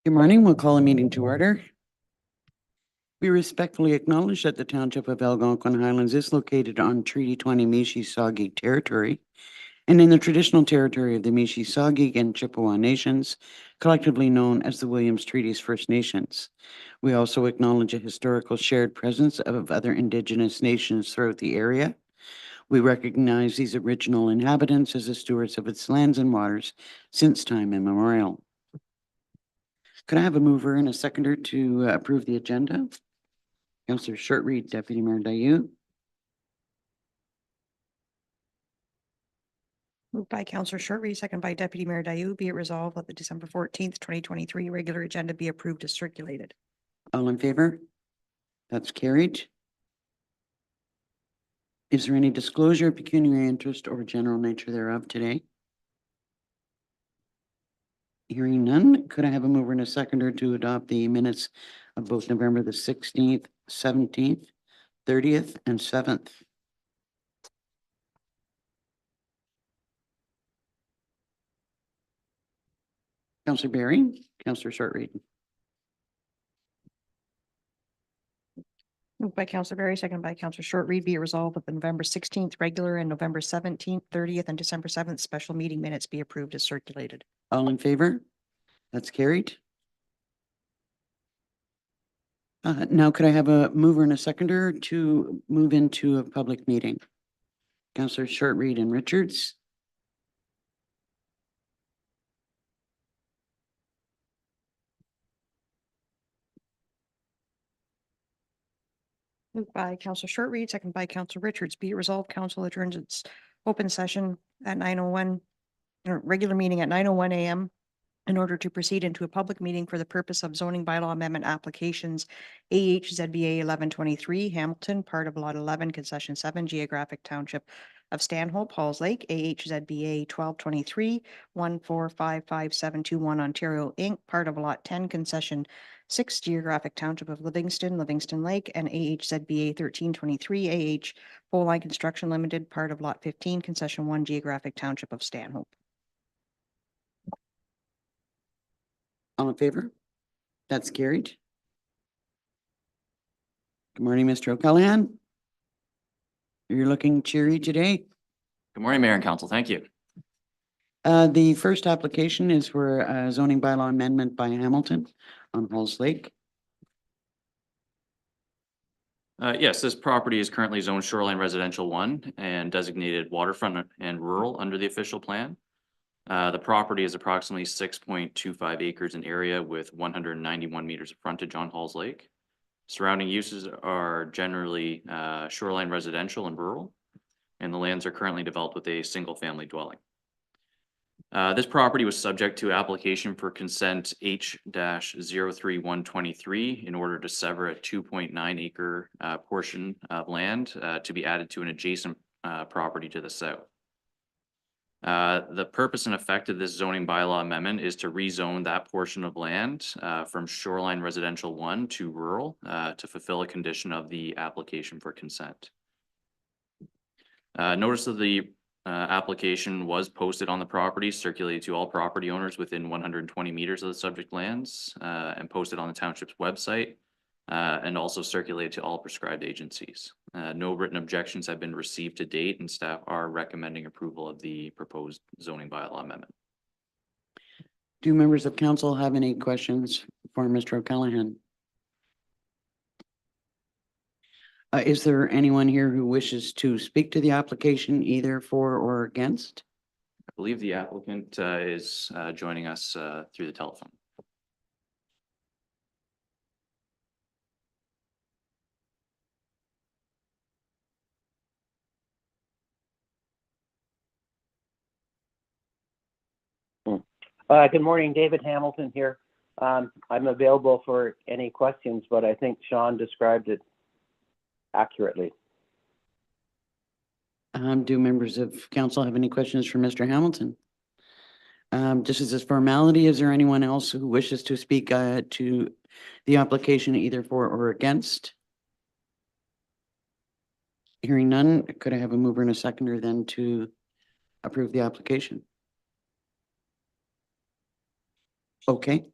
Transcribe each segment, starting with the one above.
Good morning. We'll call a meeting to order. We respectfully acknowledge that the Township of Algonquin Highlands is located on Treaty 20 Mississauga territory and in the traditional territory of the Mississauga and Chippewa Nations, collectively known as the Williams Treaties First Nations. We also acknowledge a historical shared presence of other Indigenous nations throughout the area. We recognize these original inhabitants as the stewards of its lands and waters since time immemorial. Could I have a mover and a seconder to approve the agenda? Councillor Shortreed, Deputy Mayor Dayu. Moved by Councillor Shortreed, second by Deputy Mayor Dayu. Be it resolved that the December 14th, 2023 regular agenda be approved as circulated. All in favor? That's carried. Is there any disclosure of pecuniary interest or general nature thereof today? Hearing none, could I have a mover and a seconder to adopt the minutes of both November the 16th, 17th, 30th, and 7th? Councillor Berry, Councillor Shortreed. Moved by Councillor Berry, second by Councillor Shortreed. Be it resolved that the November 16th regular and November 17th, 30th, and December 7th special meeting minutes be approved as circulated. All in favor? That's carried. Now could I have a mover and a seconder to move into a public meeting? Councillor Shortreed and Richards. Moved by Councillor Shortreed, second by Councillor Richards. Be it resolved, Council adjourns its open session at 9:01, or regular meeting at 9:01 a.m. in order to proceed into a public meeting for the purpose of zoning bylaw amendment applications AHZBA 1123 Hamilton, part of Lot 11, Concession 7, Geographic Township of Stanhope, Halls Lake, AHZBA 1223 1455721 Ontario Inc., part of Lot 10, Concession 6, Geographic Township of Livingston, Livingston Lake, and AHZBA 1323 Pole Line Construction Limited, part of Lot 15, Concession 1, Geographic Township of Stanhope. All in favor? That's carried. Good morning, Mr. O'Callaghan. You're looking cheery today. Good morning, Mayor and Council. Thank you. The first application is for a zoning bylaw amendment by Hamilton on Halls Lake. Yes, this property is currently zoned shoreline residential 1 and designated waterfront and rural under the official plan. The property is approximately 6.25 acres in area with 191 meters of frontage on Halls Lake. Surrounding uses are generally shoreline residential and rural, and the lands are currently developed with a single family dwelling. This property was subject to application for consent H-03123 in order to sever a 2.9 acre portion of land to be added to an adjacent property to the south. The purpose and effect of this zoning bylaw amendment is to rezone that portion of land from shoreline residential 1 to rural to fulfill a condition of the application for consent. Notice of the application was posted on the property, circulated to all property owners within 120 meters of the subject lands, and posted on the township's website, and also circulated to all prescribed agencies. No written objections have been received to date, and staff are recommending approval of the proposed zoning bylaw amendment. Do members of council have any questions for Mr. O'Callaghan? Is there anyone here who wishes to speak to the application either for or against? I believe the applicant is joining us through the telephone. Good morning, David Hamilton here. I'm available for any questions, but I think Sean described it accurately. Do members of council have any questions for Mr. Hamilton? Just as a formality, is there anyone else who wishes to speak to the application either for or against? Hearing none, could I have a mover and a seconder then to approve the application? Okay.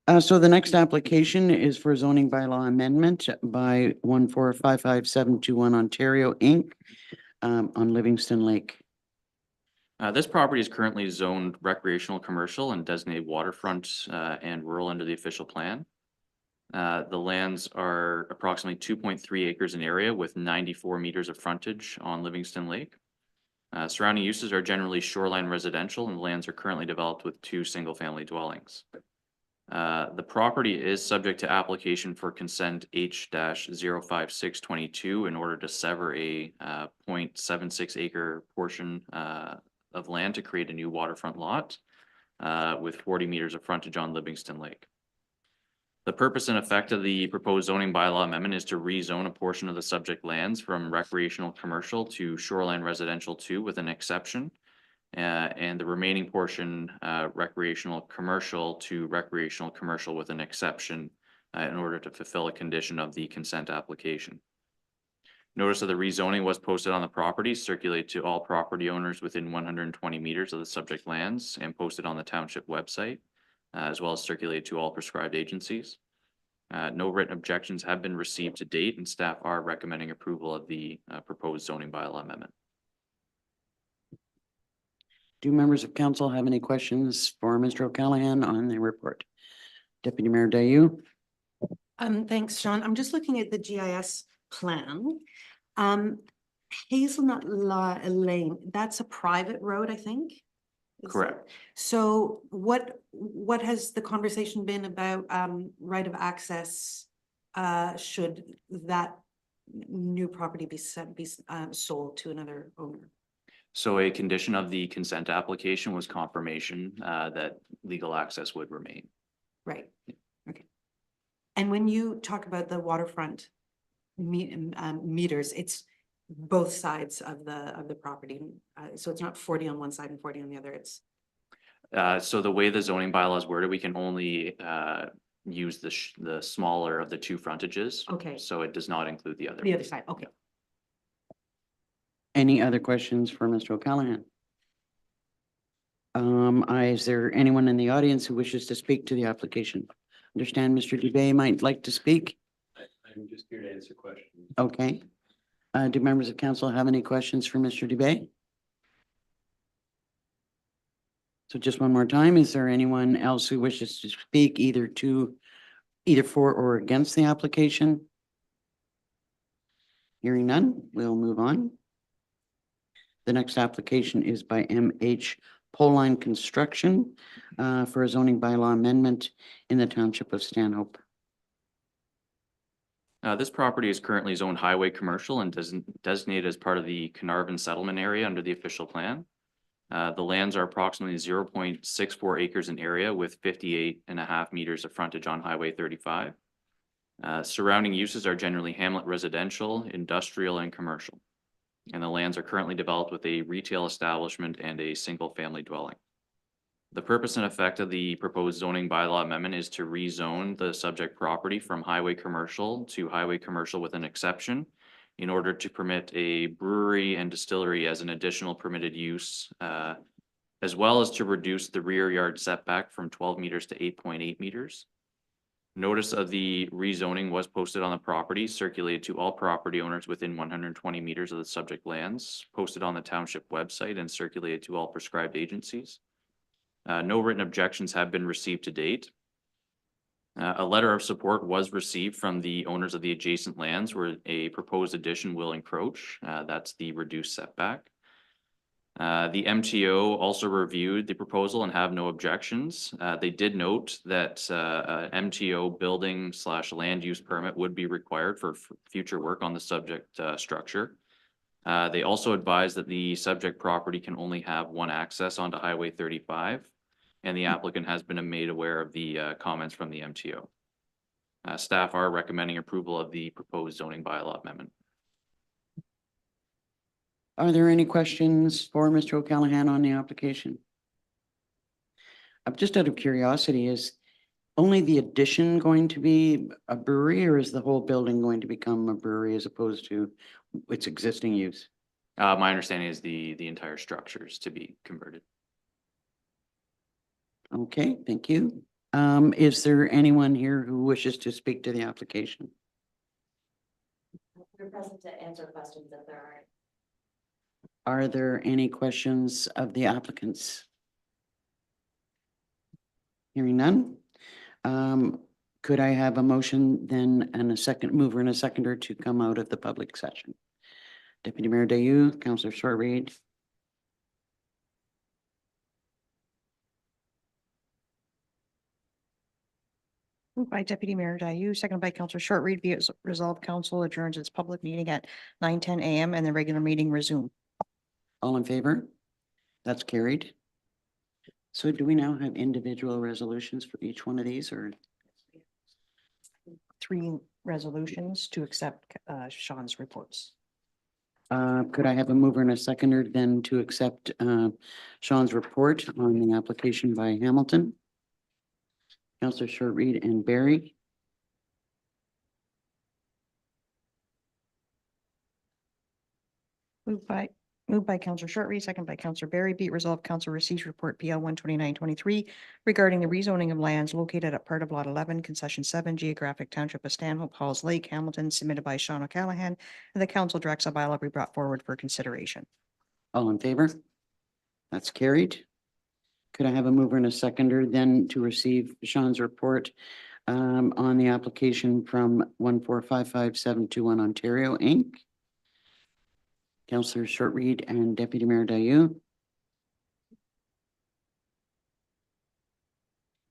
So the next application is for zoning bylaw amendment by 1455721 Ontario Inc. On Livingston Lake. This property is currently zoned recreational commercial and designated waterfront and rural under the official plan. The lands are approximately 2.3 acres in area with 94 meters of frontage on Livingston Lake. Surrounding uses are generally shoreline residential, and the lands are currently developed with 2 single-family dwellings. The property is subject to application for consent H-05622 in order to sever a 0.76 acre portion of land to create a new waterfront lot with 40 meters of frontage on Livingston Lake. The purpose and effect of the proposed zoning bylaw amendment is to rezone a portion of the subject lands from recreational commercial to shoreline residential 2 with an exception. And the remaining portion, recreational commercial to recreational commercial with an exception in order to fulfill a condition of the consent application. Notice of the rezoning was posted on the property, circulated to all property owners within 120 meters of the subject lands and posted on the township website, as well as circulated to all prescribed agencies. No written objections have been received to date, and staff are recommending approval of the proposed zoning bylaw amendment. Do members of council have any questions for Mr. O'Callaghan on the report? Deputy Mayor Dayu? Thanks, Sean. I'm just looking at the GIS plan. Hazelnut Lane, that's a private road, I think? Is it? Correct. So what has the conversation been about right of access? Should that new property be sold to another owner? So a condition of the consent application was confirmation that legal access would remain. Right, okay. And when you talk about the waterfront meters, it's both sides of the property. So it's not 40 on one side and 40 on the other, it's. So the way the zoning bylaws worded, we can only use the smaller of the 2 frontages. Okay. So it does not include the other. The other side, okay. Any other questions for Mr. O'Callaghan? Is there anyone in the audience who wishes to speak to the application? Understand Mr. Dubay might like to speak? I'm just here to answer questions. Okay. Do members of council have any questions for Mr. Dubay? So just one more time, is there anyone else who wishes to speak either for or against the application? Hearing none, we'll move on. The next application is by MH Poleline Construction for a zoning bylaw amendment in the township of Stanhope. This property is currently zoned highway commercial and designated as part of the Carnarvon settlement area under the official plan. The lands are approximately 0.64 acres in area with 58.5 meters of frontage on Highway 35. Surrounding uses are generally hamlet residential, industrial, and commercial. And the lands are currently developed with a retail establishment and a single-family dwelling. The purpose and effect of the proposed zoning bylaw amendment is to rezone the subject property from highway commercial to highway commercial with an exception in order to permit a brewery and distillery as an additional permitted use, as well as to reduce the rear yard setback from 12 meters to 8.8 meters. Notice of the rezoning was posted on the property, circulated to all property owners within 120 meters of the subject lands, posted on the township website, and circulated to all prescribed agencies. No written objections have been received to date. A letter of support was received from the owners of the adjacent lands where a proposed addition will encroach. That's the reduced setback. The MTO also reviewed the proposal and have no objections. They did note that MTO building / land use permit would be required for future work on the subject structure. They also advised that the subject property can only have one access onto Highway 35, and the applicant has been made aware of the comments from the MTO. Staff are recommending approval of the proposed zoning bylaw amendment. Are there any questions for Mr. O'Callaghan on the application? I'm just out of curiosity, is only the addition going to be a brewery, or is the whole building going to become a brewery as opposed to its existing use? My understanding is the entire structure is to be converted. Okay, thank you. Is there anyone here who wishes to speak to the application? We're present to answer questions if there are. Are there any questions of the applicants? Hearing none. Could I have a motion then and a second mover and a seconder to come out of the public session? Deputy Mayor Dayu, Councillor Short-Reed. Moved by Deputy Mayor Dayu, seconded by Councillor Short-Read, be it resolved, council adjourns its public meeting at 9:10 a.m. and the regular meeting resume. All in favor? That's carried. So do we now have individual resolutions for each one of these, or? 3 resolutions to accept Sean's reports. Could I have a mover and a seconder then to accept Sean's report on the application by Hamilton? Councillor Short-Read and Barry. Moved by Councillor Short-Read, second by Councillor Barry, be it resolved, council receives report PL 12923 regarding the rezoning of lands located at part of lot 11, concession 7, geographic township of Stanhope, Halls Lake, Hamilton, submitted by Sean O'Callahan, and the council directs a bylaw be brought forward for consideration. All in favor? That's carried. Could I have a mover and a seconder then to receive Sean's report on the application from 1455721 Ontario, Inc.? Councillor Short-Read and Deputy Mayor Dayu.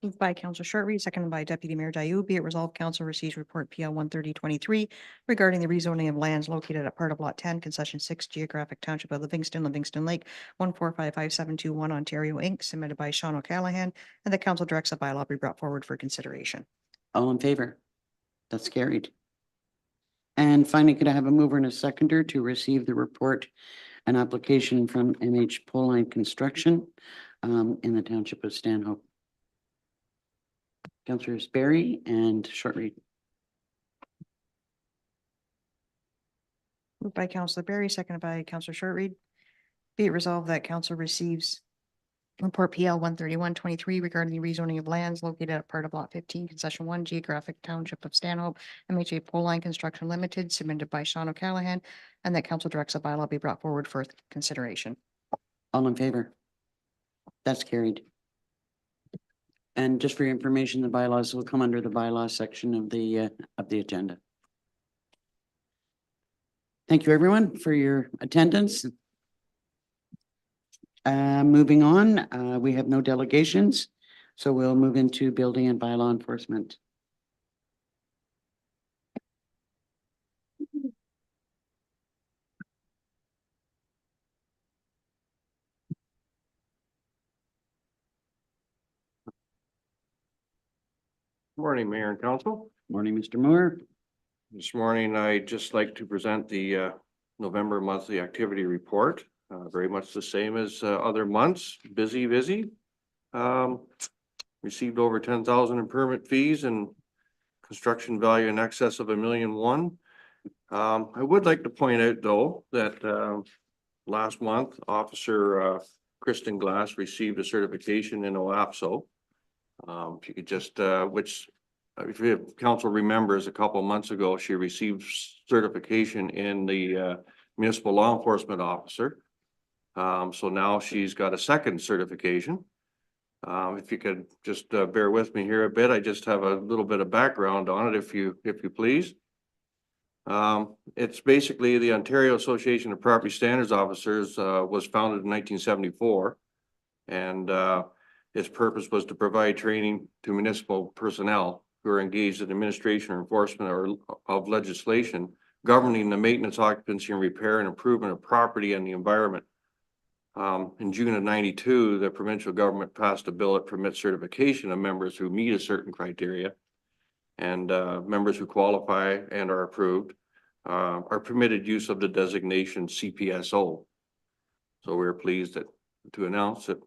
Moved by Councillor Short-Read, seconded by Deputy Mayor Dayu, be it resolved, council receives report PL 13023 regarding the rezoning of lands located at part of lot 10, concession 6, geographic township of Livingston Lake, 1455721 Ontario, Inc., submitted by Sean O'Callahan, and the council directs a bylaw be brought forward for consideration. All in favor? That's carried. And finally, could I have a mover and a seconder to receive the report and application from MH Poleline Construction in the township of Stanhope? Councillors Barry and Short-Read. Moved by Councillor Barry, seconded by Councillor Short-Read. Be it resolved that council receives report PL 13123 regarding the rezoning of lands located at part of lot 15, concession 1, geographic township of Stanhope, MHA Poleline Construction Limited, submitted by Sean O'Callahan, and that council directs a bylaw be brought forward for consideration. All in favor? That's carried. And just for your information, the bylaws will come under the bylaws section of the agenda. Thank you, everyone, for your attendance. Moving on, we have no delegations, so we'll move into building and bylaw enforcement. Morning, Mayor and Council. Morning, Mr. Moore. This morning, I'd just like to present the November monthly activity report. Very much the same as other months, busy. Received over 10,000 in permit fees and construction value in excess of $1,000,001. I would like to point out, though, that last month, Officer Kristen Glass received a certification in OAPSO. If you could just, if you council remembers, a couple of months ago, she received certification in the municipal law enforcement officer. So now she's got a second certification. If you could just bear with me here a bit, I just have a little bit of background on it, if you please. It's basically the Ontario Association of Property Standards Officers was founded in 1974, and its purpose was to provide training to municipal personnel who are engaged in administration or enforcement of legislation governing the maintenance, occupancy, and repair and improvement of property and the environment. In June of '92, the provincial government passed a bill that permits certification of members who meet a certain criteria, and members who qualify and are approved are permitted use of the designation CPSO. So we're pleased to announce that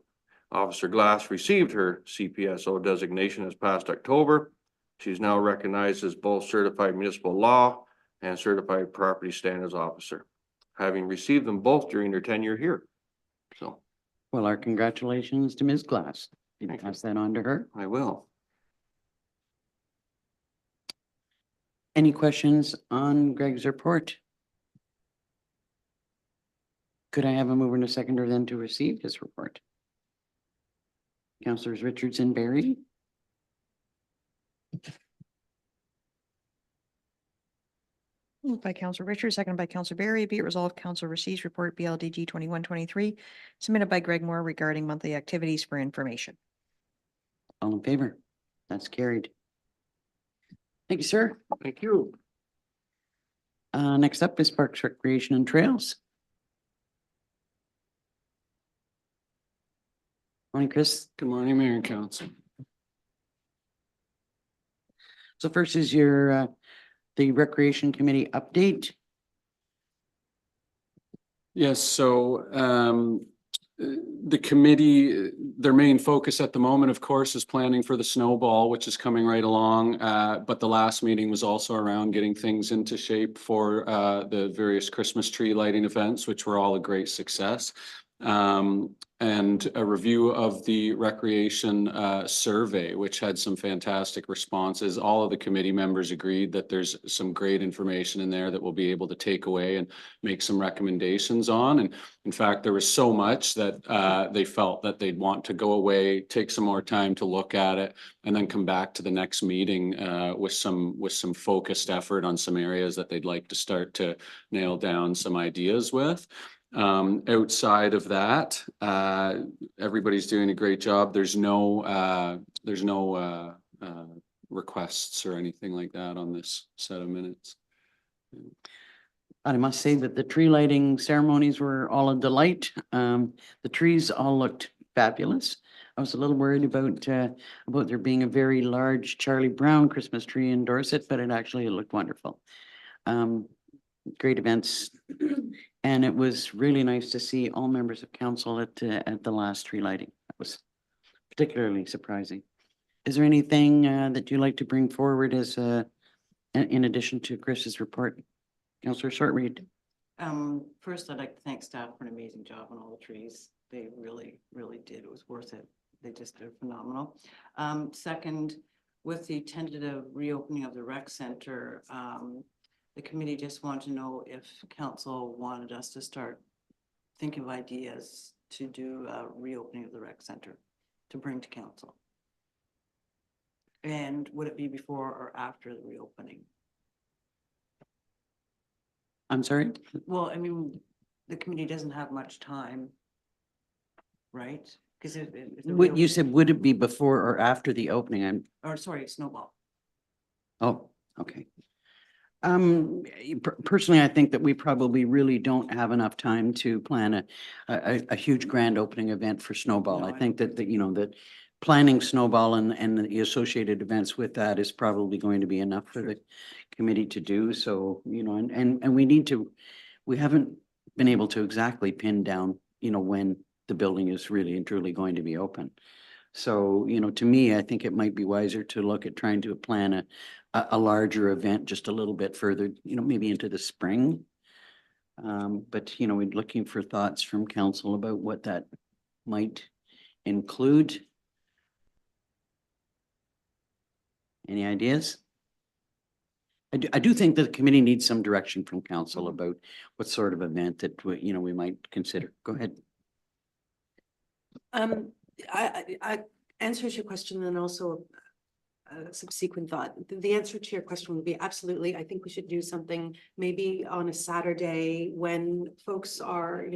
Officer Glass received her CPSO designation this past October. She's now recognized as both certified municipal law and certified property standards officer, having received them both during her tenure here. So Well, our congratulations to Ms. Glass. You can Thank you. pass that on to her. I will. Any questions on Greg's report? Could I have a mover and a seconder then to receive his report? Councillors Richards and Barry. Moved by Councillor Richards, seconded by Councillor Barry. Be it resolved, Council receives report BLDG 2123 submitted by Greg Moore regarding monthly activities for information. All in favor? That's carried. Thank you, sir. Thank you. Next up is Parks, Recreation and Trails. Morning, Chris. Good morning, Mayor and Council. So first is your, the Recreation Committee update. Yes, so the committee, their main focus at the moment, of course, is planning for the snowball, which is coming right along. But the last meeting was also around getting things into shape for the various Christmas tree lighting events, which were all a great success. And a review of the recreation survey, which had some fantastic responses. All of the committee members agreed that there's some great information in there that we'll be able to take away and make some recommendations on. And in fact, there was so much that they felt that they'd want to go away, take some more time to look at it, and then come back to the next meeting with some focused effort on some areas that they'd like to start to nail down some ideas with. Outside of that, everybody's doing a great job. There's no requests or anything like that on this set of minutes. I must say that the tree lighting ceremonies were all a delight. The trees all looked fabulous. I was a little worried about there being a very large Charlie Brown Christmas tree in Dorset, but it actually looked wonderful. Great events. And it was really nice to see all members of council at the last tree lighting. That was particularly surprising. Is there anything that you'd like to bring forward as in addition to Chris's report? Councillor Shortreed. First, I'd like to thank staff for an amazing job on all the trees. They really, really did. It was worth it. They just did phenomenal. Second, with the tentative reopening of the rec center, the committee just wanted to know if council wanted us to start thinking of ideas to do a reopening of the rec center to bring to council. And would it be before or after the reopening? I'm sorry? Well, I mean, the committee doesn't have much time, right? Because What you said, would it be before or after the opening? or sorry, snowball. Oh, okay. Personally, I think that we probably really don't have enough time to plan a huge grand opening event for Snowball. No, I I think that that planning Snowball and the associated events with that is probably going to be enough for the committee to do. So, and we haven't been able to exactly pin down, when the building is really and truly going to be open. So, to me, I think it might be wiser to look at trying to plan a larger event just a little bit further, maybe into the spring. But, we're looking for thoughts from council about what that might include. Any ideas? I do think that the committee needs some direction from council about what sort of event that, we might consider. Go ahead. I answers your question and also a subsequent thought. The answer to your question would be absolutely. I think we should do something maybe on a Saturday when folks are,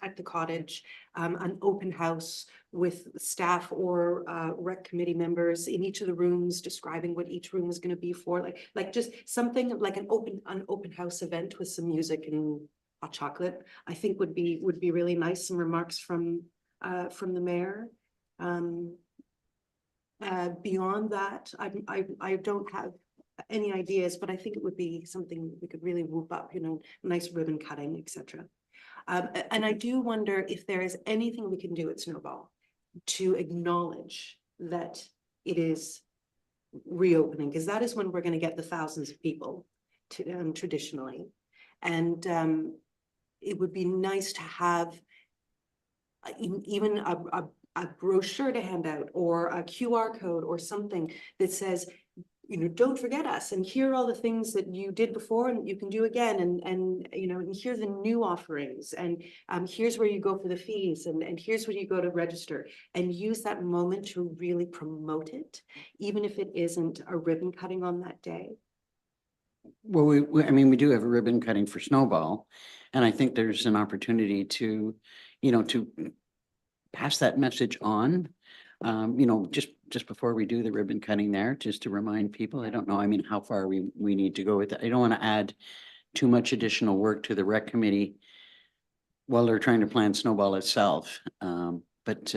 at the cottage, an open house with staff or rec committee members in each of the rooms, describing what each room is going to be for, like just something like an open house event with some music and hot chocolate. I think would be really nice. Some remarks from the mayor. Beyond that, I don't have any ideas, but I think it would be something we could really whoop up, nice ribbon cutting, etc. And I do wonder if there is anything we can do at Snowball to acknowledge that it is reopening, because that is when we're going to get the thousands of people to, traditionally. And it would be nice to have even a brochure to hand out or a QR code or something that says don't forget us, and here are all the things that you did before and you can do again, and and here are the new offerings, and here's where you go for the fees, and here's where you go to register, and use that moment to really promote it, even if it isn't a ribbon cutting on that day. Well, I mean, we do have a ribbon cutting for Snowball, and I think there's an opportunity to, to pass that message on. Just before we do the ribbon cutting there, just to remind people, I don't know, I mean, how far we need to go with it. I don't want to add too much additional work to the rec committee while they're trying to plan Snowball itself. But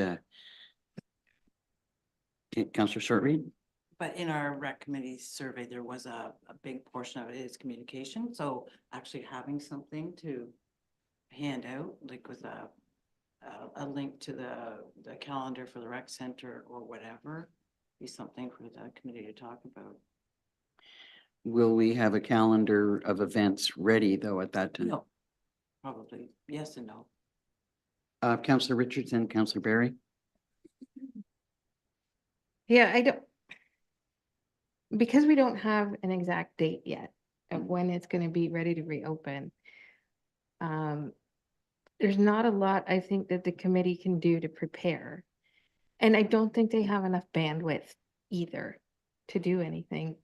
Councillor Shortreed? But in our rec committee survey, there was a big portion of it is communication. So actually having something to hand out, like with a link to the calendar for the rec center or whatever, be something for the committee to talk about. Will we have a calendar of events ready though at that time? No, probably yes and no. Councillor Richardson, Councillor Barry? Yeah, I don't. Because we don't have an exact date yet of when it's gonna be ready to reopen. There's not a lot, I think, that the committee can do to prepare. And I don't think they have enough bandwidth either to do anything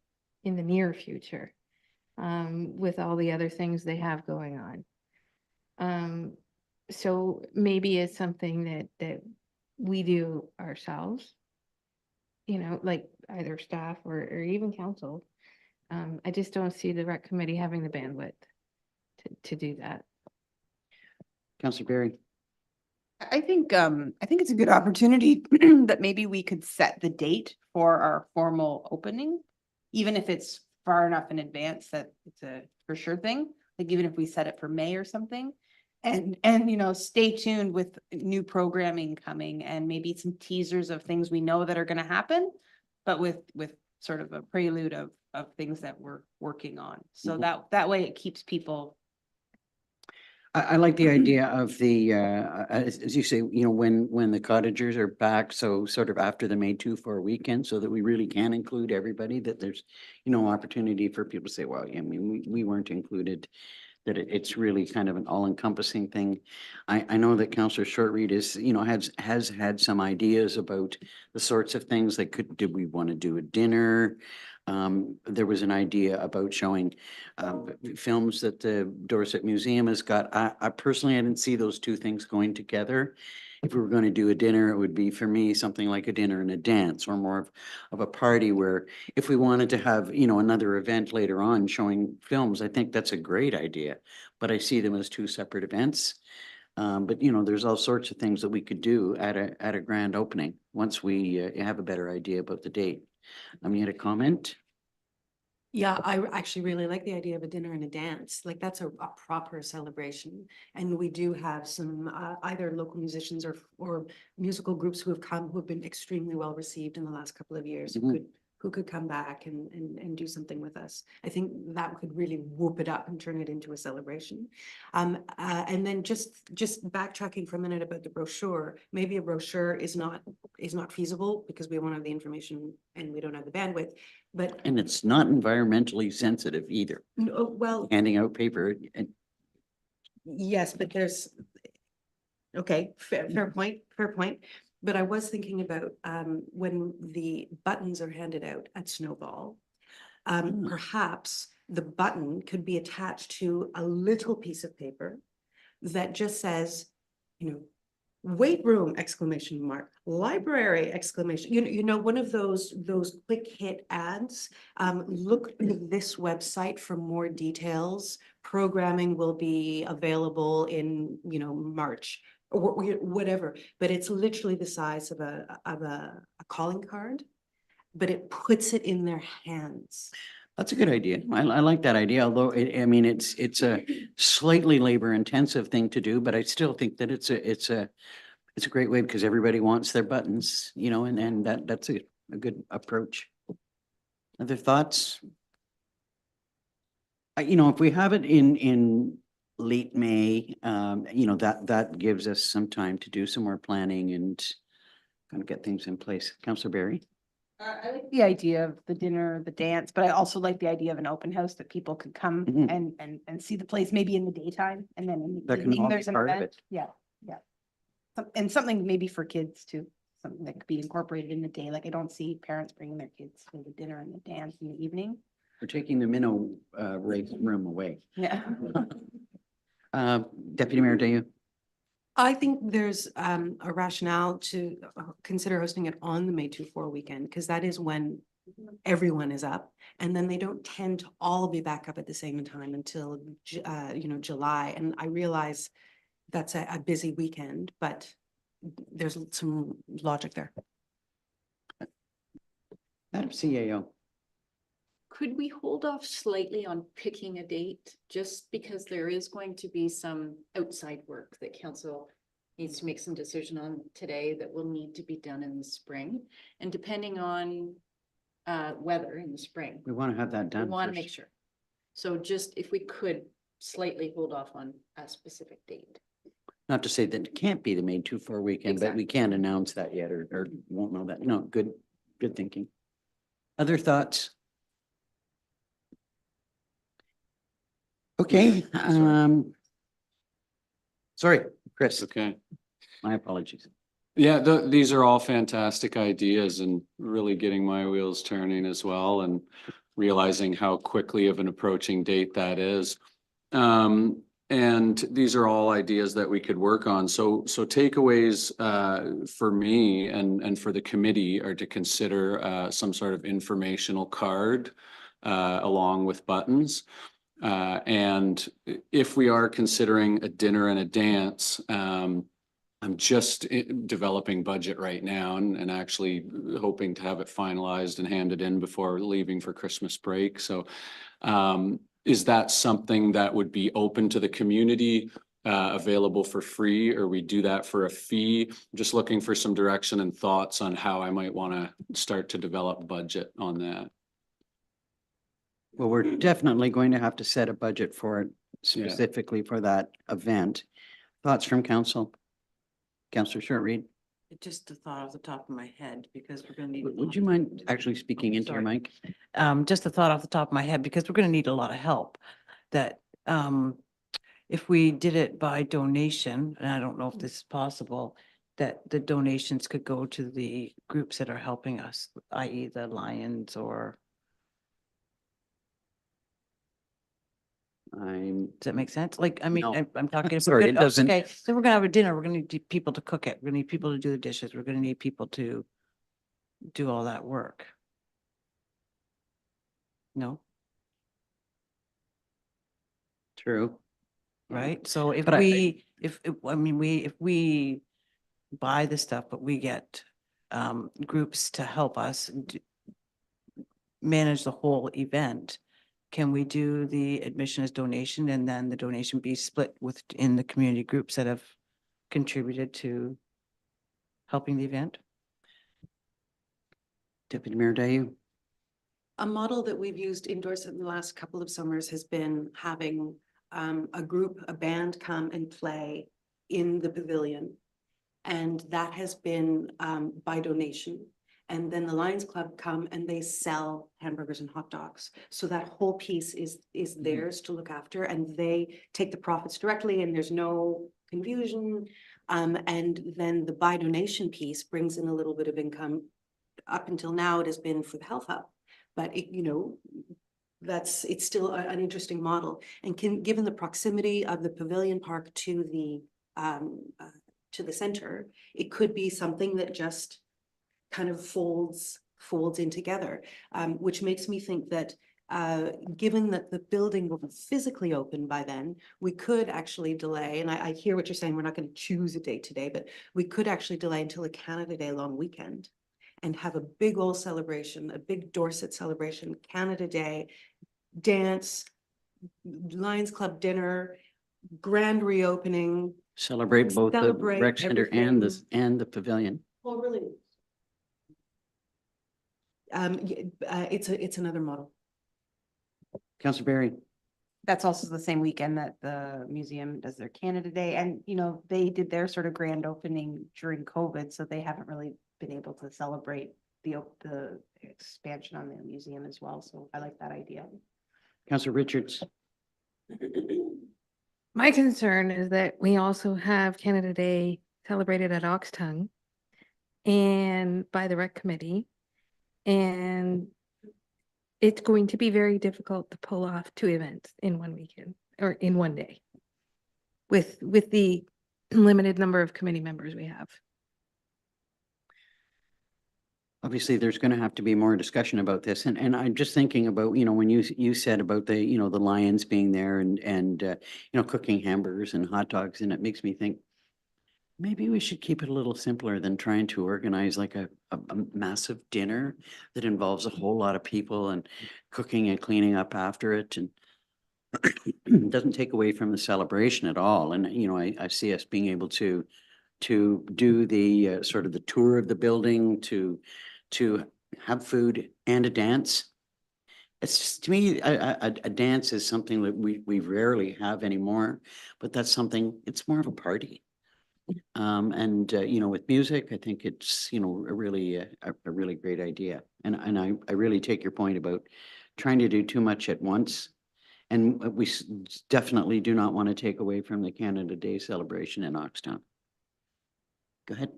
in the near future. With all the other things they have going on. So maybe it's something that we do ourselves. Like either staff or even council. I just don't see the rec committee having the bandwidth to do that. Councillor Barry? I think it's a good opportunity that maybe we could set the date for our formal opening, even if it's far enough in advance that it's a for sure thing. Like even if we set it for May or something, and stay tuned with new programming coming and maybe some teasers of things we know that are going to happen, but with sort of a prelude of things that we're working on. So that way it keeps people. I like the idea of the, as you say, when the cottagers are back, so sort of after the May 2-4 weekend, so that we really can include everybody, that there's, opportunity for people to say, well, I mean, we weren't included, that it's really kind of an all-encompassing thing. I know that Councillor Shortreed is, has had some ideas about the sorts of things like did we want to do a dinner? There was an idea about showing films that the Dorset Museum has got. I personally, I didn't see those two things going together. If we were going to do a dinner, it would be for me something like a dinner and a dance, or more of a party, where if we wanted to have, another event later on showing films, I think that's a great idea. But I see them as two separate events. But there's all sorts of things that we could do at a grand opening once we have a better idea about the date. You had a comment? Yeah, I actually really like the idea of a dinner and a dance. Like that's a proper celebration. And we do have some either local musicians or musical groups who have been extremely well received in the last couple of years, who could come back and do something with us. I think that could really whoop it up and turn it into a celebration. And then just backtracking for a minute about the brochure, maybe a brochure is not feasible because we won't have the information and we don't have the bandwidth. And it's not environmentally sensitive either. No, well, Handing out paper. yes, but there's, okay, fair point. But I was thinking about when the buttons are handed out at Snowball, perhaps the button could be attached to a little piece of paper that just says, weight room, ! Library, ! One of those quick hit ads. Look to this website for more details. Programming will be available in, March or whatever, but it's literally the size of a calling card, but it puts it in their hands. That's a good idea. I like that idea, although it's a slightly labor intensive thing to do, but I still think that it's a great way because everybody wants their buttons, and that's a good approach. Other thoughts? If we have it in late May, that gives us some time to do some more planning and kind of get things in place. Councillor Barry? I like the idea of the dinner, the dance, but I also like the idea of an open house that people could come Mhm. and see the place maybe in the daytime and then in the That can evening all be there's an part of event. it. Yeah, yeah. And something maybe for kids too, something that could be incorporated in the day. Like I don't see parents bringing their kids to the dinner and the dance in the evening. We're taking the minnow race room away. Yeah. Deputy Mayor Dayu? I think there's a rationale to consider hosting it on the May 2-4 weekend, because that is when everyone is up. And then they don't tend to all be back up at the same time until, July. And I realize that's a busy weekend, but there's some logic there. Madam CAO? Could we hold off slightly on picking a date, just because there is going to be some outside work that council needs to make some decision on today that will need to be done in the spring, and depending on weather in the spring, We want to have that we done want to first. make sure. So just if we could slightly hold off on a specific date. Not to say that it can't be the May 2-4 weekend, but we Exactly. can't announce that yet or won't know that. No, good thinking. Other thoughts? Okay, sorry, Chris, Okay. my apologies. Yeah, these are all fantastic ideas and really getting my wheels turning as well and realizing how quickly of an approaching date that is. And these are all ideas that we could work on. So takeaways for me and for the committee are to consider some sort of informational card along with buttons. And if we are considering a dinner and a dance, I'm just developing budget right now and actually hoping to have it finalized and handed in before leaving for Christmas break. So is that something that would be open to the community, available for free, or we do that for a fee? Just looking for some direction and thoughts on how I might want to start to develop budget on that. Well, we're definitely going to have to set a budget for it Yeah. specifically for that event. Thoughts from council? Councillor Short-Reed, Just a thought off the top of my head, because we're gonna need. would you mind actually speaking into your Sorry. mic? Just a thought off the top of my head, because we're gonna need a lot of help. That if we did it by donation, and I don't know if this is possible, that the donations could go to the groups that are helping us, i.e. the Lions or, I'm, does that make sense? Like, I mean, No. I'm talking. if we're Sorry, gonna- it doesn't. Okay, so we're gonna have a dinner, we're gonna need people to cook it, we're gonna need people to do the dishes, we're gonna need people to do all that work. No, true. right? So if But if we buy the stuff, but we get groups to help us manage the whole event, can we do the admission as donation and then the donation be split within the community groups that have contributed to helping the event? Deputy Mayor Dayu? A model that we've used indoors in the last couple of summers has been having a band come and play in the pavilion. And that has been by donation. And then the Lions Club come and they sell hamburgers and hot dogs. So that whole piece is theirs to look after, and they take the profits directly and there's no confusion. And then the by donation piece brings in a little bit of income. Up until now, it has been for the Health Hub, but it's still an interesting model. And given the proximity of the pavilion park to the center, it could be something that just kind of folds in together, which makes me think that given that the building will be physically open by then, we could actually delay, and I hear what you're saying, we're not going to choose a date today, but we could actually delay until the Canada Day long weekend and have a big old celebration, a big Dorset celebration, Canada Day, dance, Lions Club dinner, grand reopening. Celebrate both the Celebrate rec center and everything. the pavilion. Well, really. It's another model. Councillor Barry? That's also the same weekend that the museum does their Canada Day. And, they did their sort of grand opening during COVID, so they haven't really been able to celebrate the expansion on the museum as well. So I like that idea. Councillor Richards. My concern is that we also have Canada Day celebrated at Oxtongue and by the rec committee. And it's going to be very difficult to pull off 2 events in one weekend or in one day with the limited number of committee members we have. Obviously, there's going to have to be more discussion about this. And I'm just thinking about, you know, when you said about the, you know, the Lions being there and you know, cooking hamburgers and hot dogs, and it makes me think maybe we should keep it a little simpler than trying to organize like a massive dinner that involves a whole lot of people and cooking and cleaning up after it, and doesn't take away from the celebration at all. And, you know, I see us being able to do the sort of the tour of the building, to have food and a dance. It's just, to me, a dance is something that we rarely have anymore, but that's something, it's more of a party. And you know, with music, I think it's, you know, a really great idea. And I really take your point about trying to do too much at once. And we definitely do not want to take away from the Canada Day celebration in Oxtown. Go ahead.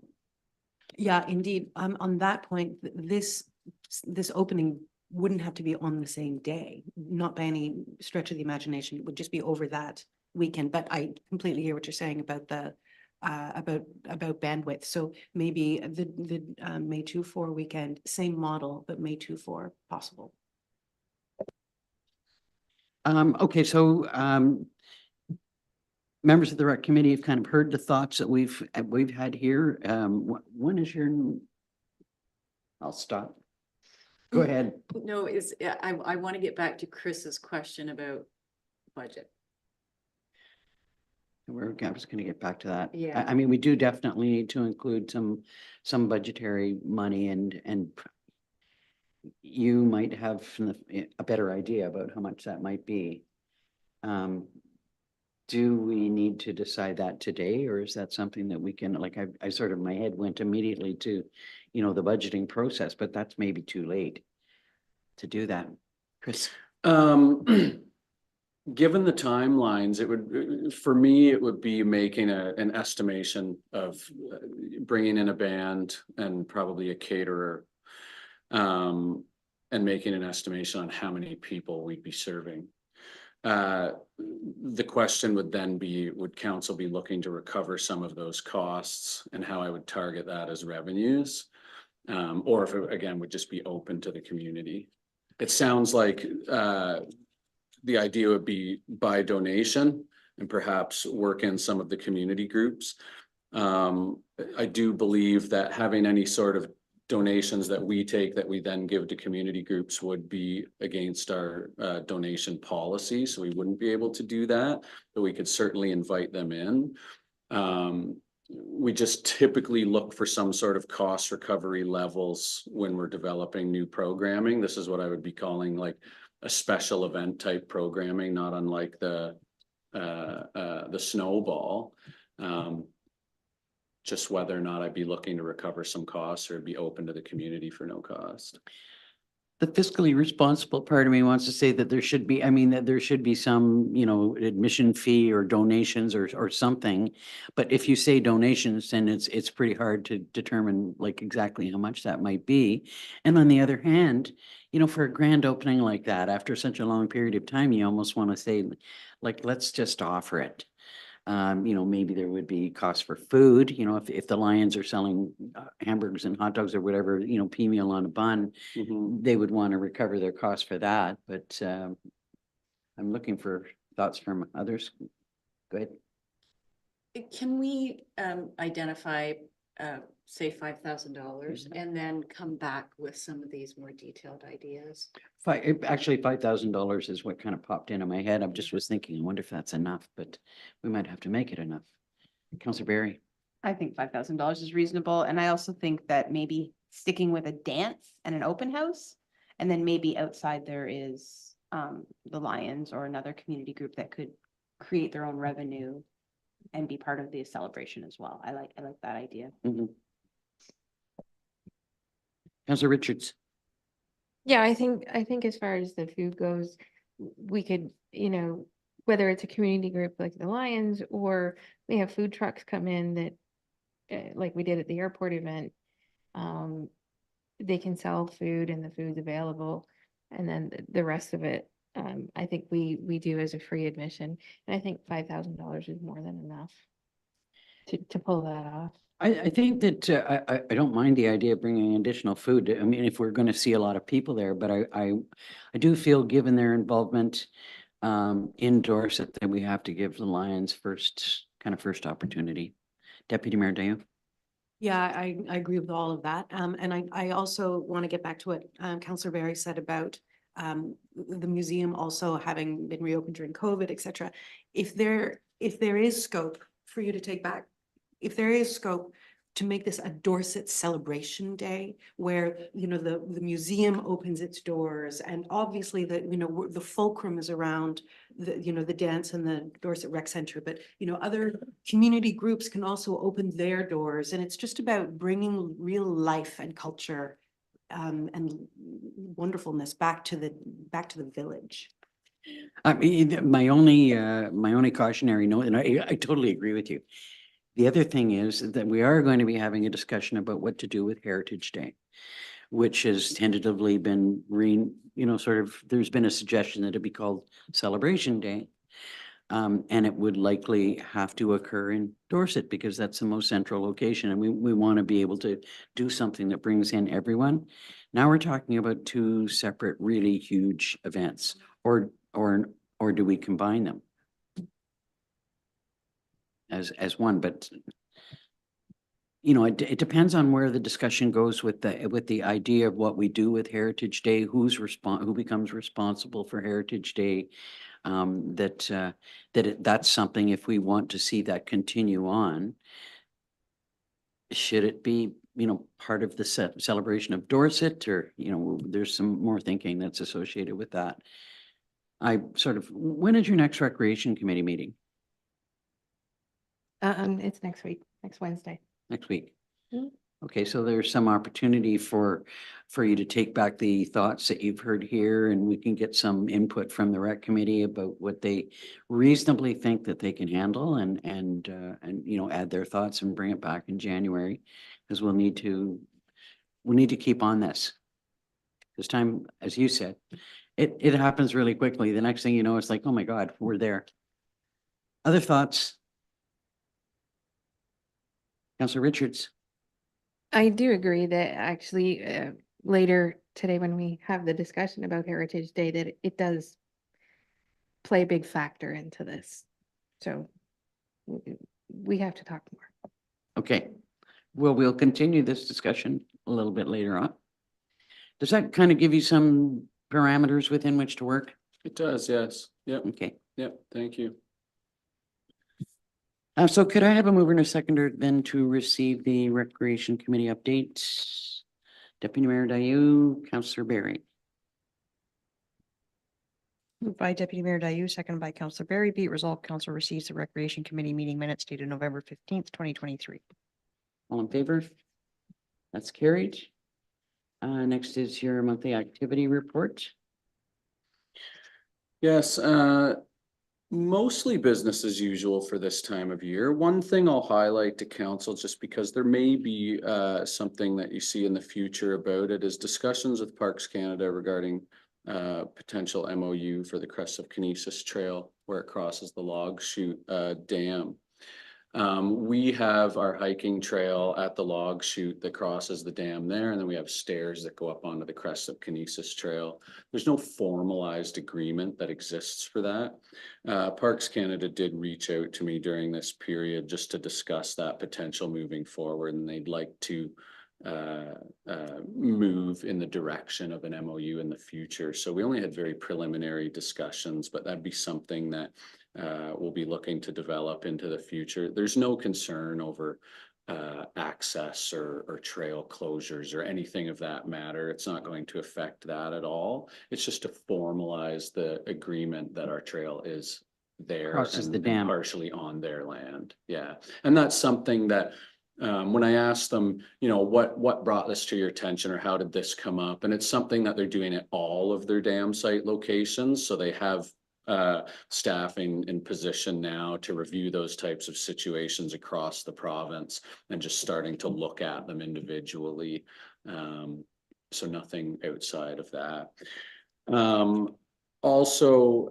Yeah, indeed. On that point, this opening wouldn't have to be on the same day, not by any stretch of the imagination. It would just be over that weekend. But I completely hear what you're saying about the about bandwidth. So maybe the May 2-4 weekend, same model, but May 2-4 possible. Okay, so members of the rec committee have kind of heard the thoughts that we've had here. When is your? I'll stop. Go ahead. No, I want to get back to Chris's question about budget. I was going to get back to that. Yeah. I mean, we do definitely need to include some budgetary money, and you might have a better idea about how much that might be. Do we need to decide that today, or is that something that we can, like, I sort of, my head went immediately to, you know, the budgeting process, but that's maybe too late to do that. Chris? Given the timelines, it would, for me, it would be making an estimation of bringing in a band and probably a caterer. And making an estimation on how many people we'd be serving. The question would then be, would council be looking to recover some of those costs, and how I would target that as revenues? Or if it, again, would just be open to the community. It sounds like the idea would be by donation and perhaps work in some of the community groups. I do believe that having any sort of donations that we take that we then give to community groups would be against our donation policy. So we wouldn't be able to do that, but we could certainly invite them in. We just typically look for some sort of cost recovery levels when we're developing new programming. This is what I would be calling like a special event type programming, not unlike the snowball. Just whether or not I'd be looking to recover some costs or be open to the community for no cost. The fiscally responsible part of me wants to say that there should be, I mean, that there should be some, you know, admission fee or donations or something. But if you say donations, then it's pretty hard to determine like exactly how much that might be. And on the other hand, you know, for a grand opening like that, after such a long period of time, you almost want to say, like, let's just offer it. You know, maybe there would be costs for food, you know, if the Lions are selling hamburgers and hot dogs or whatever, you know, pea meal on a bun, they would want to recover their costs for that. But I'm looking for thoughts from others. Go ahead. Can we identify, say $5,000 and then come back with some of these more detailed ideas? Actually, $5,000 is what kind of popped into my head. I just was thinking, I wonder if that's enough, but we might have to make it enough. Councillor Barry? I think $5,000 is reasonable. And I also think that maybe sticking with a dance and an open house, and then maybe outside there is the Lions or another community group that could create their own revenue and be part of the celebration as well. I like that idea. Councillor Richards. Yeah, I think as far as the food goes, we could, whether it's a community group like the Lions or we have food trucks come in that, like we did at the airport event, they can sell food and the food's available. And then the rest of it, I think we do as a free admission. And I think $5,000 is more than enough to pull that off. I think that I don't mind the idea of bringing additional food. I mean, if we're going to see a lot of people there, but I do feel, given their involvement in Dorset, that we have to give the Lions first opportunity. Deputy Mayor Dayo. Yeah, I agree with all of that. And I also want to get back to what Councillor Barry said about the museum also having been reopened during COVID, et cetera. If there is scope for you to take back, if there is scope to make this a Dorset celebration day where, the museum opens its doors and obviously the fulcrum is around the dance and the Dorset Rec Center, but, other community groups can also open their doors, and it's just about bringing real life and culture and wonderfulness back to the village. I mean, my only cautionary note, and I totally agree with you. The other thing is that we are going to be having a discussion about what to do with Heritage Day, which has tentatively been there's been a suggestion that it be called Celebration Day. And it would likely have to occur in Dorset because that's the most central location. And we want to be able to do something that brings in everyone. Now we're talking about two separate, really huge events, or do we combine them as one? But it depends on where the discussion goes with the idea of what we do with Heritage Day, who becomes responsible for Heritage Day. That's something, if we want to see that continue on, should it be, part of the celebration of Dorset, or, there's some more thinking that's associated with that. When is your next Recreation Committee meeting? It's next week, next Wednesday. Next week? Mhm. Okay, so there's some opportunity for you to take back the thoughts that you've heard here, and we can get some input from the rec committee about what they reasonably think that they can handle, and add their thoughts and bring it back in January, because we'll need to keep on this. This time, as you said, it happens really quickly. The next thing you know, it's like, oh my God, we're there. Other thoughts? Councillor Richards. I do agree that actually later today, when we have the discussion about Heritage Day, that it does play a big factor into this. So we have to talk more. Okay, well, we'll continue this discussion a little bit later on. Does that kind of give you some parameters within which to work? It does, yes. Yep. Okay. Yep. Thank you. So could I have a mover and a seconder then to receive the Recreation Committee update? Deputy Mayor Dayu, Councillor Barry. Moved by Deputy Mayor Dayu, seconded by Councillor Barry. Be it resolved, Council receives the Recreation Committee meeting minutes dated November 15th, 2023. All in favor? That's carried. Next is your monthly activity report. Yes, mostly business as usual for this time of year. One thing I'll highlight to council, just because there may be something that you see in the future about it, is discussions with Parks Canada regarding potential MOU for the Crest of Kinesis Trail where it crosses the Log Chute Dam. We have our hiking trail at the Log Chute that crosses the dam there, and then we have stairs that go up onto the Crest of Kinesis Trail. There's no formalized agreement that exists for that. Parks Canada did reach out to me during this period just to discuss that potential moving forward, and they'd like to move in the direction of an MOU in the future. So we only had very preliminary discussions, but that'd be something that we'll be looking to develop into the future. There's no concern over access or trail closures or anything of that matter. It's not going to affect that at all. It's just to formalize the agreement that our trail is there Crosses the and dam. partially on their land. Yeah, and that's something that When I asked them, what brought this to your attention or how did this come up? And it's something that they're doing at all of their dam site locations. So they have staffing in position now to review those types of situations across the province and just starting to look at them individually. So nothing outside of that. Also,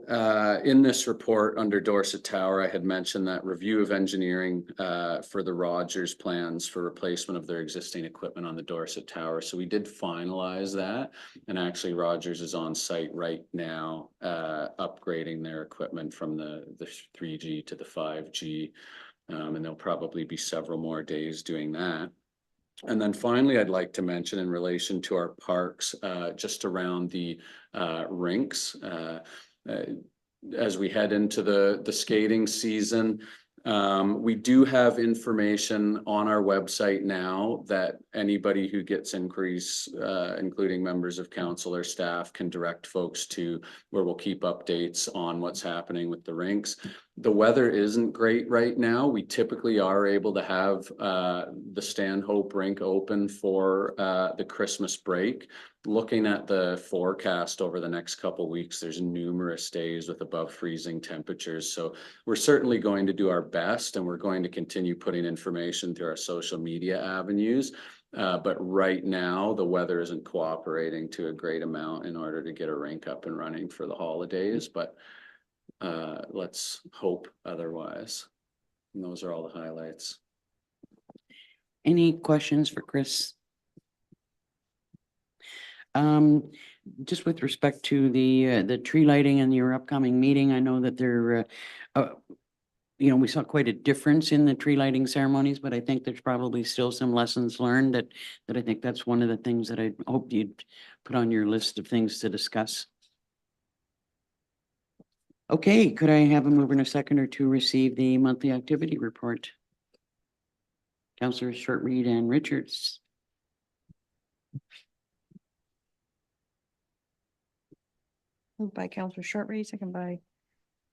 in this report under Dorset Tower, I had mentioned that review of engineering for the Rogers plans for replacement of their existing equipment on the Dorset Tower. So we did finalize that, and actually Rogers is on site right now, upgrading their equipment from the 3G to the 5G, and there'll probably be several more days doing that. And then finally, I'd like to mention in relation to our parks, just around the rinks. As we head into the skating season, we do have information on our website now that anybody who gets inquiries, including members of council or staff, can direct folks to, where we'll keep updates on what's happening with the rinks. The weather isn't great right now. We typically are able to have the Stanhope rink open for the Christmas break. Looking at the forecast over the next couple of weeks, there's numerous days with above freezing temperatures. So we're certainly going to do our best, and we're going to continue putting information through our social media avenues. But right now, the weather isn't cooperating to a great amount in order to get a rink up and running for the holidays. But let's hope otherwise. And those are all the highlights. Any questions for Chris? Just with respect to the tree lighting and your upcoming meeting, I know that there, we saw quite a difference in the tree lighting ceremonies, but I think there's probably still some lessons learned that I think that's one of the things that I hope you'd put on your list of things to discuss. Okay, could I have a mover and a seconder to receive the monthly activity report? Councillors Shortreed and Richards. Moved by Councillor Shortreed, second by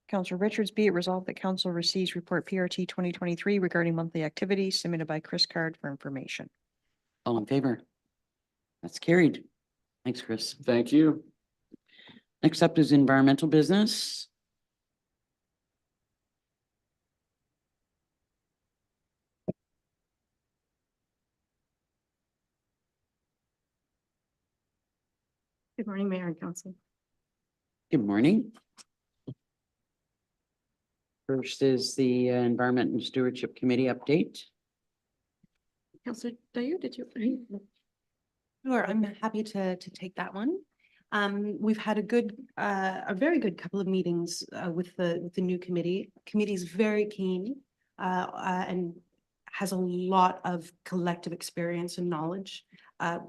Councillor Richards. Be it resolved that council receives report PRT 2023 regarding monthly activities submitted by Chris Card for information. All in favor? That's carried. Thanks, Chris. Thank you. Next up is environmental business. Good morning, Mayor and Council. Good morning. First is the Environment and Stewardship Committee update. Councillor Dayou, did you? Sure, I'm happy to take that one. We've had a very good couple of meetings with the new committee. Committee's very keen and has a lot of collective experience and knowledge,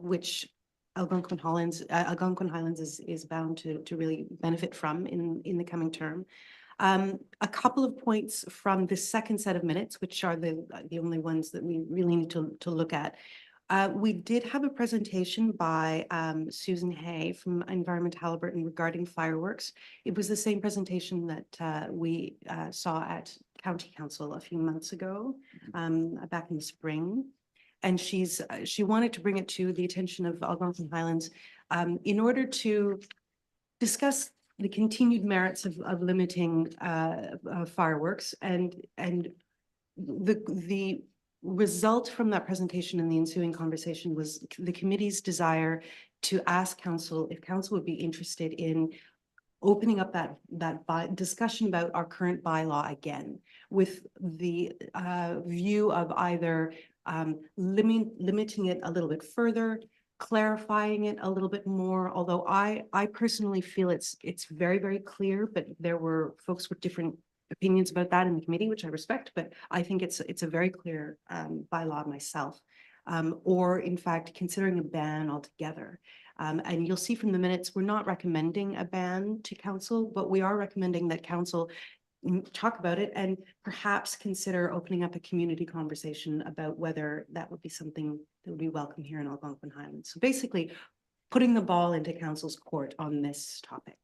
which Algonquin Highlands is bound to really benefit from in the coming term. A couple of points from the second set of minutes, which are the only ones that we really need to look at. We did have a presentation by Susan Hay from Environment Halliburton regarding fireworks. It was the same presentation that we saw at County Council a few months ago, back in the spring. And she wanted to bring it to the attention of Algonquin Highlands in order to discuss the continued merits of limiting fireworks, and the result from that presentation and the ensuing conversation was the committee's desire to ask council if council would be interested in opening up that discussion about our current bylaw again, with the view of either limiting it a little bit further, clarifying it a little bit more, although I personally feel it's very, very clear, but there were folks with different opinions about that in the committee, which I respect, but I think it's a very clear bylaw myself, or in fact, considering a ban altogether. And you'll see from the minutes, we're not recommending a ban to council, but we are recommending that council talk about it and perhaps consider opening up a community conversation about whether that would be something that would be welcome here in Algonquin Highlands. So basically, putting the ball into council's court on this topic.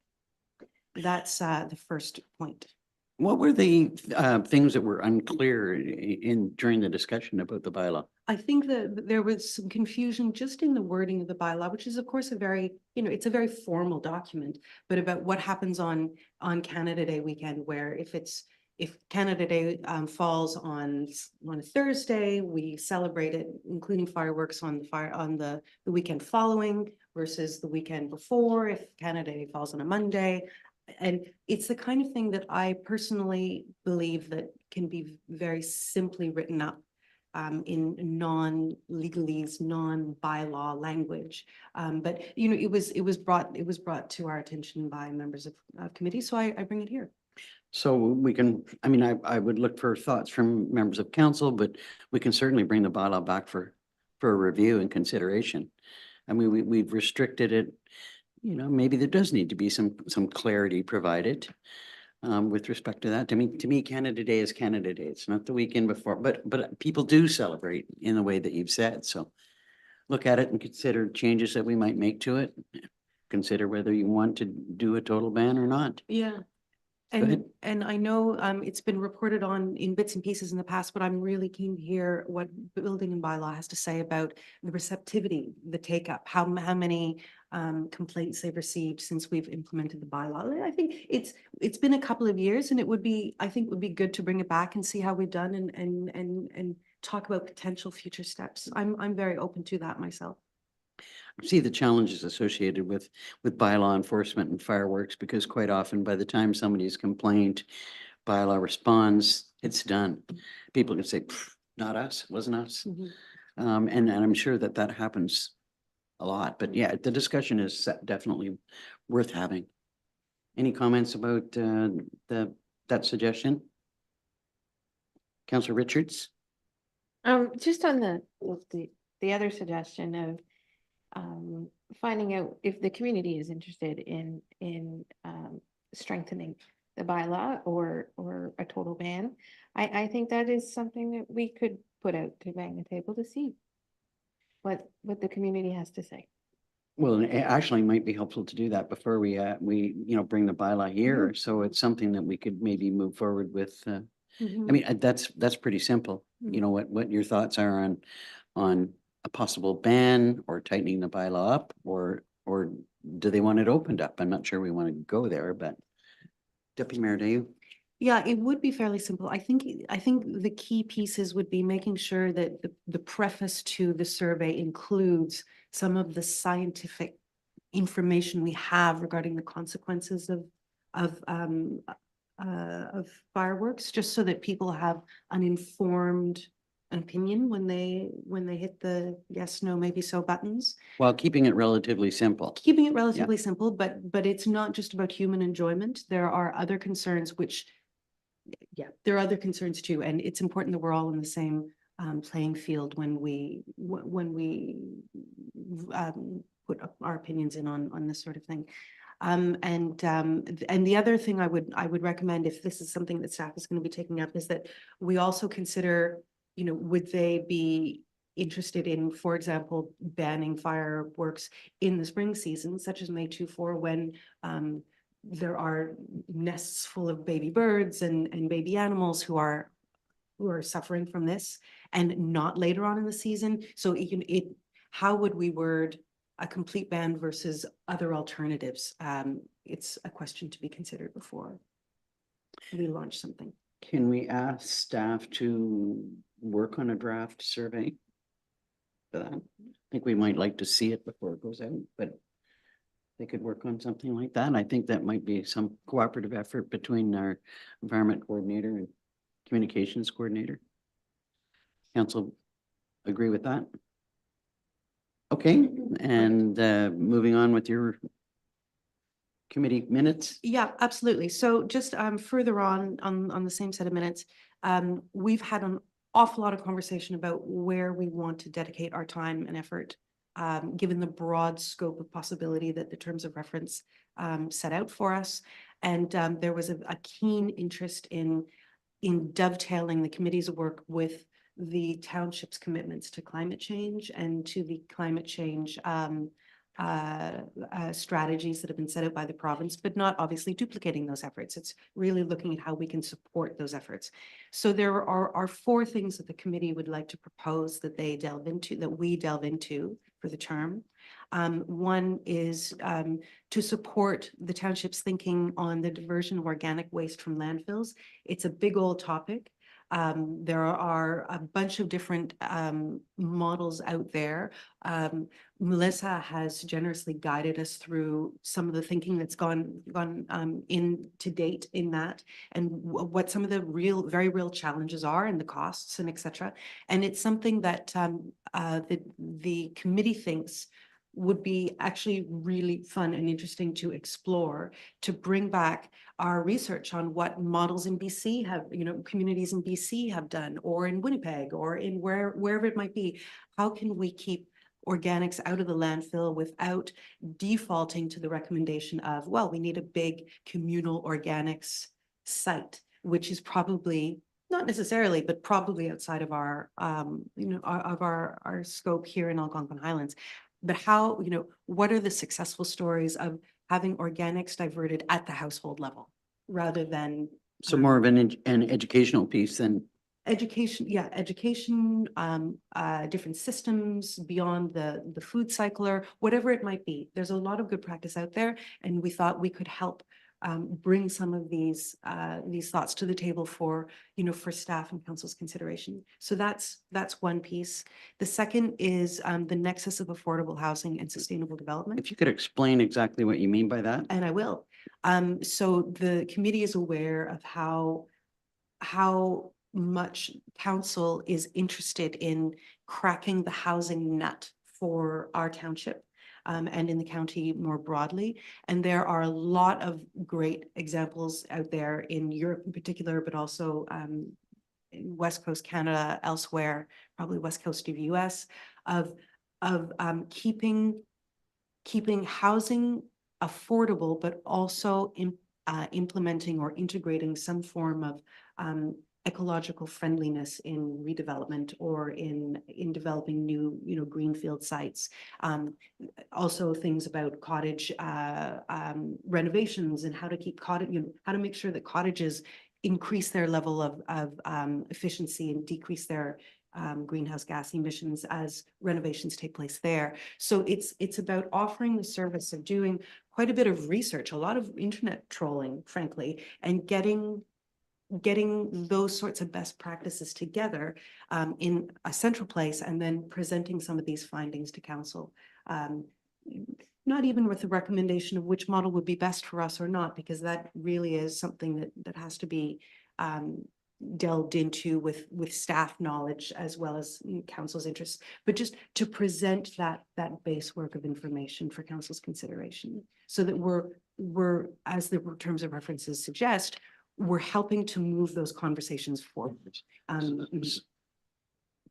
That's the first point. What were the things that were unclear during the discussion about the bylaw? I think that there was some confusion just in the wording of the bylaw, which is of course a very, it's a very formal document, but about what happens on Canada Day weekend, where if Canada Day falls on a Thursday, we celebrate it, including fireworks on the weekend following versus the weekend before, if Canada Day falls on a Monday. And it's the kind of thing that I personally believe that can be very simply written up in non-legalese, non-bylaw language. But it was brought to our attention by members of committee, so I bring it here. So we can, I mean, I would look for thoughts from members of council, but we can certainly bring the bylaw back for a review and consideration. I mean, we've restricted it, maybe there does need to be some clarity provided with respect to that. To me, Canada Day is Canada Day. It's not the weekend before, but people do celebrate in the way that you've said. So look at it and consider changes that we might make to it. Consider whether you want to do a total ban or not. Yeah. Go ahead. And I know it's been reported on in bits and pieces in the past, but I'm really keen to hear what building and bylaw has to say about the receptivity, the take up, how many complaints they've received since we've implemented the bylaw. I think it's been a couple of years, and I think it would be good to bring it back and see how we've done and talk about potential future steps. I'm very open to that myself. See the challenges associated with bylaw enforcement and fireworks, because quite often by the time somebody's complained, bylaw responds, it's done. People can say, not us, wasn't us. And I'm sure that happens a lot, but yeah, the discussion is definitely worth having. Any comments about that suggestion? Councillor Richards? Just on the other suggestion of finding out if the community is interested in strengthening the bylaw or a total ban. I think that is something that we could put out to bang the table to see what the community has to say. Well, it actually might be helpful to do that before we bring the bylaw here. So it's something that we could maybe move forward with. I mean, that's pretty simple. You know, what your thoughts are on a possible ban or tightening the bylaw up, or do they want it opened up? I'm not sure we want to go there, but Deputy Mayor, do you? Yeah, it would be fairly simple. I think the key pieces would be making sure that the preface to the survey includes some of the scientific information we have regarding the consequences of fireworks, just so that people have an informed opinion when they hit the yes, no, maybe so buttons. While keeping it relatively simple. Keeping it relatively simple, but it's not just about human enjoyment. There are other concerns there are other concerns too, and it's important that we're all in the same playing field when we put our opinions in on this sort of thing. And the other thing I would recommend, if this is something that staff is going to be taking up, is that we also consider, would they be interested in, for example, banning fireworks in the spring season, such as May 2/4, when there are nests full of baby birds and baby animals who are suffering from this, and not later on in the season. So how would we word a complete ban versus other alternatives? It's a question to be considered before we launch something. Can we ask staff to work on a draft survey for that? I think we might like to see it before it goes out, but they could work on something like that. I think that might be some cooperative effort between our environment coordinator and communications coordinator. Council agree with that? Okay, and moving on with your committee minutes. Yeah, absolutely. So just further on the same set of minutes, we've had an awful lot of conversation about where we want to dedicate our time and effort, given the broad scope of possibility that the terms of reference set out for us. And there was a keen interest in dovetailing the committee's work with the township's commitments to climate change and to the climate change strategies that have been set out by the province, but not obviously duplicating those efforts. It's really looking at how we can support those efforts. So there are four things that the committee would like to propose that they delve into, that we delve into for the term. One is to support the township's thinking on the diversion of organic waste from landfills. It's a big old topic. There are a bunch of different models out there. Melissa has generously guided us through some of the thinking that's gone in to date in that, and what some of the very real challenges are and the costs and et cetera. And it's something that the committee thinks would be actually really fun and interesting to explore, to bring back our research on what models in BC have, communities in BC have done, or in Winnipeg, or in wherever it might be. How can we keep organics out of the landfill without defaulting to the recommendation of, well, we need a big communal organics site, which is probably not necessarily, but probably outside of our, our scope here in Algonquin Highlands. But how, what are the successful stories of having organics diverted at the household level rather than So more of an educational piece than. education, different systems beyond the food cycler, whatever it might be. There's a lot of good practice out there, and we thought we could help bring some of these thoughts to the table for, for staff and council's consideration. So that's one piece. The second is the nexus of affordable housing and sustainable development. If you could explain exactly what you mean by that. And I will. So the committee is aware of how much council is interested in cracking the housing nut for our township. And in the county more broadly. And there are a lot of great examples out there in Europe in particular, but also in West Coast Canada, elsewhere, probably West Coast of US, of keeping housing affordable, but also implementing or integrating some form of ecological friendliness in redevelopment or in developing new, greenfield sites. Also things about cottage renovations and how to keep how to make sure that cottages increase their level of efficiency and decrease their greenhouse gas emissions as renovations take place there. So it's about offering the service of doing quite a bit of research, a lot of internet trolling, frankly, and getting those sorts of best practices together in a central place, and then presenting some of these findings to council. Not even with the recommendation of which model would be best for us or not, because that really is something that has to be delved into with staff knowledge as well as council's interests, but just to present that base work of information for council's consideration, so that we're as the terms of references suggest, we're helping to move those conversations forward.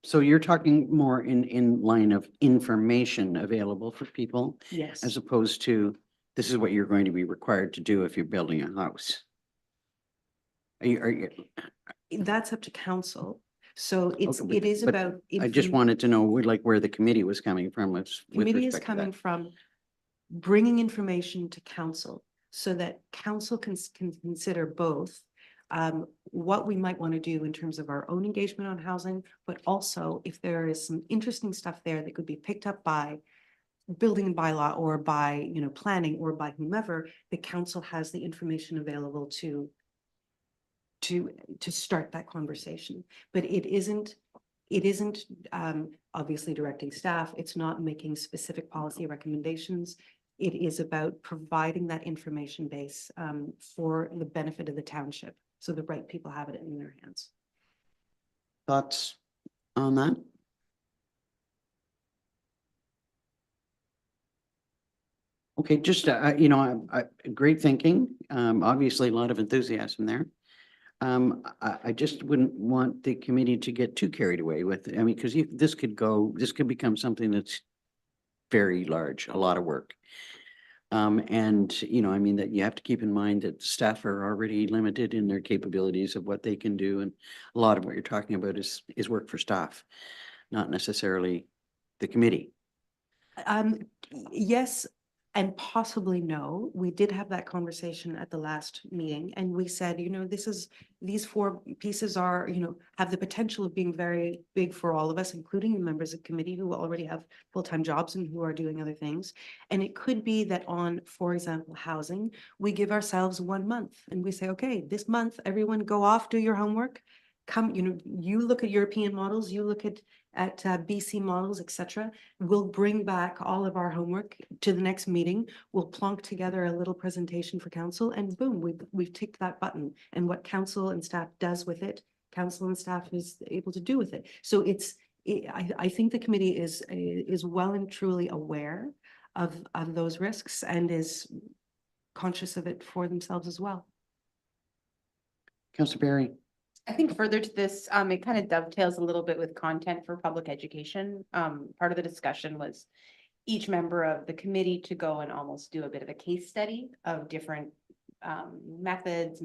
So you're talking more in line of information available for people, Yes. as opposed to this is what you're going to be required to do if you're building a house. Are you, That's up to council. So Okay, it is but about. I just wanted to know where the committee was coming from with Committee is respect to that. coming from bringing information to council so that council can consider both what we might want to do in terms of our own engagement on housing, but also if there is some interesting stuff there that could be picked up by building and bylaw or by, planning or by whomever, the council has the information available to start that conversation. But it isn't obviously directing staff. It's not making specific policy recommendations. It is about providing that information base for the benefit of the township, so the right people have it in their hands. Thoughts on that? Okay, just, great thinking. Obviously a lot of enthusiasm there. I just wouldn't want the committee to get too carried away with it. I mean, because this could become something that's very large, a lot of work. And, that you have to keep in mind that staff are already limited in their capabilities of what they can do. And a lot of what you're talking about is work for staff, not necessarily the committee. Yes, and possibly no. We did have that conversation at the last meeting and we said, these four pieces are, have the potential of being very big for all of us, including the members of committee who already have full-time jobs and who are doing other things. And it could be that on, for example, housing, we give ourselves 1 month and we say, okay, this month, everyone go off, do your homework. Come, you look at European models, you look at BC models, etc. We'll bring back all of our homework to the next meeting. We'll plonk together a little presentation for council and boom, we've ticked that button. And what council and staff does with it, council and staff is able to do with it. So I think the committee is well and truly aware of those risks and is conscious of it for themselves as well. Councillor Barry. I think further to this, it kind of dovetails a little bit with content for public education. Part of the discussion was each member of the committee to go and almost do a bit of a case study of different methods,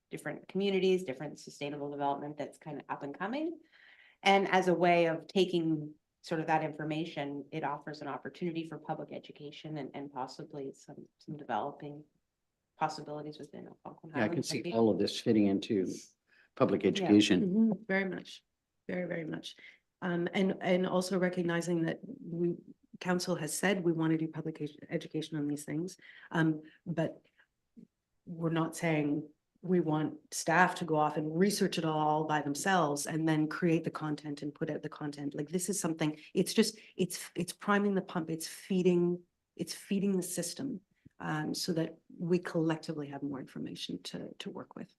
different communities, different sustainable development that's kind of up and coming. And as a way of taking sort of that information, it offers an opportunity for public education and possibly some developing possibilities within Algonquin Yeah, I can Highlands, see maybe. all of this fitting into public education. Mhm, very much, very, very much. And also recognizing that council has said we want to do public education on these things. But we're not saying we want staff to go off and research it all by themselves and then create the content and put out the content. Like this is something, it's priming the pump, it's feeding the system. So that we collectively have more information to work with.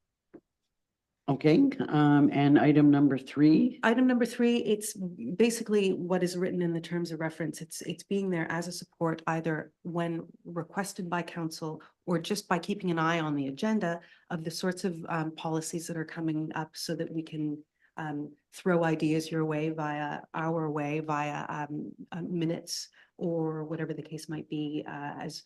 Okay, and item number 3. Item number 3, it's basically what is written in the terms of reference. It's being there as a support either when requested by council or just by keeping an eye on the agenda of the sorts of policies that are coming up so that we can throw ideas your way via minutes or whatever the case might be as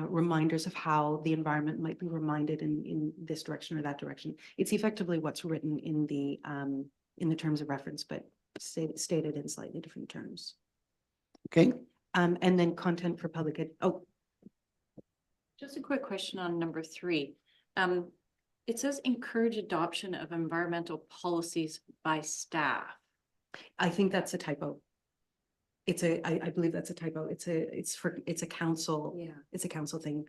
reminders of how the environment might be reminded in this direction or that direction. It's effectively what's written in the terms of reference, but stated in slightly different terms. Okay. And then content for public ed. Oh, Just a quick question on number 3. It says encourage adoption of environmental policies by staff. I think that's a typo. I believe that's a typo. It's a council. Yeah. It's a council thing.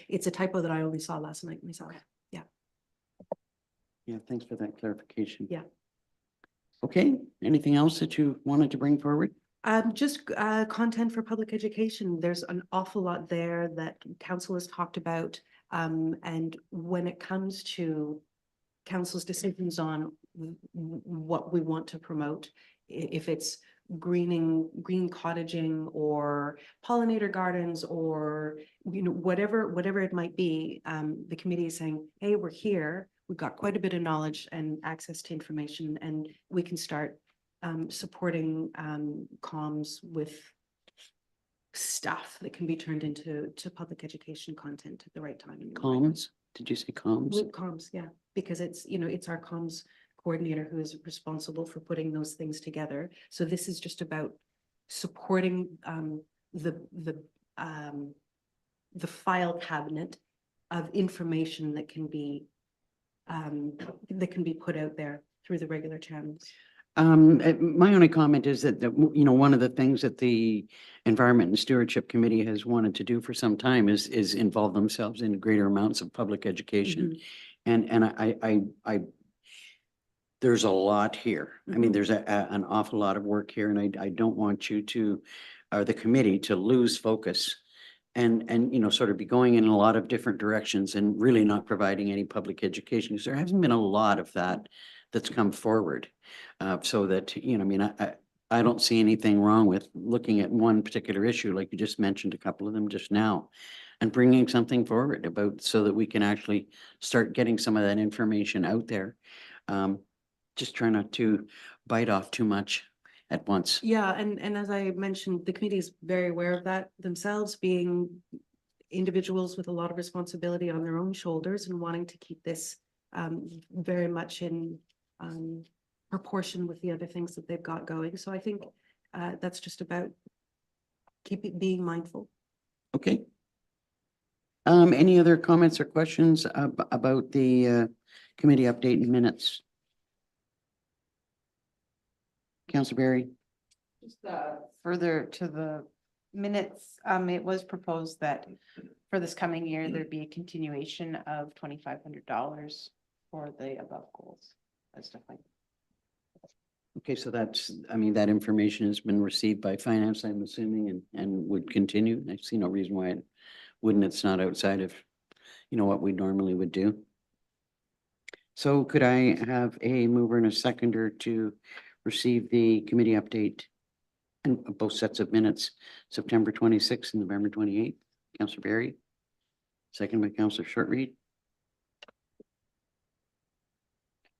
It's a typo that I only saw last night myself. Okay. Yeah. Yeah, thanks for that clarification. Yeah. Okay, anything else that you wanted to bring forward? Just content for public education. There's an awful lot there that council has talked about. And when it comes to council's decisions on what we want to promote, if it's green cottaging or pollinator gardens or whatever it might be, the committee is saying, hey, we're here, we've got quite a bit of knowledge and access to information, and we can start supporting comms with stuff that can be turned into public education content at the right time. Comms? Did you say comms? With comms, yeah, because it's our comms coordinator who is responsible for putting those things together. So this is just about supporting the file cabinet of information that can be put out there through the regular channels. My only comment is that, one of the things that the Environment and Stewardship Committee has wanted to do for some time is involve themselves in greater amounts of public education. And I there's a lot here. I mean, there's an awful lot of work here, and I don't want you to, or the committee, to lose focus and sort of be going in a lot of different directions and really not providing any public education, because there hasn't been a lot of that that's come forward. So that, I don't see anything wrong with looking at one particular issue, like you just mentioned a couple of them just now, and bringing something forward about so that we can actually start getting some of that information out there. Just try not to bite off too much at once. Yeah, and as I mentioned, the committee is very aware of that themselves, being individuals with a lot of responsibility on their own shoulders and wanting to keep this very much in proportion with the other things that they've got going. So I think that's just about keep it being mindful. Okay. Any other comments or questions about the committee update and minutes? Councillor Barry? Just further to the minutes, it was proposed that for this coming year, there'd be a continuation of $2,500 for the above goals. That's definitely. Okay, so that's, I mean, that information has been received by finance, I'm assuming, and would continue. I see no reason why it wouldn't. It's not outside of, what we normally would do. So could I have a mover and a seconder to receive the committee update and both sets of minutes, September 26th and November 28th? Councillor Barry, second by Councillor Shortreed.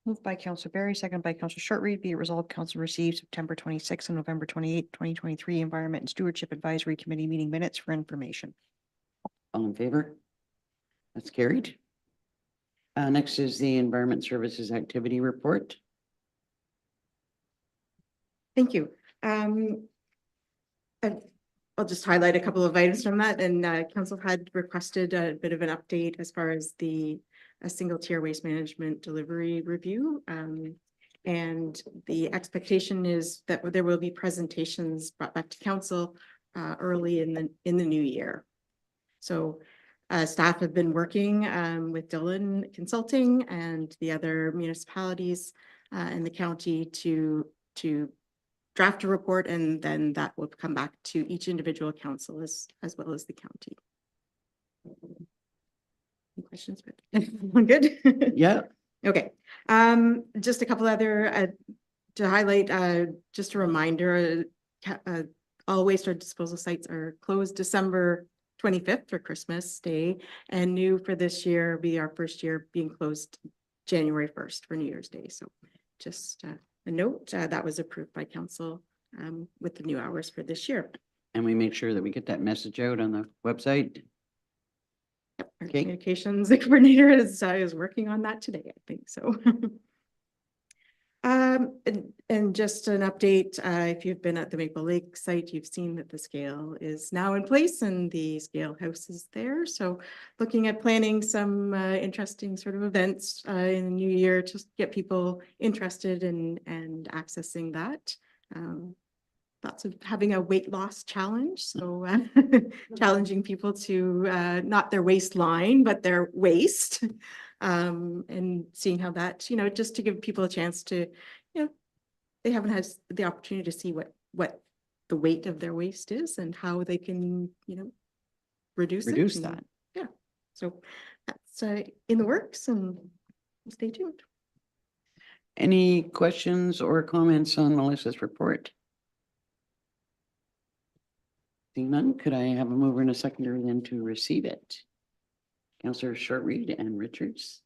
Moved by Councillor Barry, second by Councillor Shortreed, be it resolved, council received September 26th and November 28th, 2023 Environment and Stewardship Advisory Committee meeting minutes for information. All in favor? That's carried. Next is the Environment Services Activity Report. Thank you. I'll just highlight a couple of items from that, and council had requested a bit of an update as far as a single tier waste management delivery review. And the expectation is that there will be presentations brought back to council early in the new year. So staff have been working with Dillon Consulting and the other municipalities in the county to draft a report, and then that will come back to each individual council as well as the county. Any questions? Good? Yeah. Okay. Just a couple other to highlight, just a reminder, all waste or disposal sites are closed December 25th for Christmas Day, and new for this year be our first year being closed January 1st for New Year's Day. So just a note that was approved by council with the new hours for this year. And we make sure that we get that message out on the website. Yep, our Okay. communications coordinator is working on that today, I think so. And just an update, if you've been at the Maple Lake site, you've seen that the scale is now in place and the scale house is there. So looking at planning some interesting sort of events in the new year to get people interested in and accessing that. Lots of having a weight loss challenge. So challenging people to not their waistline, but their waist. And seeing how that, just to give people a chance to, they haven't had the opportunity to see what the weight of their waist is and how they can, reduce it. that. Yeah. So that's in the works, and stay tuned. Any questions or comments on Melissa's report? Seeing none, could I have a mover and a seconder then to receive it? Councillor Shortreed and Richards.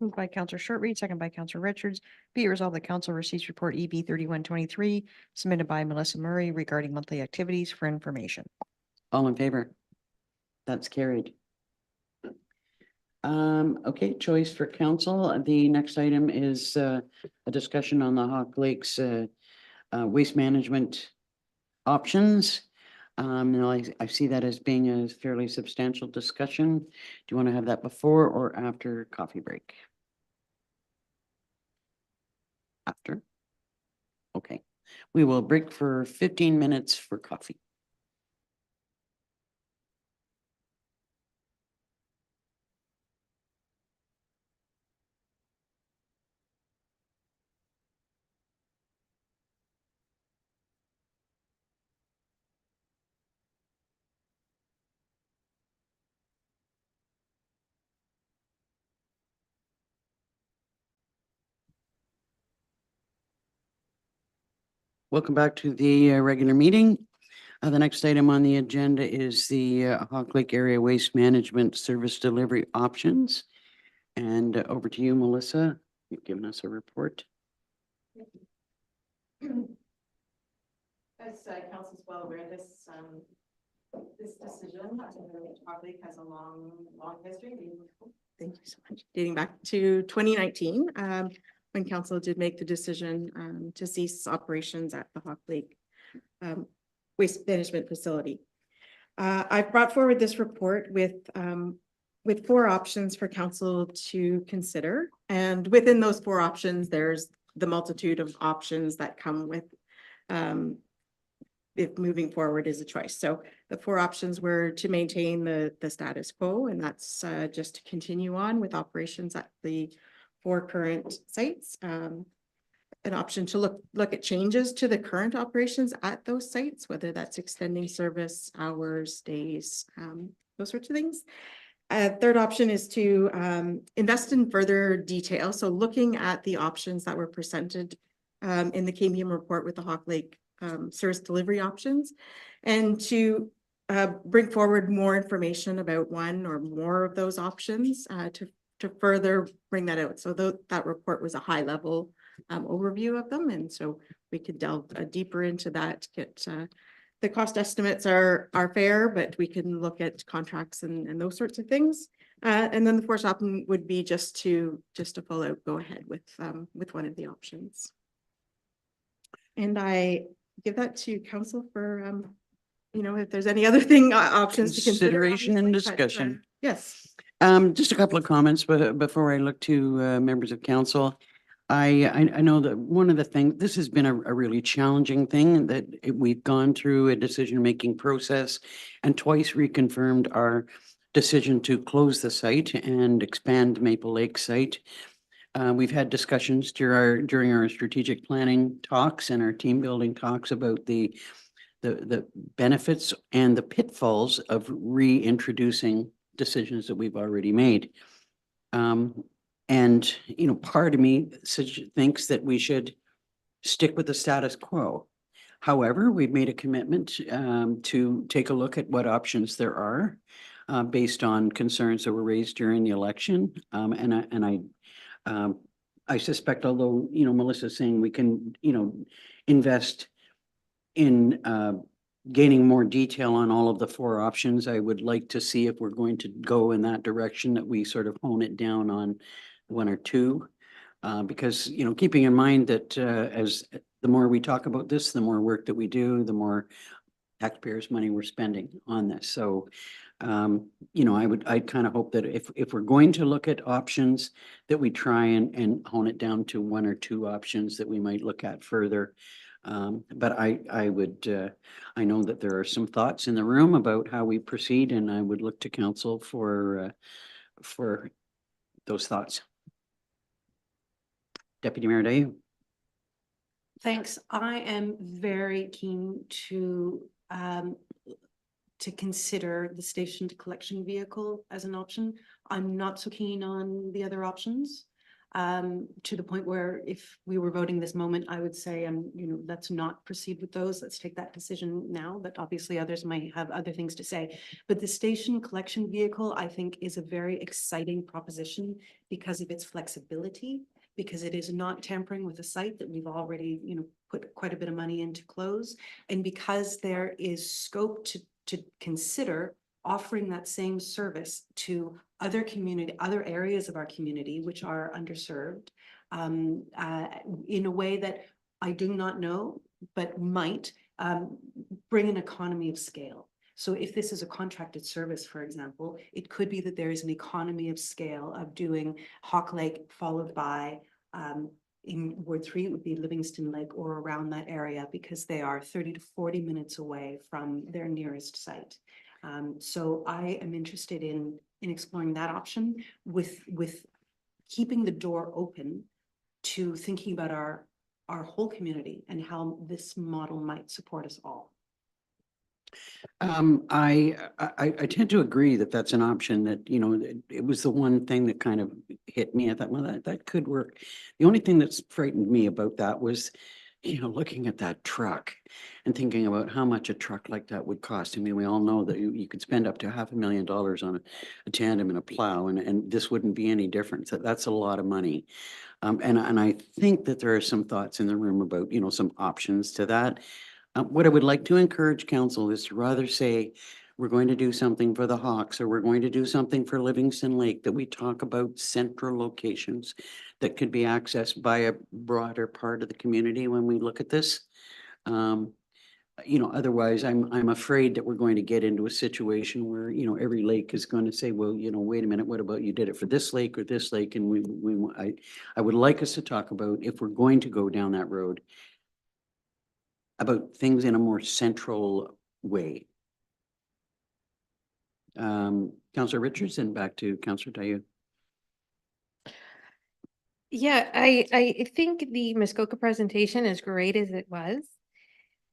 Moved by Councillor Shortreed, second by Councillor Richards, be it resolved that council receives report EB 3123 submitted by Melissa Murray regarding monthly activities for information. All in favor? That's carried. Okay, choice for council. The next item is a discussion on the Hawk Lakes waste management options. Now I see that as being a fairly substantial discussion. Do you want to have that before or after coffee break? After? Okay, we will break for 15 minutes for coffee. Welcome back to the regular meeting. The next item on the agenda is the Hawk Lake Area Waste Management Service Delivery Options. And over to you, Melissa. You've given us a report. As council is well aware, this decision, Hawk Lake has a long history. Thank you so much. Dating back to 2019. when council did make the decision to cease operations at the Hawk Lake Waste Management Facility. I've brought forward this report with 4 options for council to consider. And within those 4 options, there's the multitude of options that come with if moving forward is a choice. So the 4 options were to maintain the status quo, and that's just to continue on with operations at the 4 current sites. An option to look at changes to the current operations at those sites, whether that's extending service, hours, days, those sorts of things. Third option is to invest in further detail. So looking at the options that were presented in the KBM report with the Hawk Lake service delivery options, and to bring forward more information about one or more of those options to further bring that out. So that report was a high level overview of them, and so we could delve deeper into that. Get the cost estimates are fair, but we can look at contracts and those sorts of things. And then the 4th option would be just to full out go ahead with one of the options. And I give that to council for if there's any other options to consider. Consideration and obviously, but, discussion. yes. Just a couple of comments, but before I look to members of council, I know that one of the things, this has been a really challenging thing that we've gone through a decision-making process and twice reconfirmed our decision to close the site and expand Maple Lake site. We've had discussions during our strategic planning talks and our team building talks about the benefits and the pitfalls of reintroducing decisions that we've already made. And, part of me thinks that we should stick with the status quo. However, we've made a commitment to take a look at what options there are based on concerns that were raised during the election. I suspect, although, Melissa's saying we can, invest in gaining more detail on all of the 4 options, I would like to see if we're going to go in that direction, that we sort of hone it down on 1 or 2. Because, keeping in mind that as the more we talk about this, the more work that we do, the more taxpayers' money we're spending on this. So, I'd kind of hope that if we're going to look at options, that we try and hone it down to 1 or 2 options that we might look at further. But I know that there are some thoughts in the room about how we proceed, and I would look to council for those thoughts. Deputy Mayor Day. Thanks. I am very keen to consider the stationed collection vehicle as an option. I'm not so keen on the other options. To the point where if we were voting this moment, I would say, let's not proceed with those. Let's take that decision now, but obviously others might have other things to say. But the station collection vehicle, I think, is a very exciting proposition because of its flexibility, because it is not tampering with a site that we've already, put quite a bit of money in to close. And because there is scope to consider offering that same service to other areas of our community, which are underserved, in a way that I do not know, but might bring an economy of scale. So if this is a contracted service, for example, it could be that there is an economy of scale of doing Hawk Lake followed by in Ward 3, it would be Livingston Lake or around that area, because they are 30 to 40 minutes away from their nearest site. So I am interested in exploring that option with keeping the door open to thinking about our whole community and how this model might support us all. I tend to agree that that's an option that, it was the one thing that kind of hit me. I thought, well, that could work. The only thing that's frightened me about that was, looking at that truck and thinking about how much a truck like that would cost. I mean, we all know that you could spend up to $500,000 on a tandem and a plow, and this wouldn't be any different. So that's a lot of money. And I think that there are some thoughts in the room about, some options to that. What I would like to encourage council is to rather say, we're going to do something for the Hawks, or we're going to do something for Livingston Lake, that we talk about central locations that could be accessed by a broader part of the community when we look at this. You know, otherwise, I'm afraid that we're going to get into a situation where, you know, every lake is going to say, well, you know, wait a minute, what about you did it for this lake or this lake? And I would like us to talk about, if we're going to go down that road, about things in a more central way. Councillor Richards, and back to Councillor Tayu. Yeah, I think the Muskoka presentation, as great as it was,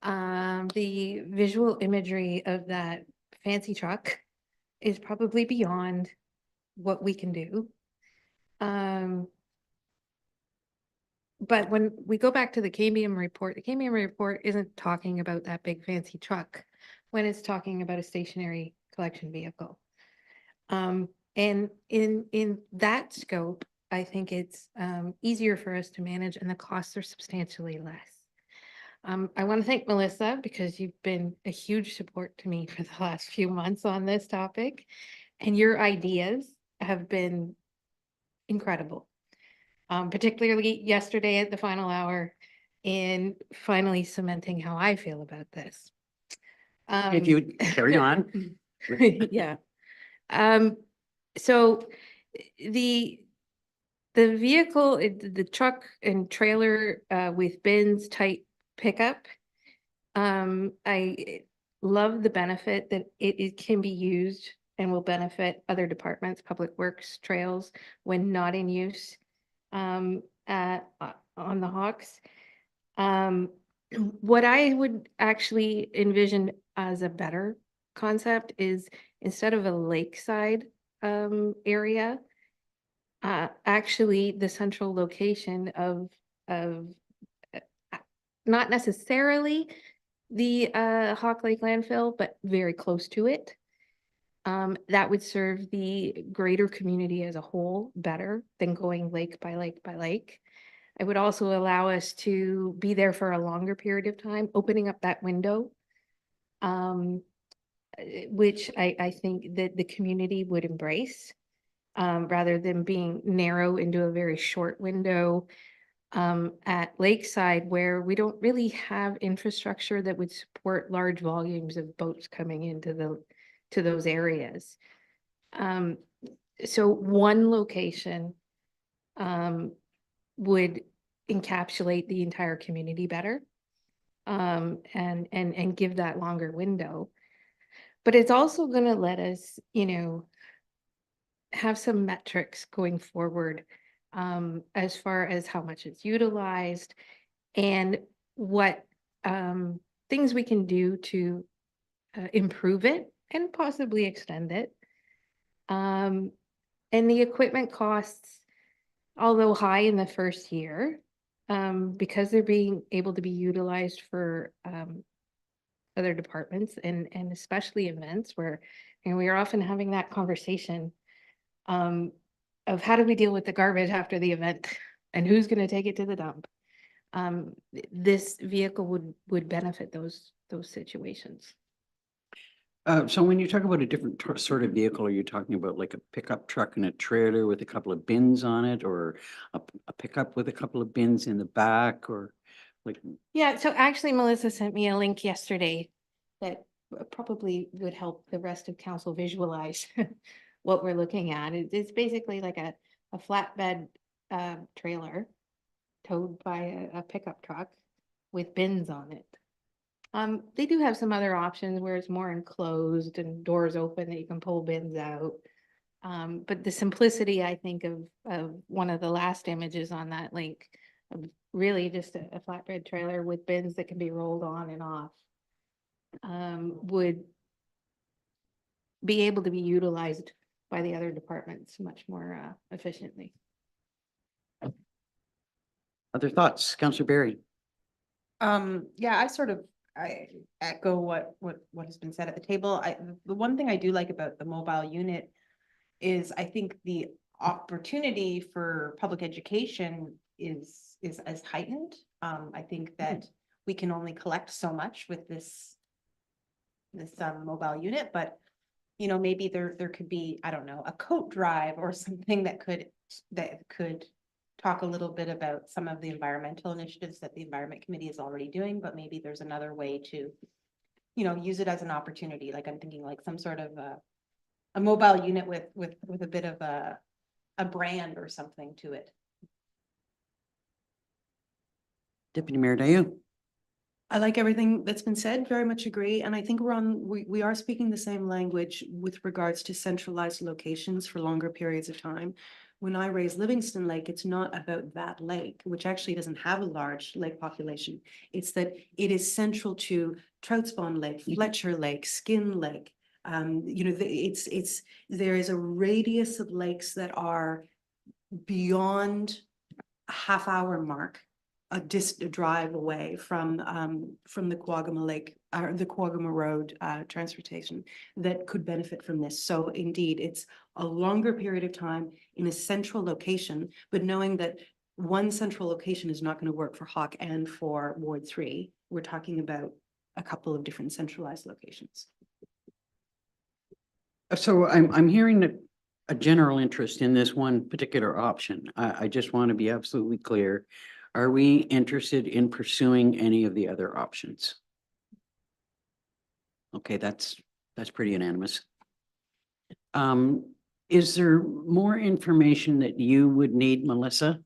the visual imagery of that fancy truck is probably beyond what we can do. But when we go back to the Cambium report, the Cambium report isn't talking about that big fancy truck when it's talking about a stationary collection vehicle. And in that scope, I think it's easier for us to manage, and the costs are substantially less. I want to thank Melissa, because you've been a huge support to me for the last few months on this topic, and your ideas have been incredible. Particularly yesterday at the final hour, in finally cementing how I feel about this. If you would carry on. Yeah. So the vehicle, the truck and trailer with bins type pickup, I love the benefit that it can be used and will benefit other departments, public works, trails, when not in use on the Hawks. What I would actually envision as a better concept is, instead of a lakeside area, actually the central location of not necessarily the Hawk Lake landfill, but very close to it. That would serve the greater community as a whole better than going lake by lake by lake. It would also allow us to be there for a longer period of time, opening up that window, which I think that the community would embrace, rather than being narrow into a very short window at Lakeside, where we don't really have infrastructure that would support large volumes of boats coming into those areas. So one location would encapsulate the entire community better, and give that longer window. But it's also going to let us, you know, have some metrics going forward, as far as how much it's utilized and what things we can do to improve it and possibly extend it. And the equipment costs, although high in the first year, because they're being able to be utilized for other departments and especially events where, and we are often having that conversation of how do we deal with the garbage after the event and who's going to take it to the dump. This vehicle would benefit those situations. So when you talk about a different sort of vehicle, are you talking about like a pickup truck and a trailer with a couple of bins on it, or a pickup with a couple of bins in the back, or like? Yeah, so actually Melissa sent me a link yesterday that probably would help the rest of council visualize what we're looking at. It's basically like a flatbed trailer towed by a pickup truck with bins on it. They do have some other options where it's more enclosed and doors open that you can pull bins out. But the simplicity, I think, of one of the last images on that link, of really just a flatbed trailer with bins that can be rolled on and off, would be able to be utilized by the other departments much more efficiently. Other thoughts, Councillor Barry? Yeah, I echo what has been said at the table. The one thing I do like about the mobile unit is I think the opportunity for public education is as heightened. I think that we can only collect so much with this mobile unit, but you know, maybe there could be, I don't know, a coat drive or something that could talk a little bit about some of the environmental initiatives that the Environment Committee is already doing, but maybe there's another way to, you know, use it as an opportunity. Like I'm thinking like some sort of a mobile unit with a bit of a brand or something to it. Deputy Mayor Dayu. I like everything that's been said, very much agree, and I think we are speaking the same language with regards to centralized locations for longer periods of time. When I raise Livingston Lake, it's not about that lake, which actually doesn't have a large lake population. It's that it is central to Trout Spawn Lake, Fletcher Lake, Skin Lake. You know, there is a radius of lakes that are beyond a half-hour mark, a drive away from the Quagama Lake, or the Quagama Road transportation that could benefit from this. So indeed, it's a longer period of time in a central location, but knowing that one central location is not going to work for Hawk and for Ward 3, we're talking about a couple of different centralized locations. So I'm hearing that a general interest in this one particular option. I just want to be absolutely clear. Are we interested in pursuing any of the other options? Okay, that's pretty unanimous. Is there more information that you would need, Melissa,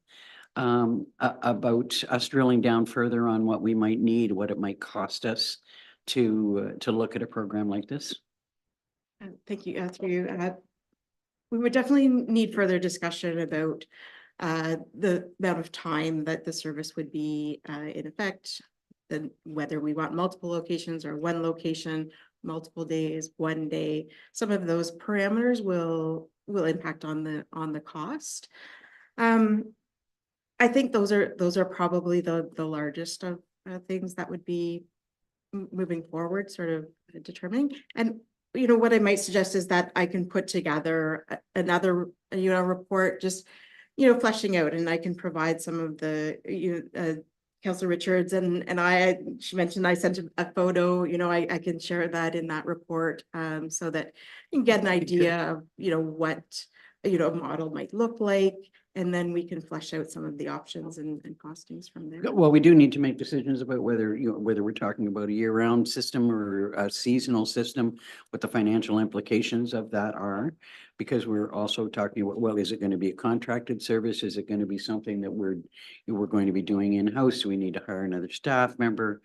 about us drilling down further on what we might need, what it might cost us to look at a program like this? Thank you, through you. We would definitely need further discussion about the amount of time that the service would be in effect, then whether we want multiple locations or one location, multiple days, one day. Some of those parameters will impact on the cost. I think those are probably the largest of things that would be moving forward, sort of determining. And you know, what I might suggest is that I can put together another, you know, report, just, you know, fleshing out, and I can provide some of the, Councillor Richards she mentioned I sent a photo, you know, I can share that in that report, so that you can get an idea of, you know, what, you know, a model might look like. And then we can flesh out some of the options and costings from there. Well, we do need to make decisions about whether, you know, whether we're talking about a year-round system or a seasonal system, what the financial implications of that are. Because we're also talking about, well, is it going to be a contracted service? Is it going to be something that we're going to be doing in-house? Do we need to hire another staff member?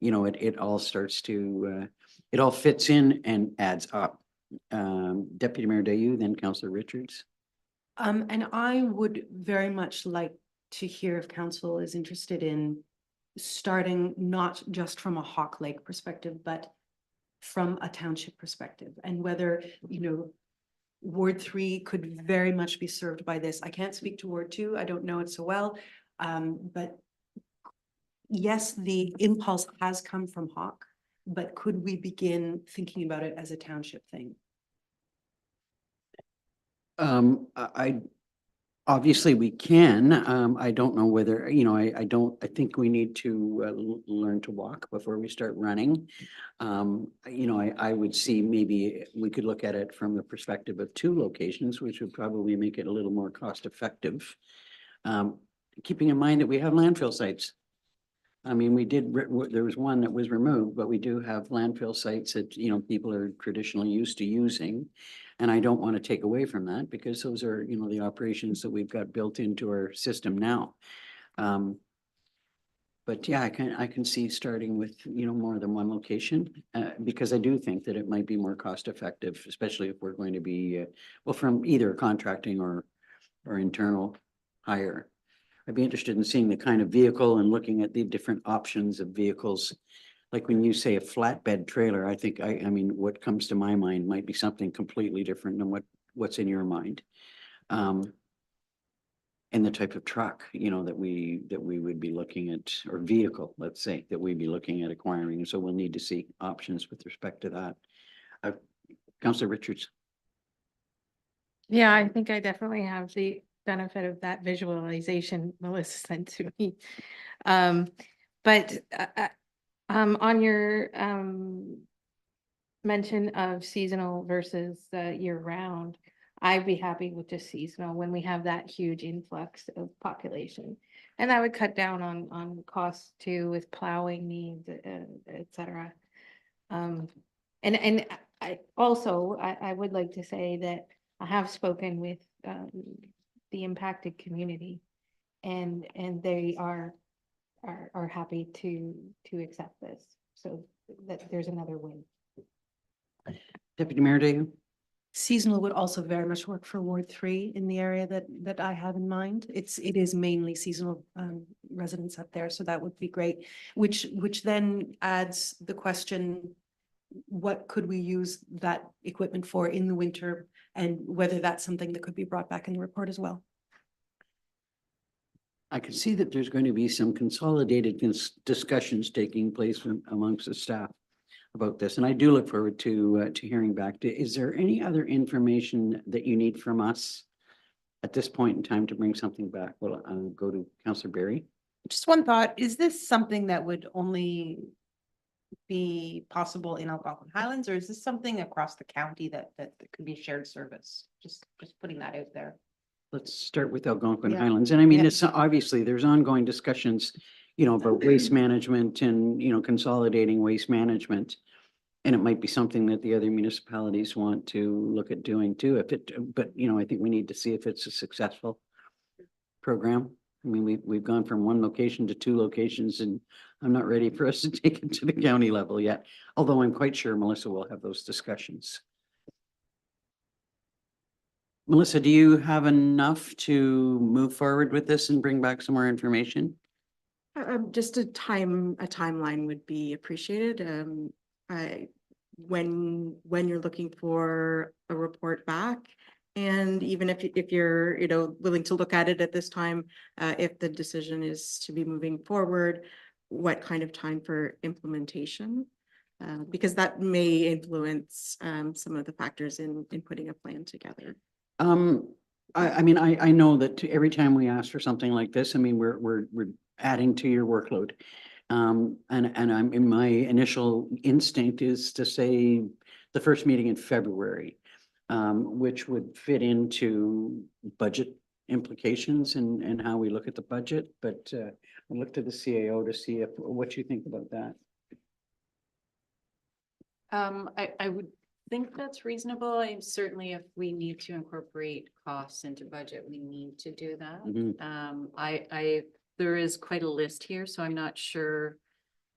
You know, it all starts to, it all fits in and adds up. Deputy Mayor Dayu, then Councillor Richards. And I would very much like to hear if council is interested in starting not just from a Hawk Lake perspective, but from a township perspective, and whether, you know, Ward 3 could very much be served by this. I can't speak to Ward 2. I don't know it so well. But yes, the impulse has come from Hawk, but could we begin thinking about it as a township thing? I obviously we can. I don't know whether, you know, I think we need to learn to walk before we start running. You know, I would see maybe we could look at it from the perspective of 2 locations, which would probably make it a little more cost effective. Keeping in mind that we have landfill sites. I mean, there was one that was removed, but we do have landfill sites that, you know, people are traditionally used to using. And I don't want to take away from that, because those are, you know, the operations that we've got built into our system now. But yeah, I can see starting with, you know, more than one location, because I do think that it might be more cost effective, especially if we're going to be, well, from either contracting or internal hire. I'd be interested in seeing the kind of vehicle and looking at the different options of vehicles. Like when you say a flatbed trailer, I think, I mean, what comes to my mind might be something completely different than what's in your mind. And the type of truck, you know, that we would be looking at, or vehicle, let's say, that we'd be looking at acquiring. So we'll need to see options with respect to that. Councillor Richards. Yeah, I think I definitely have the benefit of that visualization Melissa sent to me. But on your mention of seasonal versus year round, I'd be happy with just seasonal when we have that huge influx of population. And that would cut down on costs too with plowing needs, et cetera. And I also, I would like to say that I have spoken with the impacted community, and they are happy to accept this. So that there's another win. Deputy Mayor Dayu? Seasonal would also very much work for Ward 3 in the area that I have in mind. It is mainly seasonal residents up there, so that would be great. Which then adds the question, what could we use that equipment for in the winter, and whether that's something that could be brought back in the report as well. I can see that there's going to be some consolidated discussions taking place amongst the staff about this, and I do look forward to hearing back. Is there any other information that you need from us at this point in time to bring something back? Well, I'll go to Councillor Berry. Just one thought, is this something that would only be possible in Algonquin Highlands, or is this something across the county that could be shared service? Just putting that out there. Let's start with Algonquin Yeah. Highlands. And I mean, Yeah. it's obviously there's ongoing discussions, about waste management and, consolidating waste management. And it might be something that the other municipalities want to look at doing too, but I think we need to see if it's a successful program. I mean, we've gone from one location to two locations, and I'm not ready for us to take it to the county level yet, although I'm quite sure Melissa will have those discussions. Melissa, do you have enough to move forward with this and bring back some more information? Just a timeline would be appreciated. When you're looking for a report back, and even if you're willing to look at it at this time, if the decision is to be moving forward, what kind of time for implementation? Because that may influence some of the factors in putting a plan together. I mean, I know that every time we ask for something like this, I mean, we're adding to your workload. And I'm in my initial instinct is to say the first meeting in February, which would fit into budget implications and how we look at the budget. But I'll look to the CAO to see what you think about that. I would think that's reasonable. And certainly if we need to incorporate costs into budget, we need to do that. Mhm. There is quite a list here, so I'm not sure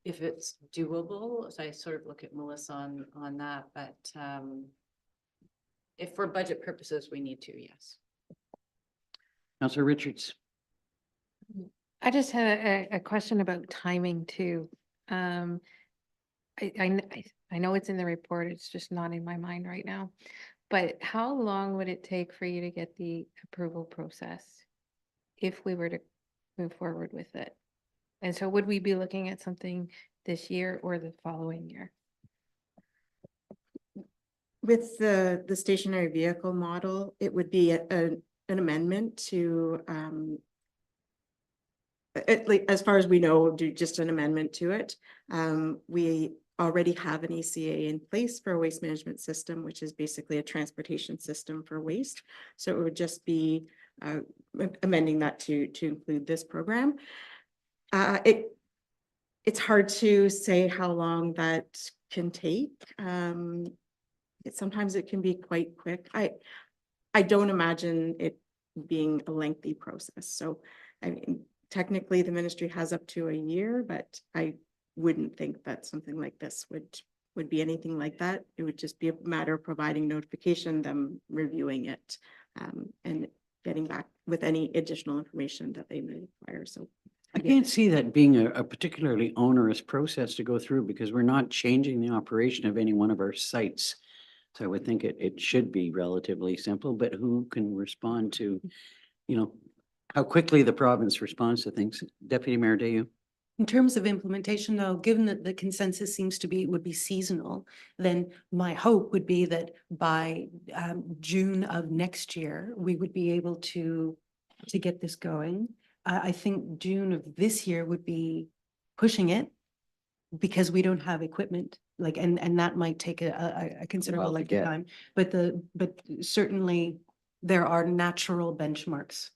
if it's doable. So I sort of look at Melissa on that, but if for budget purposes, we need to, yes. Councillor Richards. I just had a question about timing too. I know it's in the report, it's just not in my mind right now. But how long would it take for you to get the approval process if we were to move forward with it? And so would we be looking at something this year or the following year? With the stationary vehicle model, it would be an amendment to, as far as we know, do just an amendment to it. We already have an ECA in place for a waste management system, which is basically a transportation system for waste. So it would just be amending that to include this program. It's hard to say how long that can take. Sometimes it can be quite quick. I don't imagine it being a lengthy process. So I mean, technically the ministry has up to a year, but I wouldn't think that something like this would be anything like that. It would just be a matter of providing notification, them reviewing it, and getting back with any additional information that they may require. So I can't see that being a particularly onerous process to go through because we're not changing the operation of any one of our sites. So I would think it should be relatively simple, but who can respond to, how quickly the province responds to things? Deputy Mayor Dayu. In terms of implementation, though, given that the consensus seems to be would be seasonal, then my hope would be that by June of next year, we would be able to get this going. I think June of this year would be pushing it. because we don't have equipment, like, and that might take a considerable to length get. of time. But certainly there are natural benchmarks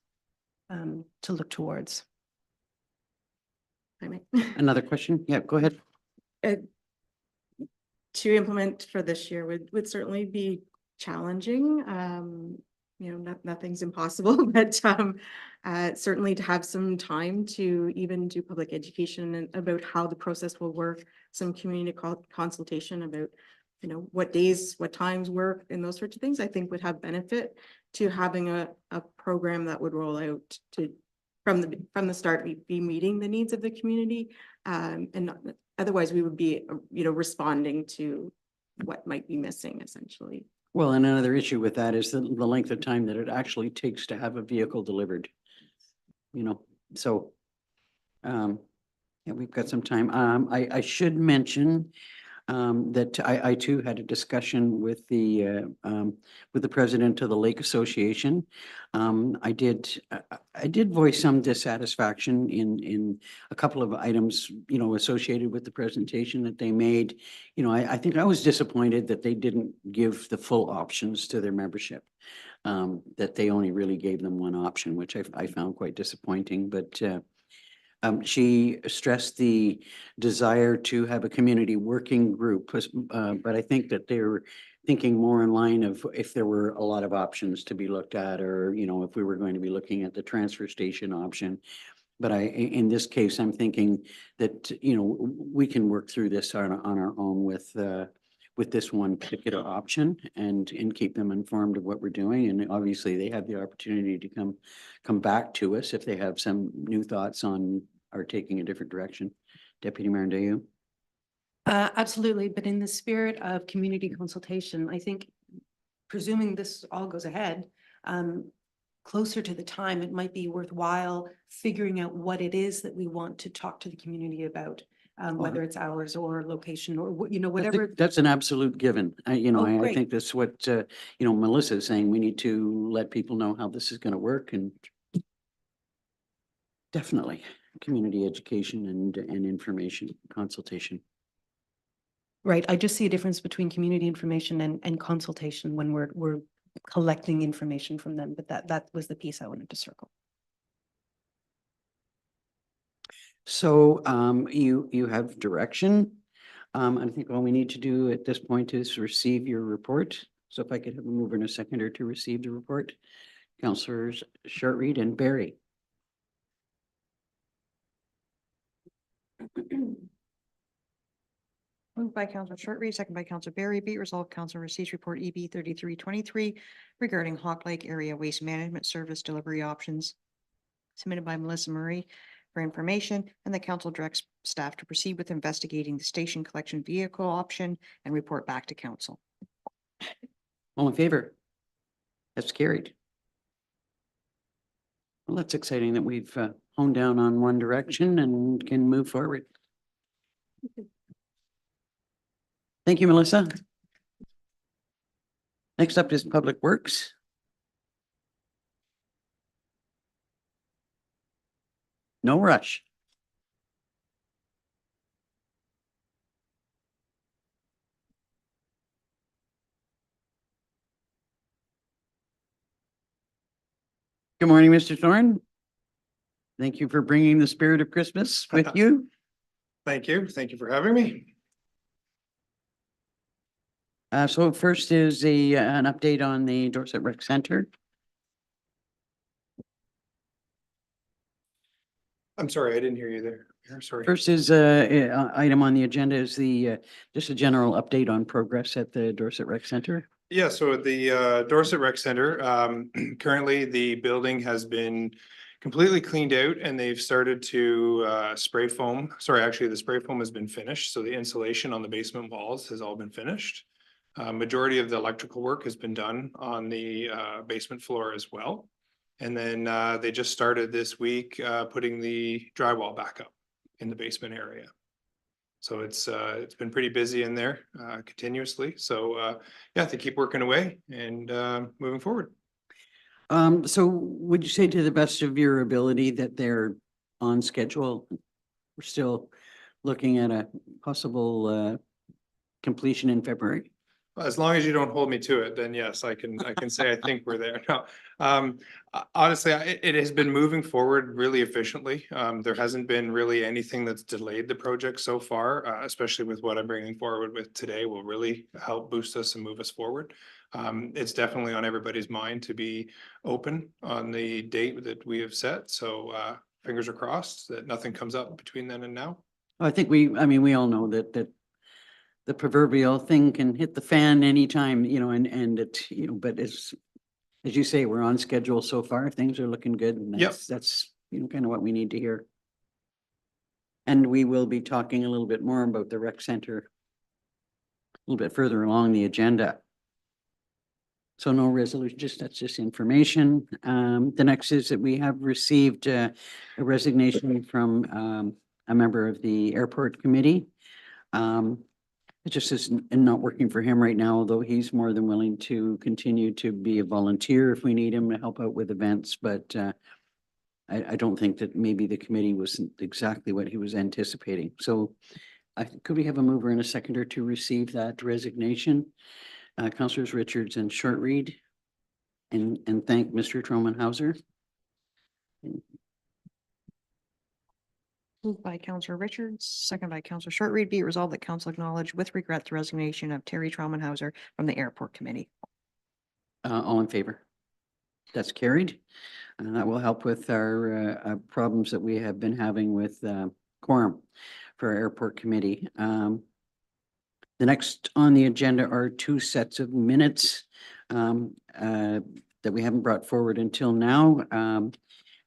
to look towards. I mean, Another question? Yeah, go ahead. to implement for this year would certainly be challenging. You know, nothing's impossible, but certainly to have some time to even do public education and about how the process will work, some community consultation about, you know, what days, what times work and those sorts of things, I think would have benefit to having a program that would roll out to from the start, be meeting the needs of the community. And not, otherwise we would be, you know, responding to what might be missing essentially. Well, and another issue with that is the length of time that it actually takes to have a vehicle delivered. You know, so yeah, we've got some time. I should mention that I too had a discussion with the president of the Lake Association. I did voice some dissatisfaction in a couple of items, you know, associated with the presentation that they made. You know, I think I was disappointed that they didn't give the full options to their membership. That they only really gave them one option, which I found quite disappointing, but she stressed the desire to have a community working group, but I think that they're thinking more in line of if there were a lot of options to be looked at, or, you know, if we were going to be looking at the transfer station option. But in this case, I'm thinking that, you know, we can work through this on our own with this one particular option and keep them informed of what we're doing. And obviously they have the opportunity to come back to us if they have some new thoughts on or taking a different direction. Deputy Mayor Dayu? Absolutely, but in the spirit of community consultation, I think, presuming this all goes ahead, closer to the time, it might be worthwhile figuring out what it is that we want to talk to the community about, whether it's hours or location or, you know, whatever. That's an absolute given. You know, Oh, I great. think that's what, you know, Melissa is saying. We need to let people know how this is going to work, and definitely community education and information consultation. Right, I just see a difference between community information and consultation when we're collecting information from them, but that was the piece I wanted to circle. So you have direction. I think all we need to do at this point is receive your report. So if I could have a mover and a seconder to receive the report. Councillors Shortreed and Barry. Moved by Councillor Shortreed, second by Councillor Barry. Be it resolved, Council receives report EB 3323 regarding Hawk Lake Area Waste Management Service delivery options submitted by Melissa Murray for information, and the council directs staff to proceed with investigating the station collection vehicle option and report back to council. All in favor? That's carried. Well, that's exciting that we've honed down on one direction and can move forward. Thank you, Melissa. Next up is Public Works. No rush. Good morning, Mr. Thorne. Thank you for bringing the spirit of Christmas with you. Thank you. Thank you for having me. So first is an update on the Dorset Rec Center. I'm sorry, I didn't hear you there. I'm sorry. First is item on the agenda is just a general update on progress at the Dorset Rec Center. Yeah, so at the Dorset Rec Center, currently the building has been completely cleaned out and they've started to spray foam. Sorry, actually the spray foam has been finished. So the insulation on the basement walls has all been finished. Majority of the electrical work has been done on the basement floor as well. And then they just started this week putting the drywall back up in the basement area. So it's been pretty busy in there continuously. So yeah, they keep working away and moving forward. So would you say to the best of your ability that they're on schedule? We're still looking at a possible completion in February? As long as you don't hold me to it, then yes, I can say I think we're there. No, honestly, it has been moving forward really efficiently. There hasn't been really anything that's delayed the project so far, especially with what I'm bringing forward with today will really help boost us and move us forward. It's definitely on everybody's mind to be open on the date that we have set. So, fingers are crossed that nothing comes up between then and now. I think I mean, we all know that the proverbial thing can hit the fan anytime, and it, but as you say, we're on schedule so far. Things are looking good. And Yep. that's, kind of what we need to hear. And we will be talking a little bit more about the rec center a little bit further along the agenda. So no resolution, that's just information. The next is that we have received a resignation from a member of the airport committee. It just is not working for him right now, although he's more than willing to continue to be a volunteer if we need him to help out with events. But I don't think that maybe the committee wasn't exactly what he was anticipating. So could we have a mover and a seconder to receive that resignation? Councillors Richards and Shortreed, and thank Mr. Tromenhauser. Moved by Councillor Richards, second by Councillor Shortreed, be it resolved that council acknowledge with regret the resignation of Terry Tromenhauser from the Airport Committee. All in favor? That's carried. That will help with our problems that we have been having with quorum for our Airport Committee. The next on the agenda are two sets of minutes that we haven't brought forward until now.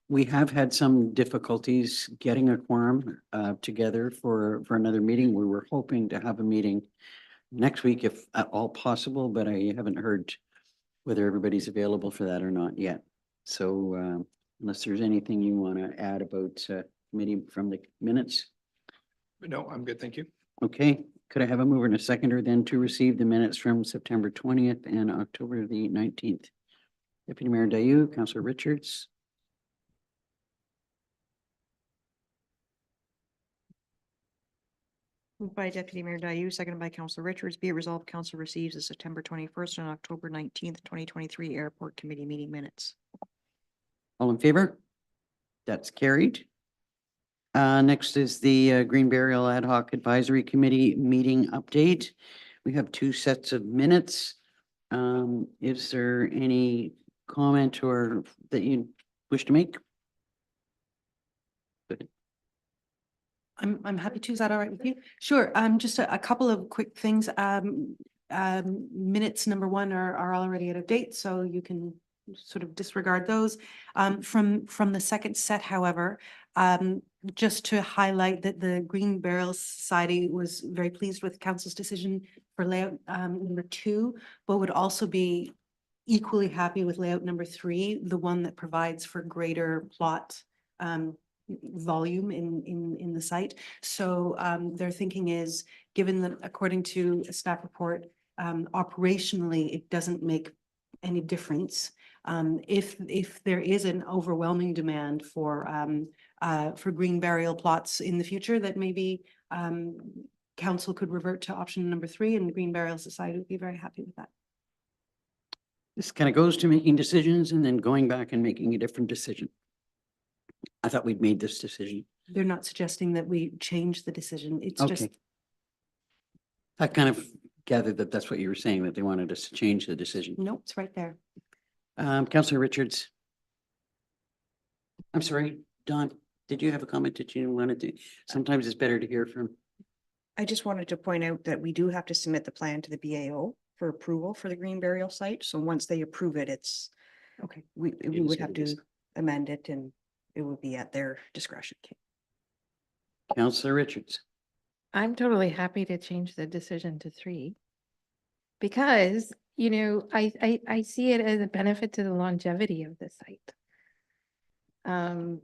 We have had some difficulties getting a quorum together for another meeting. We were hoping to have a meeting next week if at all possible, but I haven't heard whether everybody's available for that or not yet. So unless there's anything you want to add about committee from the minutes. No, I'm good. Thank you. Okay, could I have a mover and a seconder then to receive the minutes from September 20th and October the 19th? Deputy Mayor Dayu, Councillor Richards. Moved by Deputy Mayor Dayu, seconded by Councillor Richards, be it resolved council receives the September 21st and October 19th, 2023 Airport Committee meeting minutes. All in favor? That's carried. Next is the Green Burial Ad Hoc Advisory Committee meeting update. We have two sets of minutes. Is there any comment or that you wish to make? Go ahead. I'm happy to. Is that all right with you? Sure. Just a couple of quick things. Minutes number one are already out of date, so you can sort of disregard those. From the second set, however, just to highlight that the Green Burial Society was very pleased with council's decision for layout number 2, but would also be equally happy with layout number 3, the one that provides for greater plot volume in the site. So their thinking is, given that according to a staff report, operationally, it doesn't make any difference. If there is an overwhelming demand for green burial plots in the future, that maybe council could revert to option number 3, and the Green Burial Society would be very happy with that. This kind of goes to making decisions and then going back and making a different decision. I thought we'd made this decision. They're not suggesting that we change the decision. It's just, Okay. I kind of gathered that that's what you were saying, that they wanted us to change the decision. no, it's right there. Councillor Richards. I'm sorry, Don, did you have a comment that you wanted to? Sometimes it's better to hear from. I just wanted to point out that we do have to submit the plan to the BAO for approval for the green burial site. So once they approve it, it's, Okay. we just would gotta have to dis- amend it and it would be at their discretion. Councillor Richards. I'm totally happy to change the decision to 3. Because, I see it as a benefit to the longevity of the site. And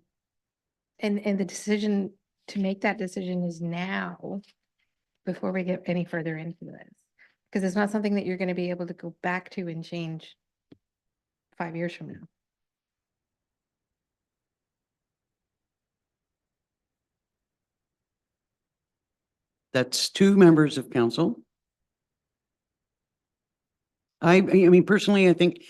the decision to make that decision is now, before we get any further into this. Because it's not something that you're going to be able to go back to and change 5 years from now. That's two members of council. I mean, personally, I think,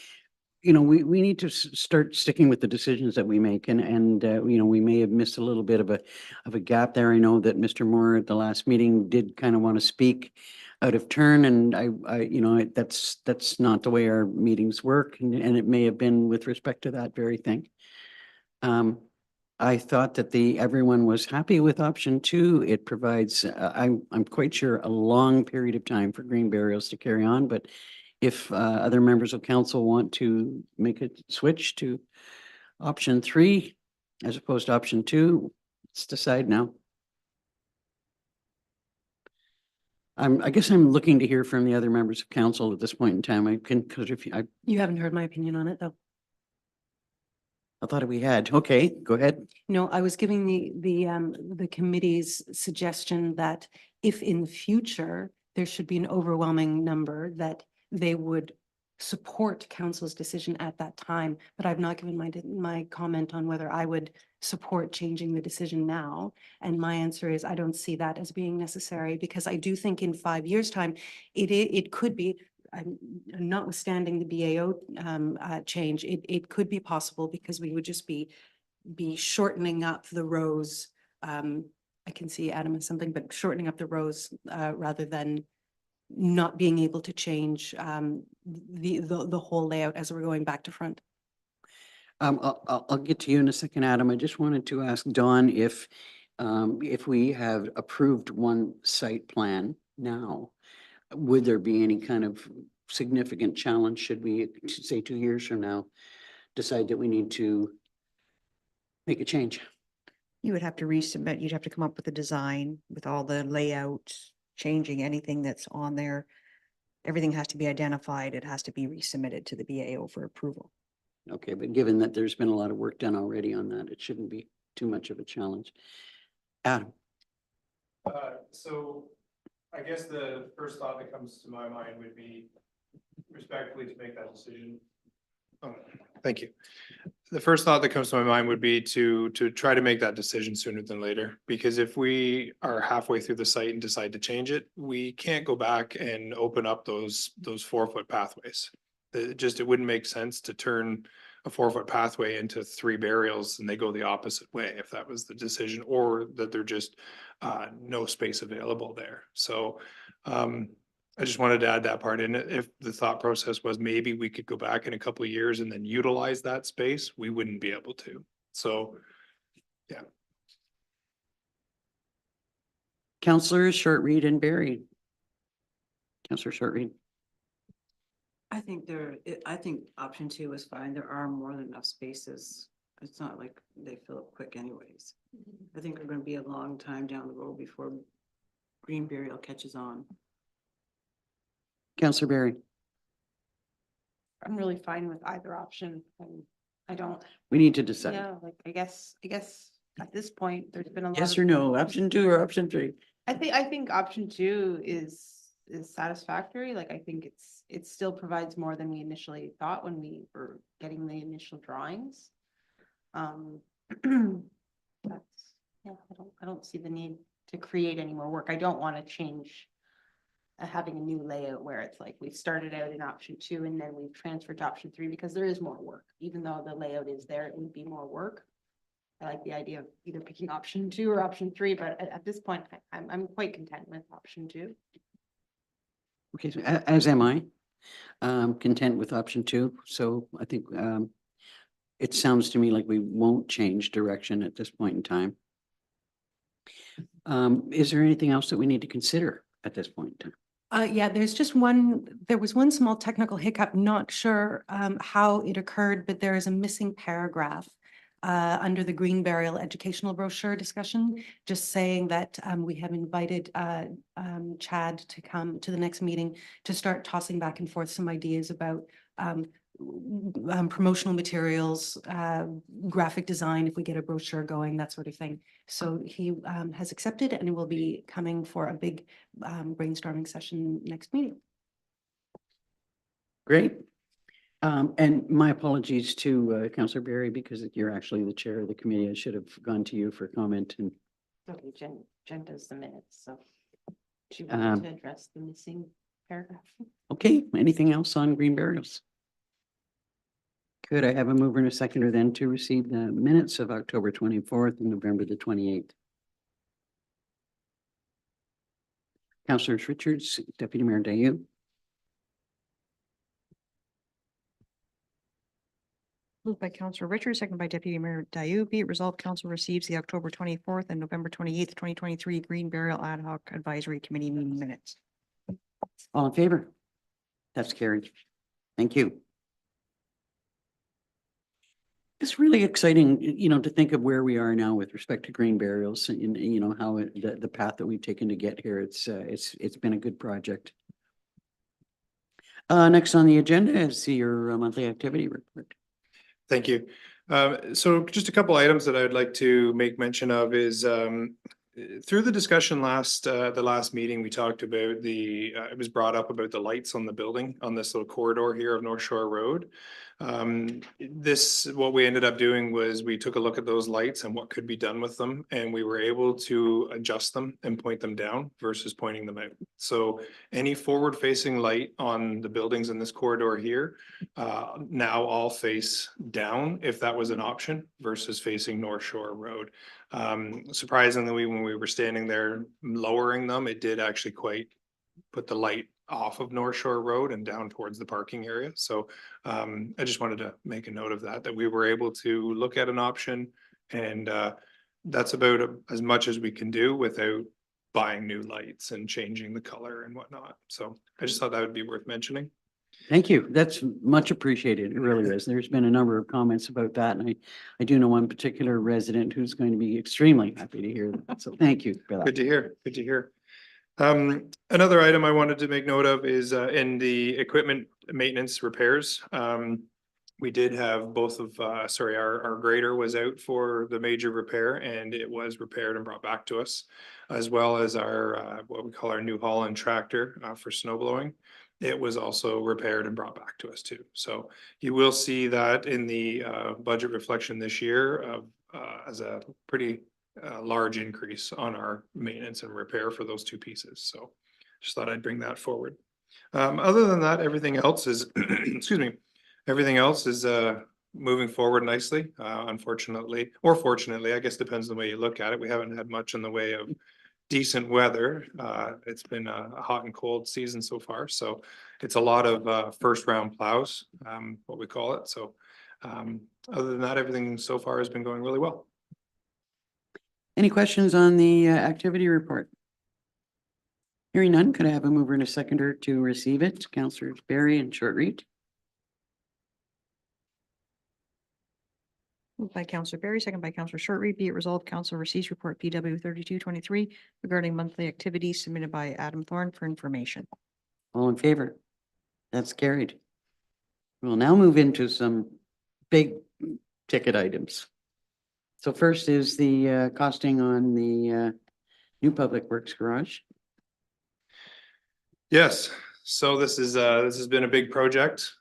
you know, we need to start sticking with the decisions that we make and, you know, we may have missed a little bit of a gap there. I know that Mr. Moore at the last meeting did kind of want to speak out of turn and you know, that's not the way our meetings work and it may have been with respect to that very thing. I thought that everyone was happy with option 2. It provides, I'm quite sure a long period of time for green burials to carry on, but if other members of council want to make a switch to option 3 as opposed to option 2, let's decide now. I guess I'm looking to hear from the other members of council at this point in time. Because if You haven't heard my opinion on it, though. I thought we had. Okay, go ahead. No, I was giving the committee's suggestion that if in the future, there should be an overwhelming number that they would support council's decision at that time, but I've not given my comment on whether I would support changing the decision now. And my answer is I don't see that as being necessary because I do think in 5 years' time, it could be, notwithstanding the BAO change, it could be possible because we would just be shortening up the rows. I can see Adam as something, but shortening up the rows rather than not being able to change the whole layout as we're going back to front. I'll get to you in a second, Adam. I just wanted to ask Dawn if we have approved one site plan now, would there be any kind of significant challenge should we, say 2 years from now, decide that we need to make a change? You would have to resubmit, you'd have to come up with a design with all the layout, changing anything that's on there. Everything has to be identified. It has to be resubmitted to the BAO for approval. Okay, but given that there's been a lot of work done already on that, it shouldn't be too much of a challenge. Adam? So I guess the first thought that comes to my mind would be respectfully to make that decision. Oh, thank you. The first thought that comes to my mind would be to try to make that decision sooner than later, because if we are halfway through the site and decide to change it, we can't go back and open up those 4-foot pathways. It wouldn't make sense to turn a 4-foot pathway into 3 burials and they go the opposite way if that was the decision, or that they're just no space available there. So I just wanted to add that part in. If the thought process was maybe we could go back in a couple of years and then utilize that space, we wouldn't be able to. So, yeah. Councillors Shortreed and Barry. Councillor Shortreed. I think option 2 is fine. There are more than enough spaces. It's not like they fill up quick anyways. I think we're going to be a long time down the road before green burial catches on. Councillor Barry. I'm really fine with either option. I don't, We need to decide. yeah, like, I guess at this point, there's been a lot. Yes of- or no, option 2 or option 3? I think option 2 is satisfactory. Like, I think it still provides more than we initially thought when we were getting the initial drawings. That's, yeah, I don't see the need to create any more work. I don't want to change having a new layout where it's like we've started out in option 2 and then we've transferred to option 3 because there is more work. Even though the layout is there, it would be more work. I like the idea of either picking option 2 or option 3, but at this point, I'm quite content with option 2. Okay, so as am I, content with option 2. So I think it sounds to me like we won't change direction at this point in time. Is there anything else that we need to consider at this point in time? Yeah, there was one small technical hiccup, not sure how it occurred, but there is a missing paragraph under the green burial educational brochure discussion, just saying that we have invited Chad to come to the next meeting to start tossing back and forth some ideas about promotional materials, graphic design, if we get a brochure going, that sort of thing. So he has accepted and will be coming for a big brainstorming session next meeting. Great. And my apologies to Councillor Barry, because you're actually the chair of the committee. I should have gone to you for comment. And Okay, Jen does the minutes, so. Do you Um, want to address the missing paragraph? Okay, anything else on green burials? Could I have a mover and a seconder then to receive the minutes of October 24th and November the 28th? Councillors Richards, Deputy Mayor Dayu. Moved by Councillor Richards, second by Deputy Mayor Dayu. Be it resolved, council receives the October 24th and November 28th, 2023 Green Burial Ad Hoc Advisory Committee meeting minutes. All in favor? That's carried. Thank you. It's really exciting, to think of where we are now with respect to green burials and, how the path that we've taken to get here. It's been a good project. Next on the agenda is your monthly activity report. Thank you. So just a couple items that I would like to make mention of is through the discussion the last meeting, we talked about it was brought up about the lights on the building on this little corridor here of North Shore Road. What we ended up doing was we took a look at those lights and what could be done with them, and we were able to adjust them and point them down versus pointing them out. So any forward facing light on the buildings in this corridor here now all face down if that was an option versus facing North Shore Road. Surprisingly, when we were standing there lowering them, it did actually quite put the light off of North Shore Road and down towards the parking area. So I just wanted to make a note of that we were able to look at an option, and that's about as much as we can do without buying new lights and changing the color and whatnot. So I just thought that would be worth mentioning. Thank you. That's much appreciated. It really is. There's been a number of comments about that, and I do know one particular resident who's going to be extremely happy to hear that. So thank you for that. Good to hear. Good to hear. Another item I wanted to make note of is in the equipment maintenance repairs. We did have both of, our grader was out for the major repair, and it was repaired and brought back to us, as well as our, what we call our New Holland tractor for snow blowing. It was also repaired and brought back to us too. So you will see that in the budget reflection this year as a pretty large increase on our maintenance and repair for those two pieces. So just thought I'd bring that forward. Other than that, everything else is, excuse me, everything else is moving forward nicely. Unfortunately, or fortunately, I guess depends on the way you look at it. We haven't had much in the way of decent weather. It's been a hot and cold season so far. So it's a lot of first round plows, what we call it. So other than that, everything so far has been going really well. Any questions on the activity report? Hearing none, could I have a mover and a seconder to receive it? Councillors Barry and Shortreed. Moved by Councillor Barry, second by Councillor Shortreed. Be it resolved, council receives report PW 3223 regarding monthly activities submitted by Adam Thorne for information. All in favor? That's carried. We'll now move into some big ticket items. So first is the costing on the new Public Works garage. Yes, so this has been a big project.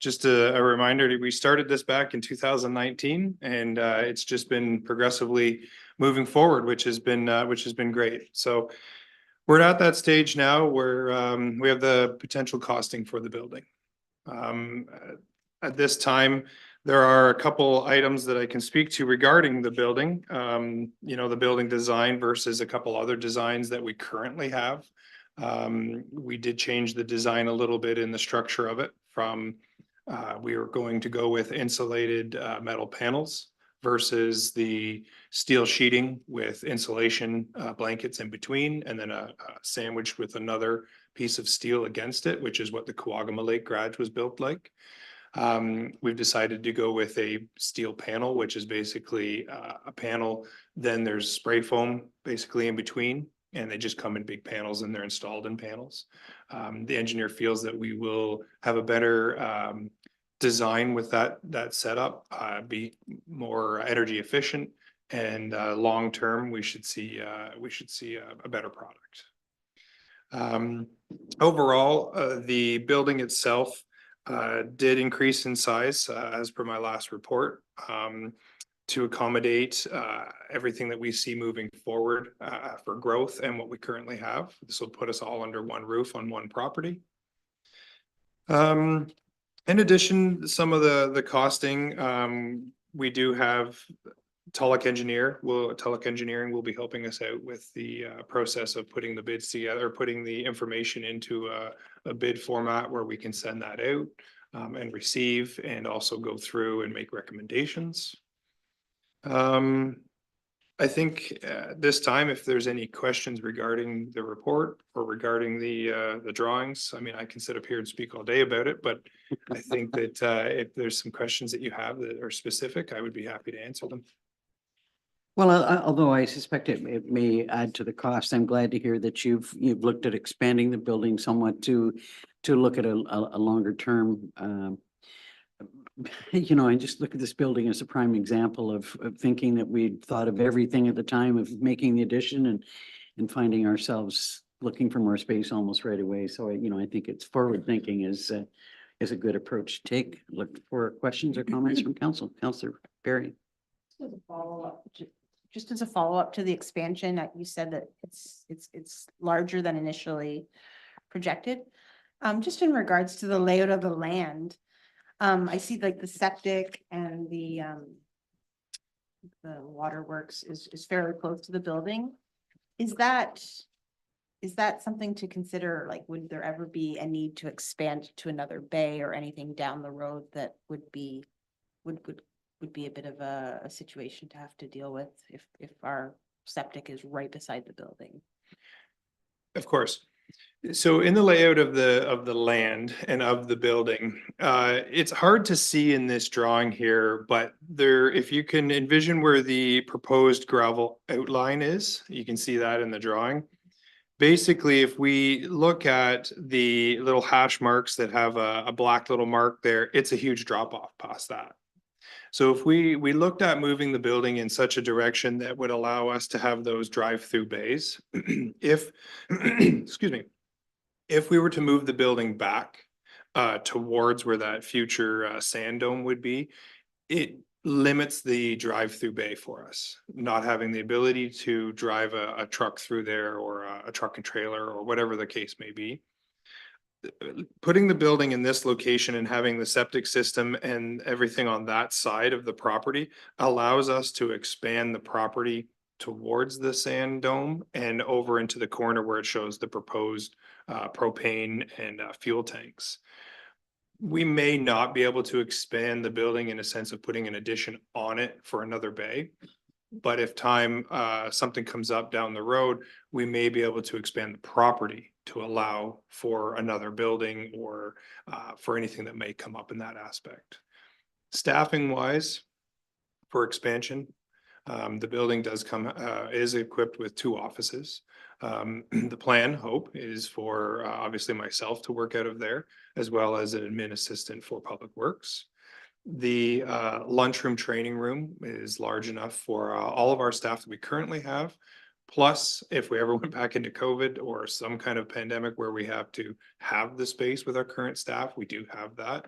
Just a reminder, we started this back in 2019, and it's just been progressively moving forward, which has been great. So we're at that stage now where we have the potential costing for the building. At this time, there are a couple items that I can speak to regarding the building. The building design versus a couple other designs that we currently have. We did change the design a little bit in the structure of it from we were going to go with insulated metal panels versus the steel sheeting with insulation blankets in between, and then a sandwich with another piece of steel against it, which is what the Coagama Lake garage was built like. We've decided to go with a steel panel, which is basically a panel. Then there's spray foam basically in between, and they just come in big panels and they're installed in panels. The engineer feels that we will have a better design with that setup, be more energy efficient, and long term we should see a better product. Overall, the building itself did increase in size as per my last report to accommodate everything that we see moving forward for growth and what we currently have. This will put us all under one roof on one property. In addition, some of the costing, we do have Tulloch Engineering will be helping us out with the process of putting the bids together, putting the information into a bid format where we can send that out and receive, and also go through and make recommendations. I think this time, if there's any questions regarding the report or regarding the drawings, I mean, I can sit up here and speak all day about it, but I think that if there's some questions that you have that are specific, I would be happy to answer them. Well, although I suspect it may add to the cost, I'm glad to hear that you've looked at expanding the building somewhat to look at a longer term. You know, I just look at this building as a prime example of thinking that we'd thought of everything at the time of making the addition and finding ourselves looking for more space almost right away. So, you know, I think it's forward thinking is a good approach to take. Look for questions or comments from council. Councillor Barry. As a follow-up, just as a follow-up to the expansion, you said that it's larger than initially projected. Just in regards to the layout of the land, I see like the septic and the waterworks is fairly close to the building. Is that something to consider? Like, would there ever be a need to expand to another bay or anything down the road that would be a bit of a situation to have to deal with if our septic is right beside the building? Of course. So in the layout of the land and of the building, it's hard to see in this drawing here, but if you can envision where the proposed gravel outline is, you can see that in the drawing. Basically, if we look at the little hash marks that have a black little mark there, it's a huge drop off past that. So if we looked at moving the building in such a direction that would allow us to have those drive-through bays, excuse me, if we were to move the building back towards where that future sand dome would be, it limits the drive-through bay for us, not having the ability to drive a truck through there or a truck and trailer or whatever the case may be. Putting the building in this location and having the septic system and everything on that side of the property allows us to expand the property towards the sand dome and over into the corner where it shows the proposed propane and fuel tanks. We may not be able to expand the building in a sense of putting an addition on it for another bay. But if something comes up down the road, we may be able to expand the property to allow for another building or for anything that may come up in that aspect. Staffing wise, for expansion, the building is equipped with 2 offices. The plan, hope, is for obviously myself to work out of there, as well as an admin assistant for Public Works. The lunchroom training room is large enough for all of our staff that we currently have. Plus, if we ever went back into COVID or some kind of pandemic where we have to have the space with our current staff, we do have that.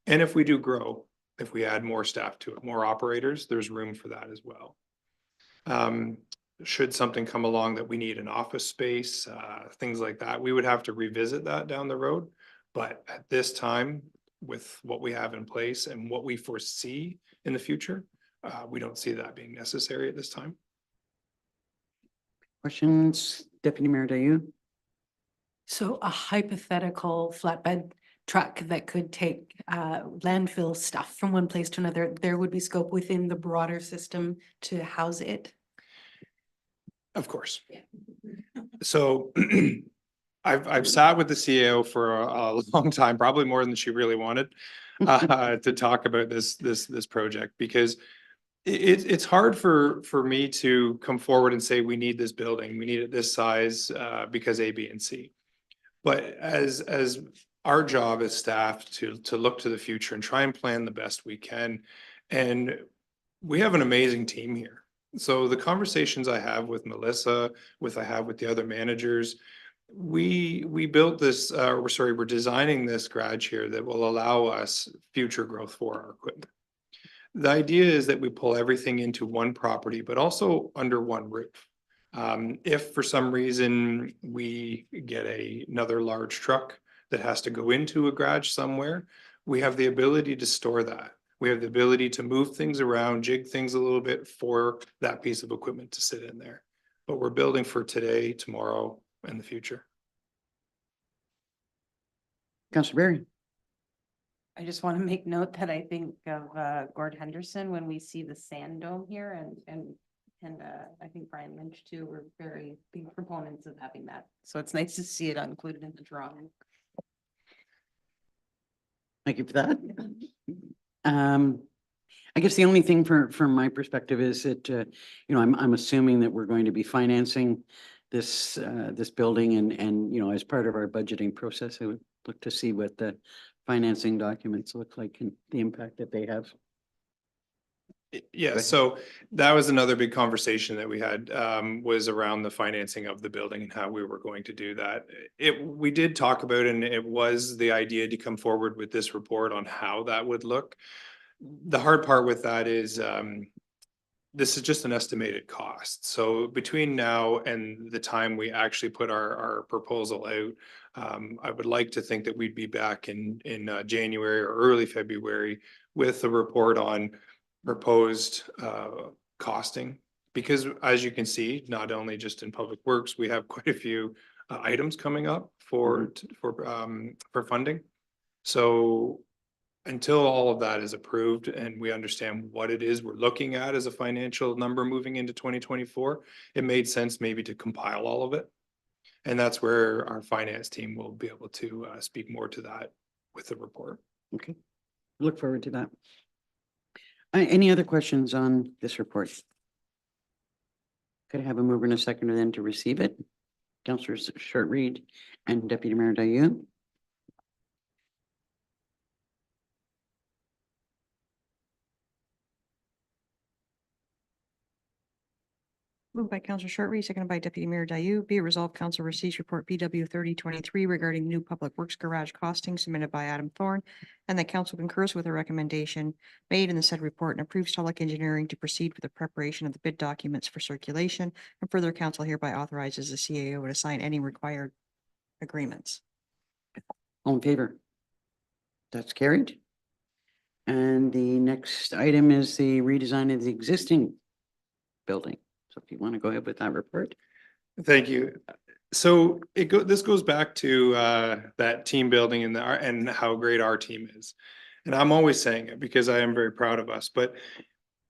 And if we do grow, if we add more staff to it, more operators, there's room for that as well. Should something come along that we need an office space, things like that, we would have to revisit that down the road. But at this time, with what we have in place and what we foresee in the future, we don't see that being necessary at this time. Questions, Deputy Mayor Dayu? So a hypothetical flatbed truck that could take landfill stuff from one place to another, there would be scope within the broader system to house it? Of course. So I've sat with the CEO for a long time, probably more than she really wanted, to talk about this project, because it's hard for me to come forward and say we need this building, we need it this size because A, B, and C. But as our job as staff to look to the future and try and plan the best we can, and we have an amazing team here. So the conversations I have with Melissa, I have with the other managers, we built this, we're designing this garage here that will allow us future growth for our equipment. The idea is that we pull everything into one property, but also under one roof. If for some reason we get another large truck that has to go into a garage somewhere, we have the ability to store that. We have the ability to move things around, jig things a little bit for that piece of equipment to sit in there. But we're building for today, tomorrow, and the future. Councillor Berry. I just want to make note that I think of Gord Henderson when we see the sand dome here and I think Brian Lynch too, we're very big proponents of having that. So it's nice to see it included in the drawing. Thank you for that. I guess the only thing from my perspective is that, you know, I'm assuming that we're going to be financing this, this building and, you know, as part of our budgeting process, I would look to see what the financing documents look like and the impact that they have. Yeah, so that was another big conversation that we had, was around the financing of the building and how we were going to do that. We did talk about, and it was the idea to come forward with this report on how that would look. The hard part with that is, this is just an estimated cost. So between now and the time we actually put our proposal out, I would like to think that we'd be back in January or early February with a report on proposed costing. Because as you can see, not only just in Public Works, we have quite a few items coming up for funding. So until all of that is approved and we understand what it is we're looking at as a financial number moving into 2024, it made sense maybe to compile all of it. And that's where our finance team will be able to speak more to that with the report. Okay, look forward to that. Any other questions on this report? Could I have a mover and a seconder then to receive it? Councillors Short Reed and Deputy Mayor Dayu. Moved by Councillor Short Reed, seconded by Deputy Mayor Dayu. Be it resolved, Council receives report BW 3023 regarding new public works garage costing submitted by Adam Thorne, and that Council concurs with the recommendation made in the said report and approves Tulloch Engineering to proceed with the preparation of the bid documents for circulation. And further, Council hereby authorizes the CAO to sign any required agreements. All in favor? That's carried. And the next item is the redesign of the existing building. So if you want to go ahead with that report. Thank you. So this goes back to that team building and how great our team is. And I'm always saying it because I am very proud of us, but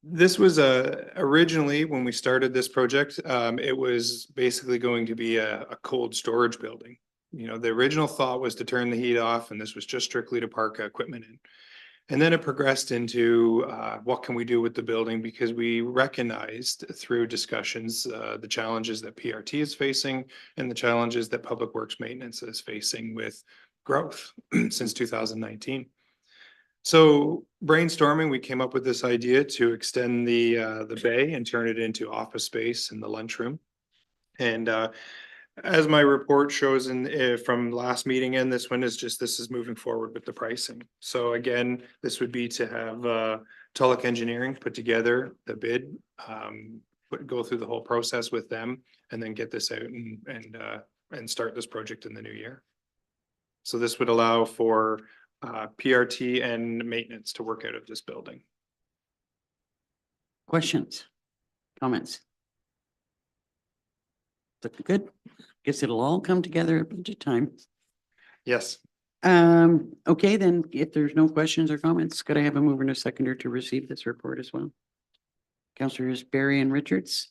this was originally when we started this project, it was basically going to be a cold storage building. You know, the original thought was to turn the heat off and this was just strictly to park equipment in. And then it progressed into what can we do with the building, because we recognized through discussions the challenges that PRT is facing and the challenges that Public Works Maintenance is facing with growth since 2019. So brainstorming, we came up with this idea to extend the bay and turn it into office space in the lunchroom. And as my report shows from last meeting, and this one is just, this is moving forward with the pricing. So again, this would be to have Tulloch Engineering put together the bid, go through the whole process with them, and then get this out and start this project in the new year. So this would allow for PRT and maintenance to work out of this building. Questions, comments? Looking good. Guess it'll all come together at budget time. Yes. Okay, then if there's no questions or comments, could I have a mover and a seconder to receive this report as well? Councillors Berry and Richards.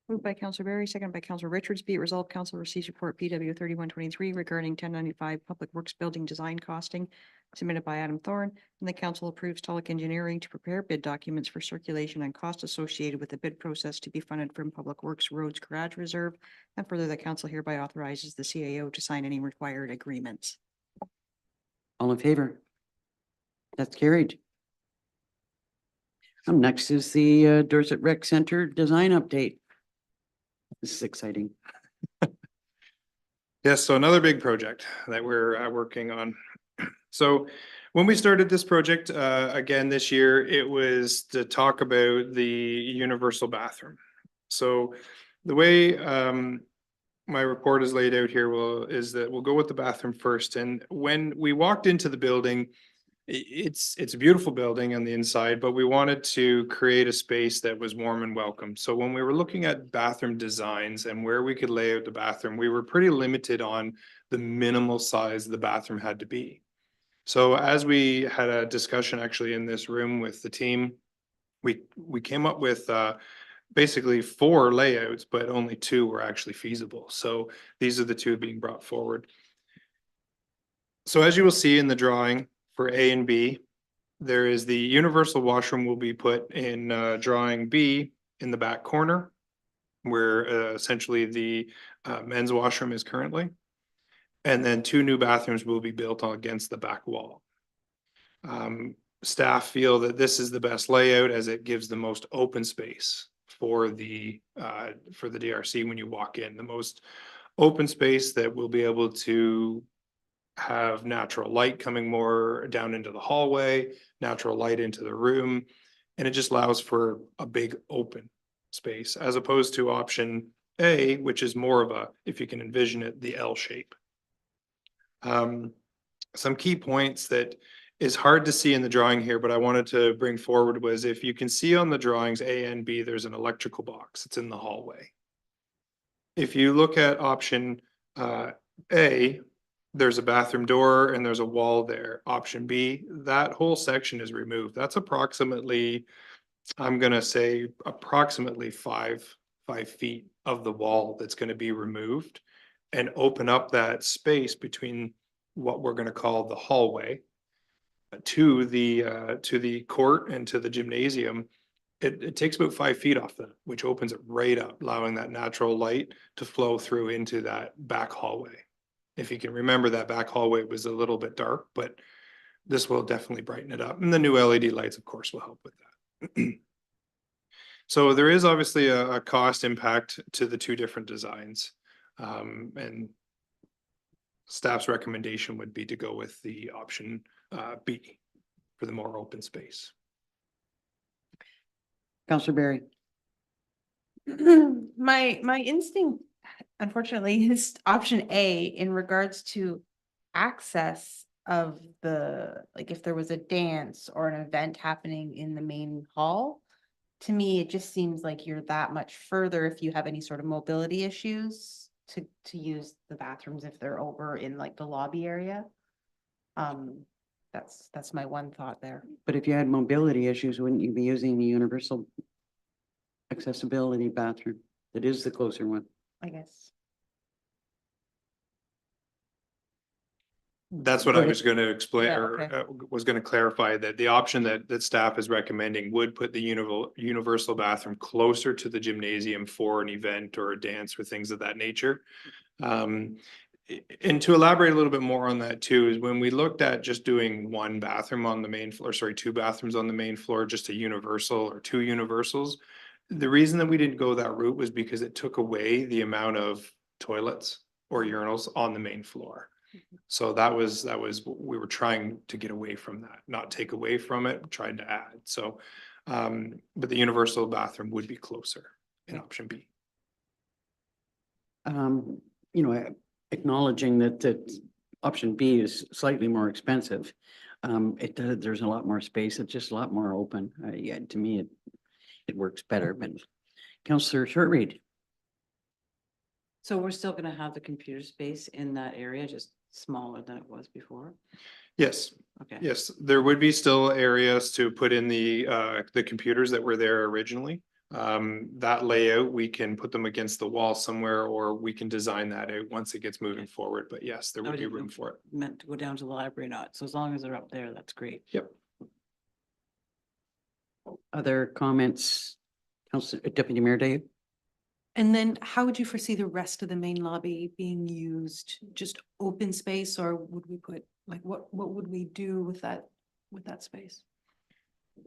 Moved by Councillor Berry, seconded by Councillor Richards. Be it resolved, Council receives report PW 3123 regarding 1095 Public Works Building Design Costing submitted by Adam Thorne, and the Council approves Tulloch Engineering to prepare bid documents for circulation and costs associated with the bid process to be funded from Public Works Roads Garage Reserve. And further, the Council hereby authorizes the CAO to sign any required agreements. All in favor? That's carried. Next is the Dorset Rec Center design update. This is exciting. Yes, so another big project that we're working on. So when we started this project, again, this year, it was to talk about the universal bathroom. So the way my report is laid out here is that we'll go with the bathroom first. And when we walked into the building, it's a beautiful building on the inside, but we wanted to create a space that was warm and welcome. So when we were looking at bathroom designs and where we could lay out the bathroom, we were pretty limited on the minimal size the bathroom had to be. So as we had a discussion actually in this room with the team, we came up with basically 4 layouts, but only 2 were actually feasible. So these are the 2 being brought forward. So as you will see in the drawing for A and B, there is the universal washroom will be put in drawing B in the back corner, where essentially the men's washroom is currently. And then 2 new bathrooms will be built against the back wall. Staff feel that this is the best layout as it gives the most open space for the DRC when you walk in, the most open space that will be able to have natural light coming more down into the hallway, natural light into the room, and it just allows for a big open space as opposed to option A, which is more of a, if you can envision it, the L shape. Some key points that is hard to see in the drawing here, but I wanted to bring forward was if you can see on the drawings A and B, there's an electrical box. It's in the hallway. If you look at option A, there's a bathroom door and there's a wall there. Option B, that whole section is removed. That's approximately, I'm gonna say approximately 5 feet of the wall that's gonna be removed and open up that space between what we're gonna call the hallway to the court and to the gymnasium. It takes about 5 feet off that, which opens it right up, allowing that natural light to flow through into that back hallway. If you can remember, that back hallway was a little bit dark, but this will definitely brighten it up. And the new LED lights, of course, will help with that. So there is obviously a cost impact to the 2 different designs. And staff's recommendation would be to go with the option B for the more open space. Counselor Berry. My instinct, unfortunately, is option A in regards to access of like if there was a dance or an event happening in the main hall. To me, it just seems like you're that much further if you have any sort of mobility issues to use the bathrooms if they're over in like the lobby area. That's my one thought there. But if you had mobility issues, wouldn't you be using the universal accessibility bathroom? That is the closer one. I guess. That's what Go I ahead. was going to explain Yeah, or okay. was going to clarify that the option that staff is recommending would put the universal bathroom closer to the gymnasium for an event or a dance or things of that nature. And to elaborate a little bit more on that too, is when we looked at just doing 1 bathroom on the main floor, 2 bathrooms on the main floor, just a universal or 2 universals. The reason that we didn't go that route was because it took away the amount of toilets or urinals on the main floor. So that was, we were trying to get away from that, not take away from it, trying to add. So, but the universal bathroom would be closer in option B. You know, acknowledging that option B is slightly more expensive. There's a lot more space. It's just a lot more open. Yeah, to me, it works better, but Councillor Shortreed. So we're still gonna have the computer space in that area, just smaller than it was before? Yes, Okay. yes, there would be still areas to put in the computers that were there originally. That layout, we can put them against the wall somewhere, or we can design that out once it gets moving forward. But yes, there would be room for it. Meant to go down to the library, not, so as long as they're up there, that's great. Yep. Other comments? Councillor Deputy Mayor Dave? And then how would you foresee the rest of the main lobby being used? Just open space, or would we put, like, what would we do with that space?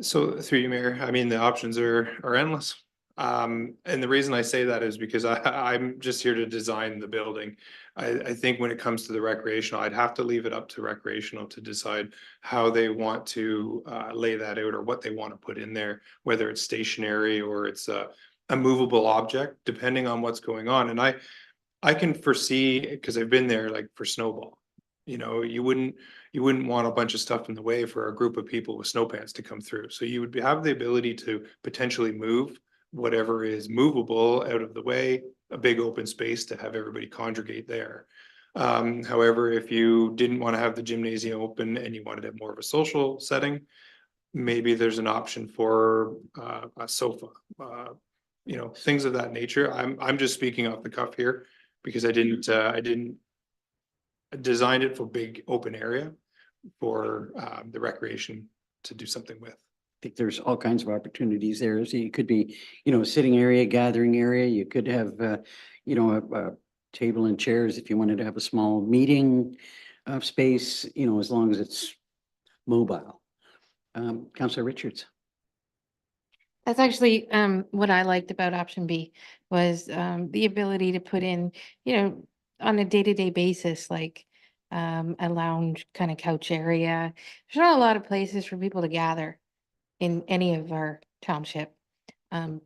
So through you, Mayor, I mean, the options are endless. And the reason I say that is because I'm just here to design the building. I think when it comes to the recreational, I'd have to leave it up to recreational to decide how they want to lay that out or what they want to put in there, whether it's stationary or it's a movable object, depending on what's going on. And I can foresee, because I've been there, like for snowball. You know, you wouldn't want a bunch of stuff in the way for a group of people with snow pants to come through. So you would have the ability to potentially move whatever is movable out of the way, a big open space to have everybody congregate there. However, if you didn't want to have the gymnasium open and you wanted it more of a social setting, maybe there's an option for a sofa, you know, things of that nature. I'm just speaking off the cuff here because I didn't design it for big open area for the recreation to do something with. Think there's all kinds of opportunities there. So you could be, you know, a sitting area, gathering area. You could have, you know, a table and chairs if you wanted to have a small meeting space, you know, as long as it's mobile. Councillor Richards. That's actually what I liked about option B was the ability to put in, you know, on a day-to-day basis, like a lounge kind of couch area. There's not a lot of places for people to gather in any of our township,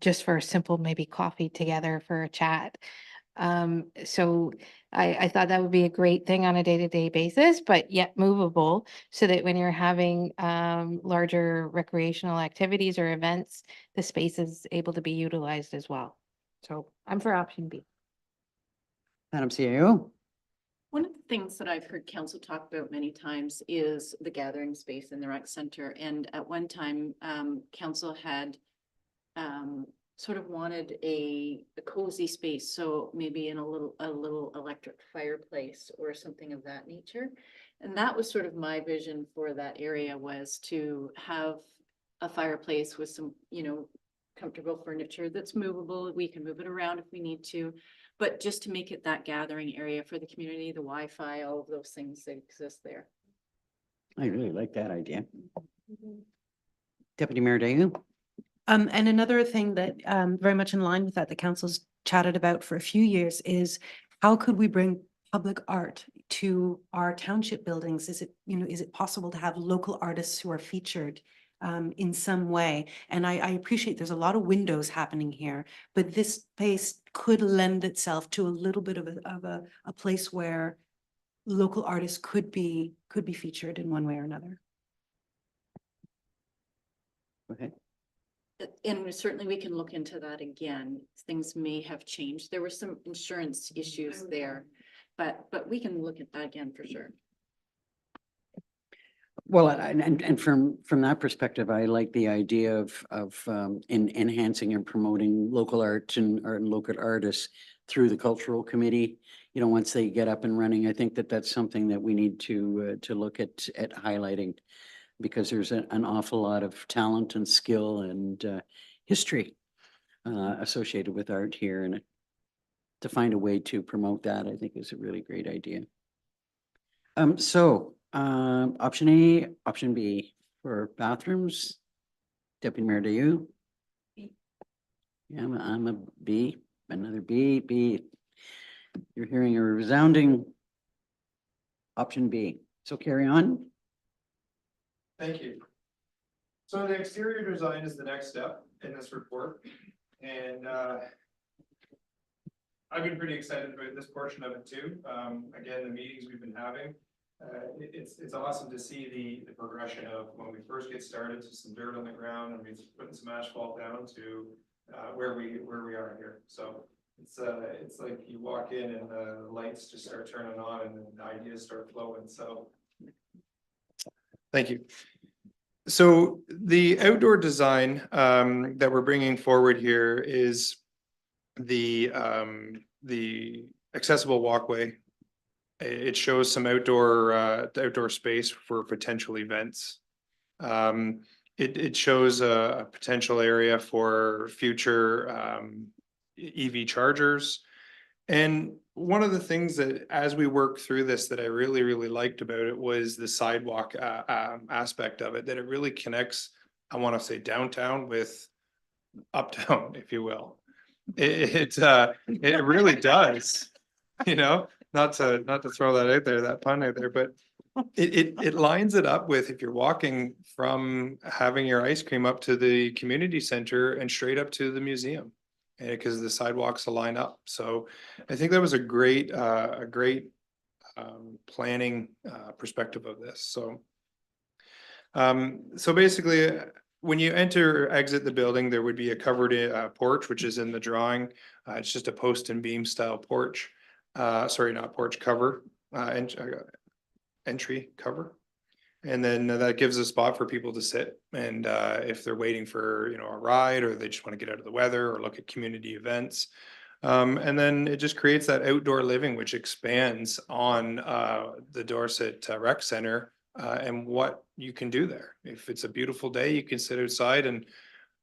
just for a simple maybe coffee together for a chat. So I thought that would be a great thing on a day-to-day basis, but yet movable so that when you're having larger recreational activities or events, the space is able to be utilized as well. So I'm for option B. Madam CAO. One of the things that I've heard council talk about many times is the gathering space in the rec center. And at one time, council had sort of wanted a cozy space. So maybe in a little electric fireplace or something of that nature. And that was sort of my vision for that area, was to have a fireplace with some, you know, comfortable furniture that's movable. We can move it around if we need to. But just to make it that gathering area for the community, the Wi-Fi, all of those things that exist there. I really like that idea. Deputy Mayor Dayu. And another thing that very much in line with that, the council's chatted about for a few years is how could we bring public art to our township buildings? Is it, you know, is it possible to have local artists who are featured in some way? And I appreciate there's a lot of windows happening here, but this space could lend itself to a little bit of a place where local artists could be featured in one way or another. Okay. And certainly we can look into that again. Things may have changed. There were some insurance issues there, but we can look at that again for sure. Well, and from that perspective, I like the idea of enhancing and promoting local art and local artists through the cultural committee. You know, once they get up and running, I think that that's something that we need to look at highlighting, because there's an awful lot of talent and skill and history associated with art here, and to find a way to promote that, I think, is a really great idea. Option A, option B for bathrooms. Deputy Mayor, do you? Yeah, I'm a B, another B. You're hearing a resounding option B. So carry on. Thank you. So the exterior design is the next step in this report, and I've been pretty excited about this portion of it too. Again, the meetings we've been having, it's awesome to see the progression of when we first get started to some dirt on the ground and we're putting some asphalt down to where we are here. So it's like you walk in and the lights just start turning on and the ideas start flowing. So thank you. So the outdoor design that we're bringing forward here is the accessible walkway. It shows some outdoor space for potential events. It shows a potential area for future EV chargers. And one of the things that, as we work through this, that I really liked about it was the sidewalk aspect of it, that it really connects, I want to say, downtown with uptown, if you will. It really does, you know, not to throw that out there, that pun out there, but it lines it up with if you're walking from having your ice cream up to the community center and straight up to the museum. And because the sidewalks line up. So I think that was a great planning perspective of this. So basically, when you enter or exit the building, there would be a covered porch, which is in the drawing. It's just a post and beam style porch. Sorry, not porch, cover, entry cover. And then that gives a spot for people to sit. And if they're waiting for, you know, a ride, or they just want to get out of the weather or look at community events. And then it just creates that outdoor living, which expands on the Dorset Rec Center and what you can do there. If it's a beautiful day, you can sit outside and,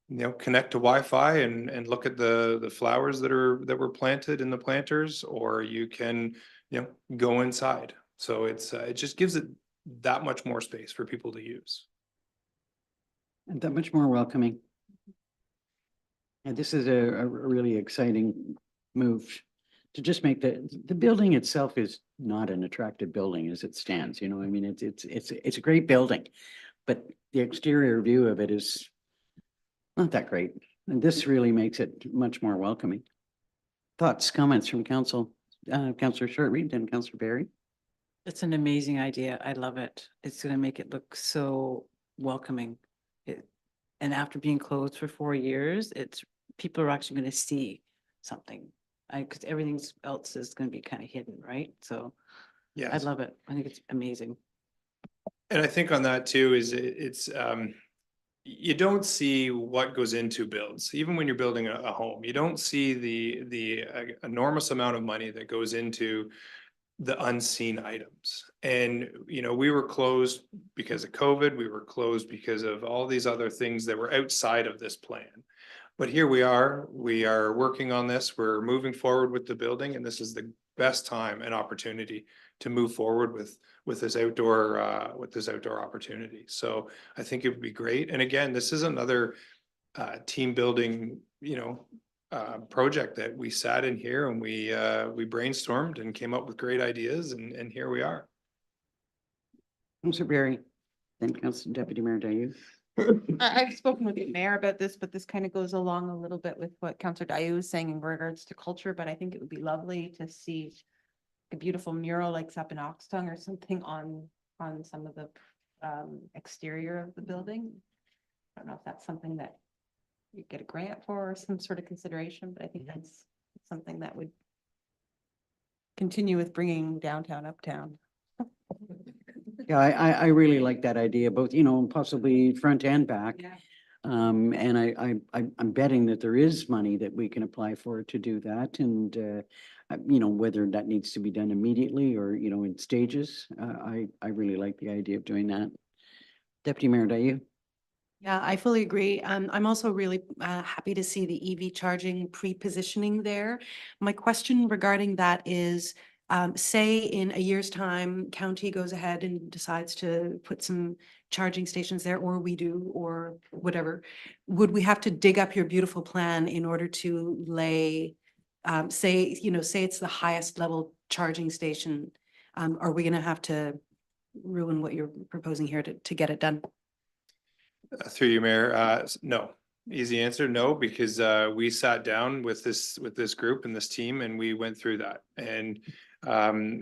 you know, connect to Wi-Fi and look at the flowers that were planted in the planters, or you can, you know, go inside. So it just gives it that much more space for people to use. And that much more welcoming. And this is a really exciting move to just make the building itself is not an attractive building as it stands, you know, I mean, it's a great building, but the exterior view of it is not that great. And this really makes it much more welcoming. Thoughts, comments from council, Councillor Shortreed and Councillor Barry? It's an amazing idea. I love it. It's gonna make it look so welcoming. And after being closed for 4 years, people are actually gonna see something. Cause everything else is gonna be kind of hidden, right? So Yeah. I love it. I think it's amazing. And I think on that too is it's you don't see what goes into builds, even when you're building a home. You don't see the enormous amount of money that goes into the unseen items. And, you know, we were closed because of COVID. We were closed because of all these other things that were outside of this plan. But here we are working on this. We're moving forward with the building, and this is the best time and opportunity to move forward with this outdoor opportunity. So I think it would be great. And again, this is another team building, you know, project that we sat in here and we brainstormed and came up with great ideas, and here we are. Councillor Barry, then Councillor Deputy Mayor Dayu. I've spoken with the mayor about this, but this kind of goes along a little bit with what Councillor Dayu was saying in regards to culture, but I think it would be lovely to see a beautiful mural like up in Oxtongue or something on some of the exterior of the building. I don't know if that's something that you get a grant for or some sort of consideration, but I think that's something that would continue with bringing downtown uptown. Yeah, I really like that idea, both, you know, possibly front and back. Yeah. And I'm betting that there is money that we can apply for to do that. And, you know, whether that needs to be done immediately or, you know, in stages, I really like the idea of doing that. Deputy Mayor Dayu? Yeah, I fully agree. I'm also really happy to see the EV charging pre-positioning there. My question regarding that is, say in a year's time, county goes ahead and decides to put some charging stations there, or we do, or whatever. Would we have to dig up your beautiful plan in order to lay, say it's the highest level charging station? Are we gonna have to ruin what you're proposing here to get it done? Through you, Mayor, no. Easy answer, no, because we sat down with this group and this team, and we went through that. And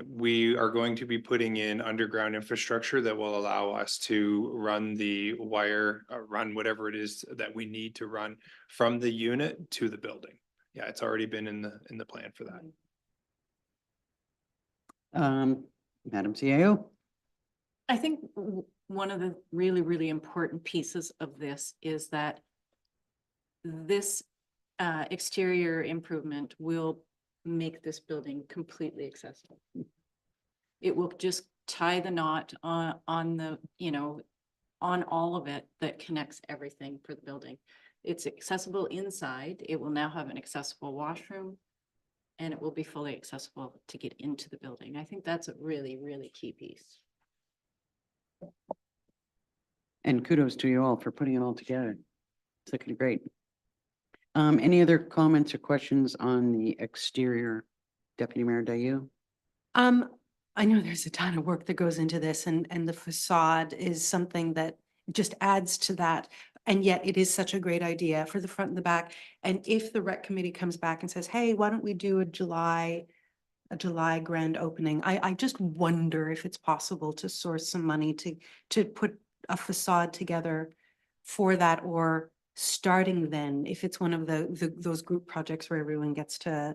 we are going to be putting in underground infrastructure that will allow us to run the wire, run whatever it is that we need to run from the unit to the building. Yeah, it's already been in the plan for that. Madam CAO? I think one of the really, really important pieces of this is that this exterior improvement will make this building completely accessible. It will just tie the knot on the, you know, on all of it that connects everything for the building. It's accessible inside. It will now have an accessible washroom, and it will be fully accessible to get into the building. I think that's a really, really key piece. And kudos to you all for putting it all together. It's looking great. Any other comments or questions on the exterior? Deputy Mayor Dayu? I know there's a ton of work that goes into this and the facade is something that just adds to that. And yet it is such a great idea for the front and the back. And if the rec committee comes back and says, hey, why don't we do a July grand opening? I just wonder if it's possible to source some money to put a facade together for that, or starting then, if it's one of those group projects where everyone gets to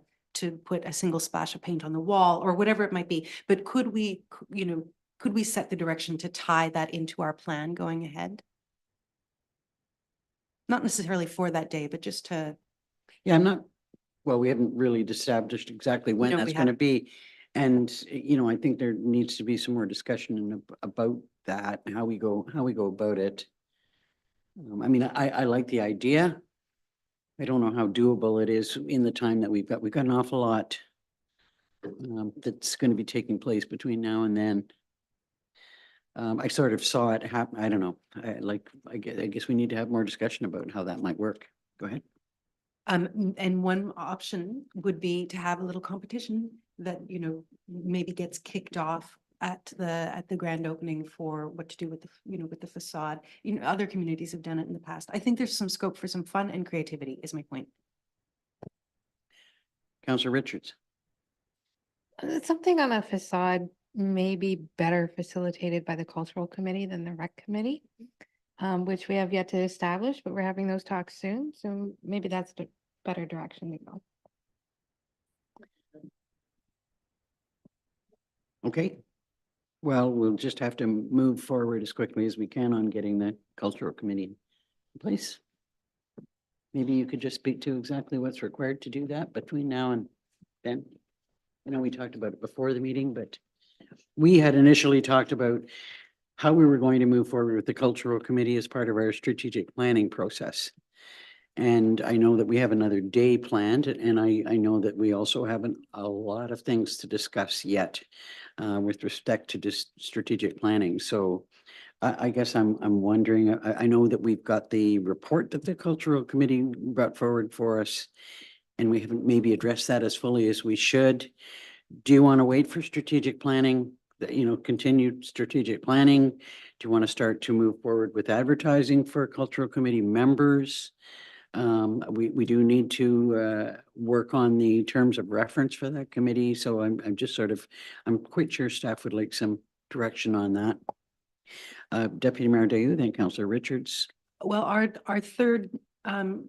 put a single splash of paint on the wall or whatever it might be. But could we set the direction to tie that into our plan going ahead? Not necessarily for that day, but just to, Yeah, well, we haven't really established exactly when No, that's we going to haven't. be. And, I think there needs to be some more discussion about that, and how we go about it. I mean, I like the idea. I don't know how doable it is in the time that we've got. We've got an awful lot that's going to be taking place between now and then. I sort of saw it happen. I don't know. I guess we need to have more discussion about how that might work. Go ahead. and one option would be to have a little competition that, maybe gets kicked off at the grand opening for what to do with with the facade. Other communities have done it in the past. I think there's some scope for some fun and creativity is my point. Councillor Richards. Something on a facade may be better facilitated by the cultural committee than the rec committee, which we have yet to establish, but we're having those talks soon. So maybe that's the better direction to go. Okay. Well, we'll just have to move forward as quickly as we can on getting the cultural committee in place. Maybe you could just speak to exactly what's required to do that between now and then. I know we talked about it before the meeting, but we had initially talked about how we were going to move forward with the cultural committee as part of our strategic planning process. And I know that we have another day planned, and I know that we also have a lot of things to discuss yet with respect to this strategic planning. So I guess I'm wondering, I know that we've got the report that the cultural committee brought forward for us, and we haven't maybe addressed that as fully as we should. Do you want to wait for strategic planning, continued strategic planning? Do you want to start to move forward with advertising for cultural committee members? We do need to work on the terms of reference for that committee. So I'm just I'm quite sure staff would like some direction on that. Deputy Mayor Dayu, then Councillor Richards. Well, our third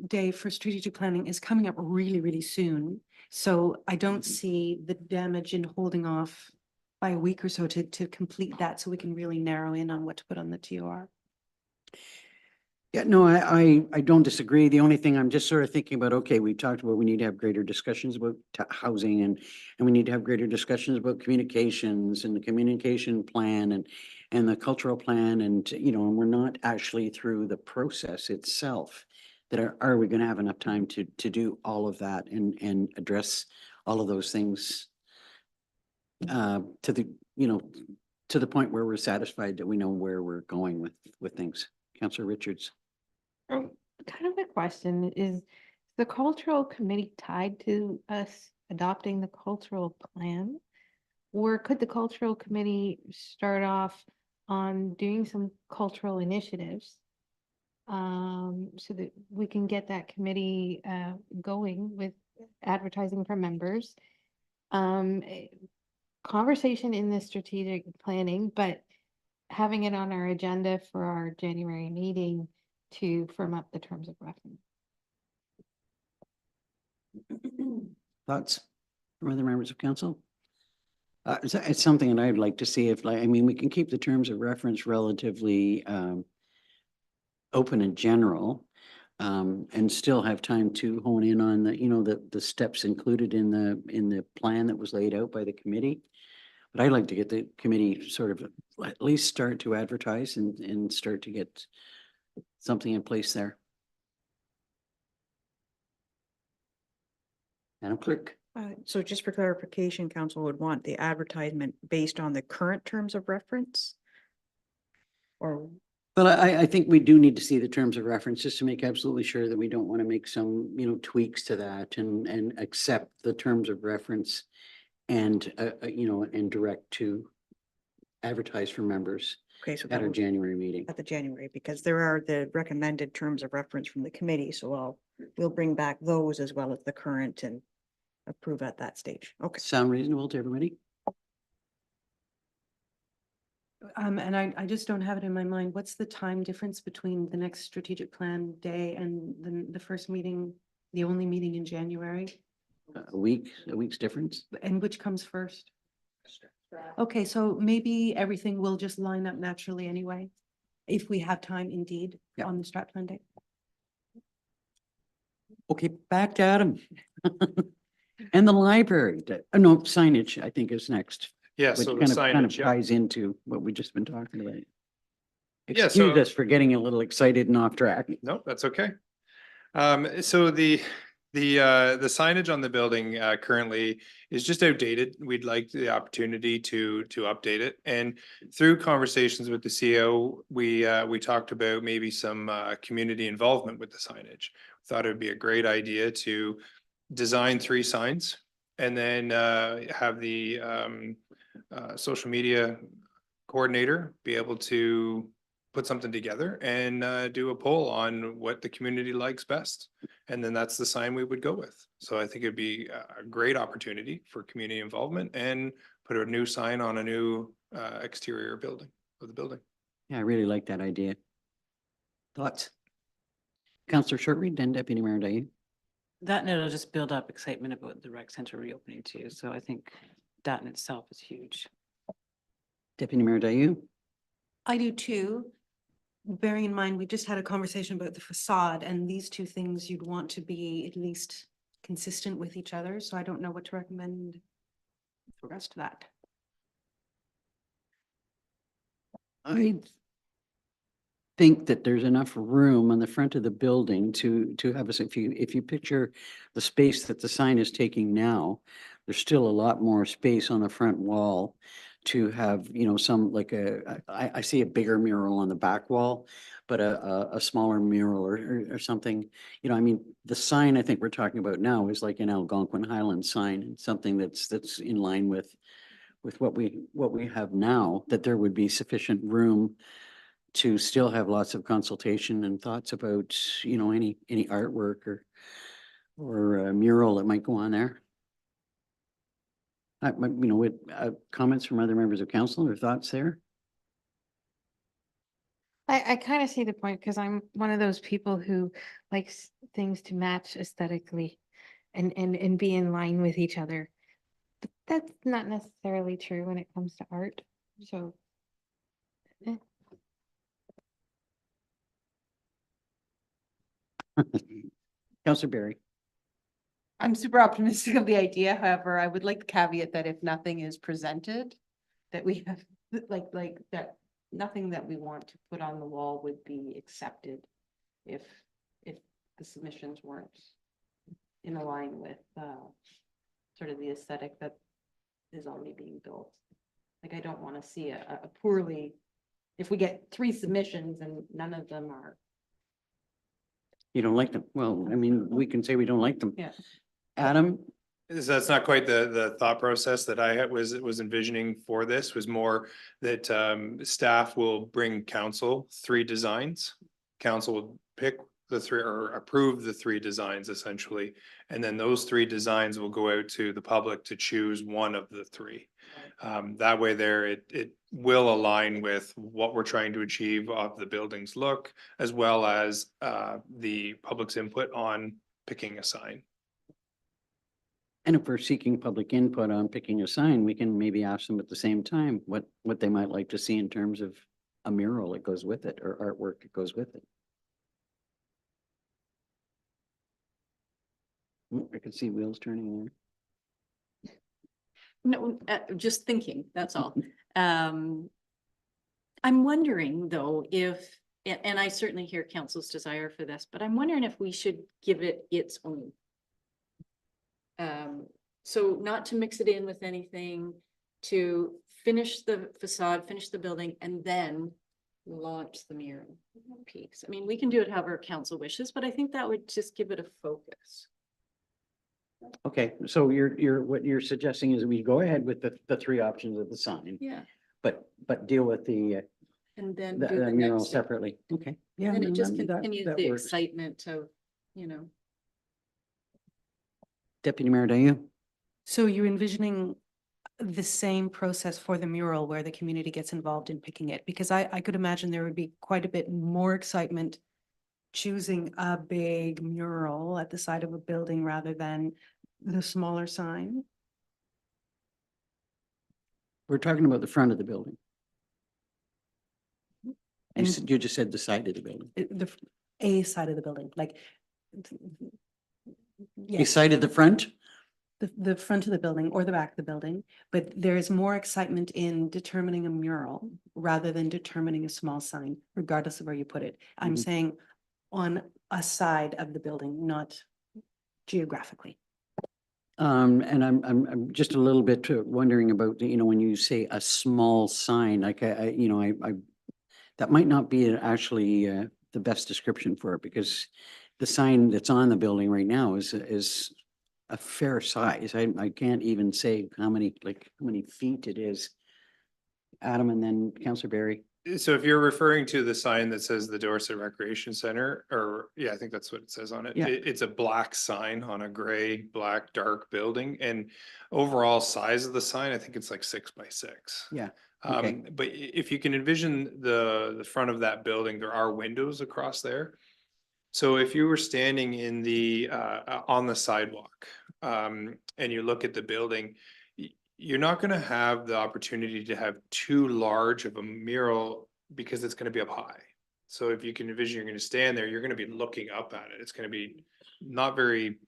day for strategic planning is coming up really, really soon. So I don't see the damage in holding off by a week or so to complete that, so we can really narrow in on what to put on the TOR. Yeah, no, I don't disagree. The only thing I'm just sort of thinking about, okay, we talked about, we need to have greater discussions about housing, and we need to have greater discussions about communications and the communication plan and the cultural plan, and and we're not actually through the process itself. That are we going to have enough time to do all of that and address all of those things to the to the point where we're satisfied that we know where we're going with things. Councillor Richards. Kind of a question is the cultural committee tied to us adopting the cultural plan? Or could the cultural committee start off on doing some cultural initiatives? So that we can get that committee going with advertising for members. Conversation in the strategic planning, but having it on our agenda for our January meeting to firm up the terms of reference. Thoughts from other members of council? It's something that I'd like to see if, we can keep the terms of reference relatively open and general, and still have time to hone in on the steps included in the plan that was laid out by the committee. But I'd like to get the committee sort of at least start to advertise and start to get something in place there. Madam Clerk. So just for clarification, council would want the advertisement based on the current terms of reference? Or But I think we do need to see the terms of reference just to make absolutely sure that we don't want to make some, tweaks to that and accept the terms of reference and, and direct to advertise for members Okay, so at that our was January meeting. at the January, because there are the recommended terms of reference from the committee, so we'll bring back those as well as the current and approve at that stage. Okay. Sound reasonable to everybody? And I just don't have it in my mind. What's the time difference between the next strategic plan day and the first meeting, the only meeting in January? A week's difference? And which comes first? Okay, so maybe everything will just line up naturally anyway, if we have time indeed Yeah. on the strat plan day. Okay, back to Adam. And the library, no, signage, I think is next. Yeah, Which so the kind of signage, yeah. ties into what we've just been talking about. Yeah, Excuse so- us for getting a little excited and off track. No, that's okay. So the signage on the building currently is just outdated. We'd like the opportunity to update it. And through conversations with the CEO, we talked about maybe some community involvement with the signage. Thought it would be a great idea to design 3 signs and then have the social media coordinator be able to put something together and do a poll on what the community likes best. And then that's the sign we would go with. So I think it'd be a great opportunity for community involvement and put a new sign on a new exterior building of the building. Yeah, I really like that idea. Thoughts? Councillor Shortreed, then Deputy Mayor Dayton. That and it'll just build up excitement about the rec center reopening too. So I think that in itself is huge. Deputy Mayor Dayton. I do too. Bearing in mind, we just had a conversation about the facade and these two things you'd want to be at least consistent with each other. So I don't know what to recommend with regards to that. I think that there's enough room on the front of the building to have us, if you picture the space that the sign is taking now, there's still a lot more space on the front wall to have, some like I see a bigger mural on the back wall, but a smaller mural or something, I mean, the sign I think we're talking about now is like an Algonquin Highlands sign, and something that's in line with what we have now, that there would be sufficient room to still have lots of consultation and thoughts about, any artwork or a mural that might go on there. With comments from other members of council or thoughts there? I kind of see the point because I'm one of those people who likes things to match aesthetically and be in line with each other. But that's not necessarily true when it comes to art. So. Councillor Berry. I'm super optimistic of the idea. However, I would like the caveat that if nothing is presented, that we have like that, nothing that we want to put on the wall would be accepted if the submissions weren't in line with sort of the aesthetic that is already being built. Like, I don't want to see a poorly, if we get 3 submissions and none of them are. You don't like them? Well, I mean, we can say we don't like them. Yeah. Adam? That's not quite the thought process that I was envisioning for this, was more that staff will bring council 3 designs. Council will pick the 3 or approve the 3 designs essentially. And then those 3 designs will go out to the public to choose one of the 3. That way there, it will align with what we're trying to achieve of the building's look, as well as the public's input on picking a sign. And if we're seeking public input on picking a sign, we can maybe ask them at the same time what they might like to see in terms of a mural that goes with it or artwork that goes with it. I can see wheels turning there. No, just thinking, that's all. I'm wondering though, if, and I certainly hear council's desire for this, but I'm wondering if we should give it its own. So not to mix it in with anything, to finish the facade, finish the building, and then launch the mural piece. I mean, we can do it however council wishes, but I think that would just give it a focus. Okay, so what you're suggesting is we go ahead with the three options of the sign, Yeah. but deal with the And then the do the mural next step. separately. Okay. Yeah. And it no, just that- continues that the works. excitement of, you know. Deputy Mayor Dayu? So you're envisioning the same process for the mural where the community gets involved in picking it? Because I could imagine there would be quite a bit more excitement choosing a big mural at the side of a building rather than the smaller sign. We're talking about the front of the building. And You just said the side of the building. A side of the building, like. You Yes, cited the front? the front of the building or the back of the building, but there is more excitement in determining a mural rather than determining a small sign, regardless of where you put it. I'm Mhm. saying on a side of the building, not geographically. And I'm just a little bit wondering about, when you say a small sign, like I that might not be actually the best description for it, because the sign that's on the building right now is a fair size. I can't even say how many feet it is. Adam, and then Councillor Barry. So if you're referring to the sign that says the Dorset Recreation Center, or yeah, I think that's what it says on it. Yeah. It's a black sign on a gray, black, dark building, and overall size of the sign, I think it's like 6 by 6. Yeah. Okay. But if you can envision the front of that building, there are windows across there. So if you were standing in on the sidewalk, and you look at the building, you're not gonna have the opportunity to have too large of a mural because it's gonna be up high. So if you can envision, you're gonna stand there, you're gonna be looking up at it. It's gonna be not very,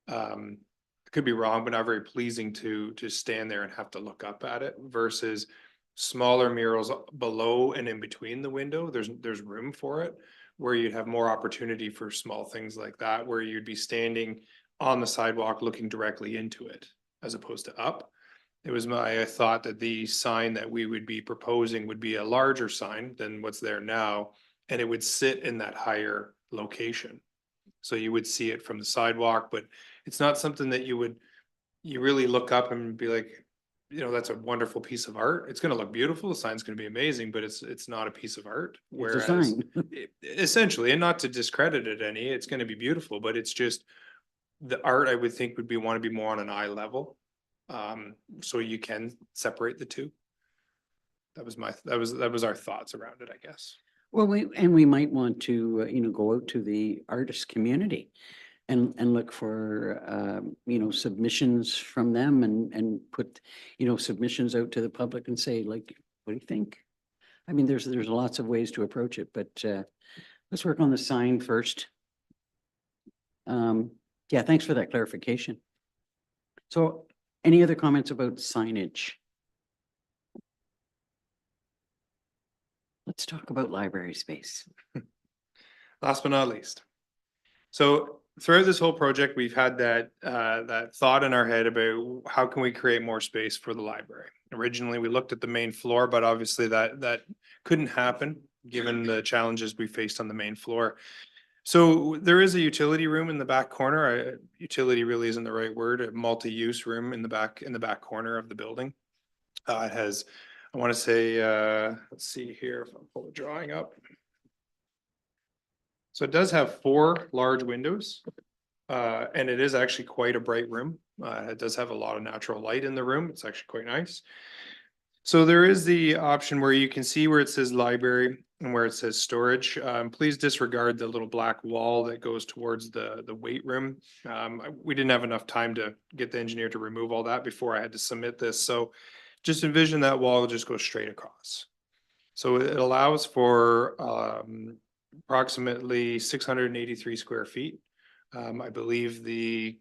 could be wrong, but not very pleasing to stand there and have to look up at it versus smaller murals below and in between the window. There's room for it, where you'd have more opportunity for small things like that, where you'd be standing on the sidewalk looking directly into it as opposed to up. It was my thought that the sign that we would be proposing would be a larger sign than what's there now, and it would sit in that higher location. So you would see it from the sidewalk, but it's not something that you really look up and be like, that's a wonderful piece of art. It's gonna look beautiful, the sign's gonna be amazing, but it's not a piece of art. It's a Whereas sign. essentially, and not to discredit it any, it's gonna be beautiful, but it's just the art I would think want to be more on an eye level. So you can separate the two. That was our thoughts around it, I guess. Well, we might want to, go out to the artist community and look for, submissions from them and put, submissions out to the public and say, like, what do you think? I mean, there's lots of ways to approach it, but let's work on the sign first. Yeah, thanks for that clarification. So any other comments about signage? Let's talk about library space. Last but not least. So throughout this whole project, we've had that thought in our head about how can we create more space for the library. Originally, we looked at the main floor, but obviously that couldn't happen given the challenges we faced on the main floor. So there is a utility room in the back corner. Utility really isn't the right word, a multi-use room in the back corner of the building. It has, I want to say, let's see here, if I'll pull the drawing up. So it does have 4 large windows, and it is actually quite a bright room. It does have a lot of natural light in the room. It's actually quite nice. So there is the option where you can see where it says library and where it says storage. Please disregard the little black wall that goes towards the weight room. We didn't have enough time to get the engineer to remove all that before I had to submit this. So just envision that wall just goes straight across. So it allows for approximately 683 square feet. I believe the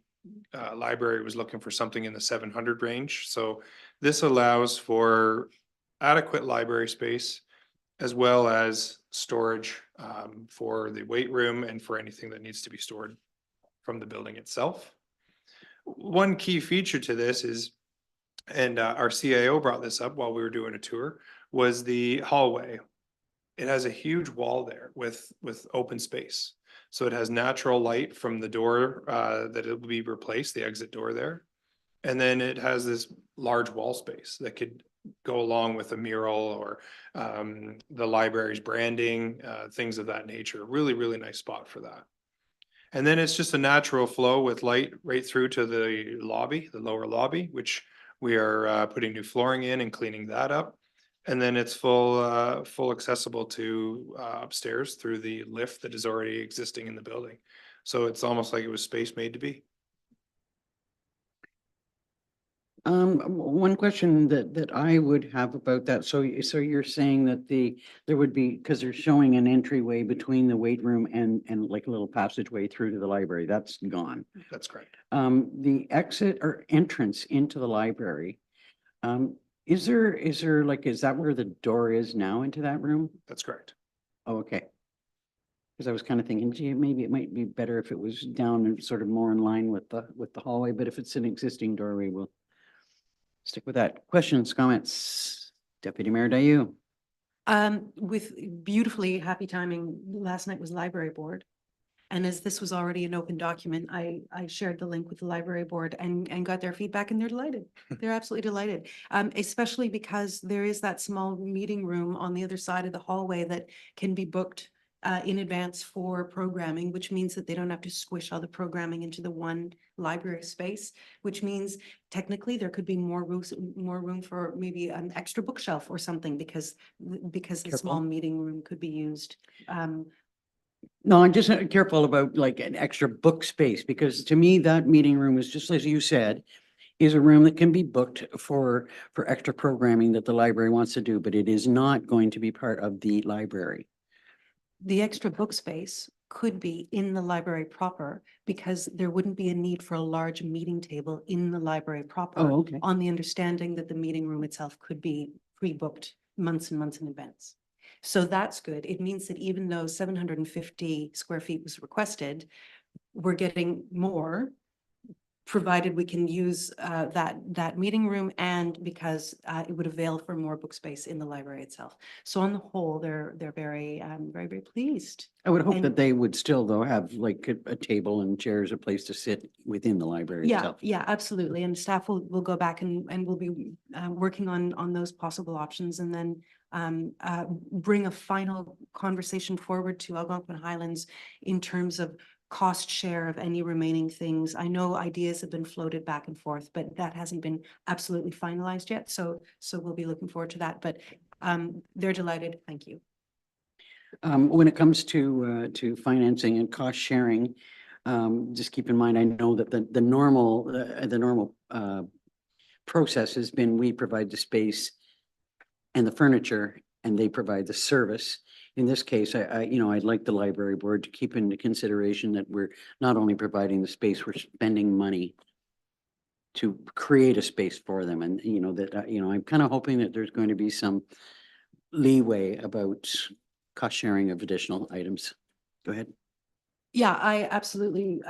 library was looking for something in the 700 range. So this allows for adequate library space as well as storage for the weight room and for anything that needs to be stored from the building itself. One key feature to this is, and our CIO brought this up while we were doing a tour, was the hallway. it has a huge wall there with open space. So it has natural light from the door that it will be replaced, the exit door there. And then it has this large wall space that could go along with a mural or the library's branding, things of that nature. Really, really nice spot for that. And then it's just a natural flow with light right through to the lobby, the lower lobby, which we are putting new flooring in and cleaning that up. And then it's full accessible to upstairs through the lift that is already existing in the building. So it's almost like it was space made to be. One question that I would have about that, so you're saying that there would be, because they're showing an entryway between the weight room and like a little passageway through to the library, that's gone. That's correct. The exit or entrance into the library, is there like, is that where the door is now into that room? That's correct. Oh, okay. Because I was kind of thinking, gee, maybe it might be better if it was down and sort of more in line with the hallway, but if it's an existing doorway, we'll stick with that. Questions, comments? Deputy Mayor Dayu. With beautifully happy timing, last night was library board. And as this was already an open document, I shared the link with the library board and got their feedback, and they're delighted. They're absolutely delighted. Especially because there is that small meeting room on the other side of the hallway that can be booked in advance for programming, which means that they don't have to squish all the programming into the one library space, which means technically there could be more room for maybe an extra bookshelf or something because the small meeting room could be used. No, I'm just careful about like an extra book space, because to me, that meeting room is just as you said, is a room that can be booked for extra programming that the library wants to do, but it is not going to be part of the library. The extra book space could be in the library proper because there wouldn't be a need for a large meeting table in the library proper. Oh, okay. On the understanding that the meeting room itself could be pre-booked months and months in advance. So that's good. It means that even though 750 square feet was requested, we're getting more, provided we can use that meeting room, and because it would avail for more book space in the library itself. So on the whole, they're very, very pleased. I would hope that And- they would still though have like a table and chairs, a place to sit within the library Yeah, itself. yeah, absolutely. And staff will go back and we'll be working on those possible options, and then bring a final conversation forward to Algonquin Highlands in terms of cost share of any remaining things. I know ideas have been floated back and forth, but that hasn't been absolutely finalized yet. So we'll be looking forward to that, but they're delighted. Thank you. When it comes to financing and cost sharing, just keep in mind, I know that the normal process has been we provide the space and the furniture and they provide the service. In this case, I'd like the library board to keep into consideration that we're not only providing the space, we're spending money to create a space for them. And, I'm kind of hoping that there's going to be some leeway about cost sharing of additional items. Go ahead. Yeah, I absolutely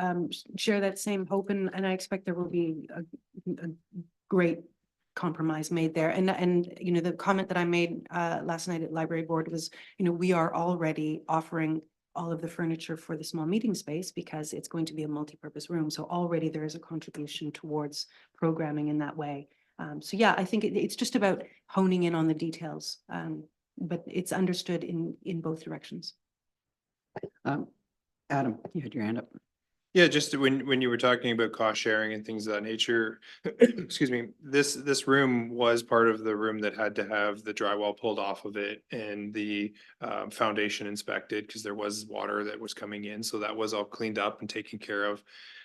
share that same hope, and I expect there will be a great compromise made there. And the comment that I made last night at library board was, we are already offering all of the furniture for the small meeting space because it's going to be a multi-purpose room. So already there is a contribution towards programming in that way. So yeah, I think it's just about honing in on the details, but it's understood in both directions. Adam, you had your hand up. Yeah, just when you were talking about cost sharing and things of that nature, excuse me, this room was part of the room that had to have the drywall pulled off of it and the foundation inspected because there was water that was coming in. So that was all cleaned up and taken care of.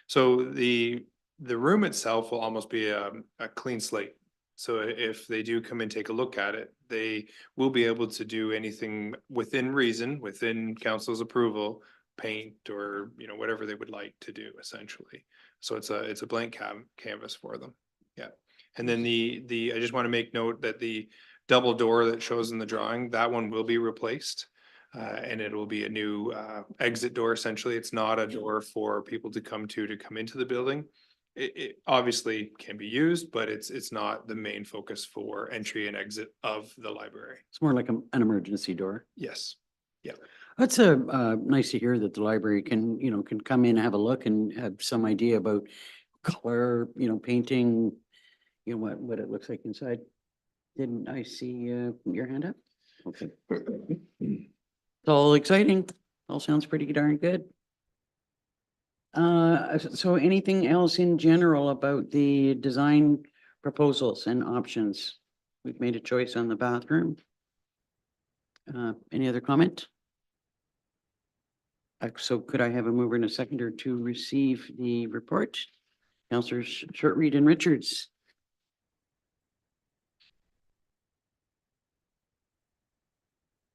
So the room itself will almost be a clean slate. So if they do come and take a look at it, they will be able to do anything within reason, within council's approval, paint or whatever they would like to do essentially. So it's a blank canvas for them. Yeah. And then I just want to make note that the double door that shows in the drawing, that one will be replaced. And it will be a new exit door essentially. It's not a door for people to come into the building. it obviously can be used, but it's not the main focus for entry and exit of the library. It's more like an emergency door. Yes. That's nice to hear that the library can, can come in, have a look and have some idea about color, painting, what it looks like inside. Didn't I see your hand up? Okay. It's all exciting. All sounds pretty darn good. So anything else in general about the design proposals and options? We've made a choice on the bathroom. Any other comment? So could I have a mover and a seconder to receive the report? Councillors Shortreed and Richards.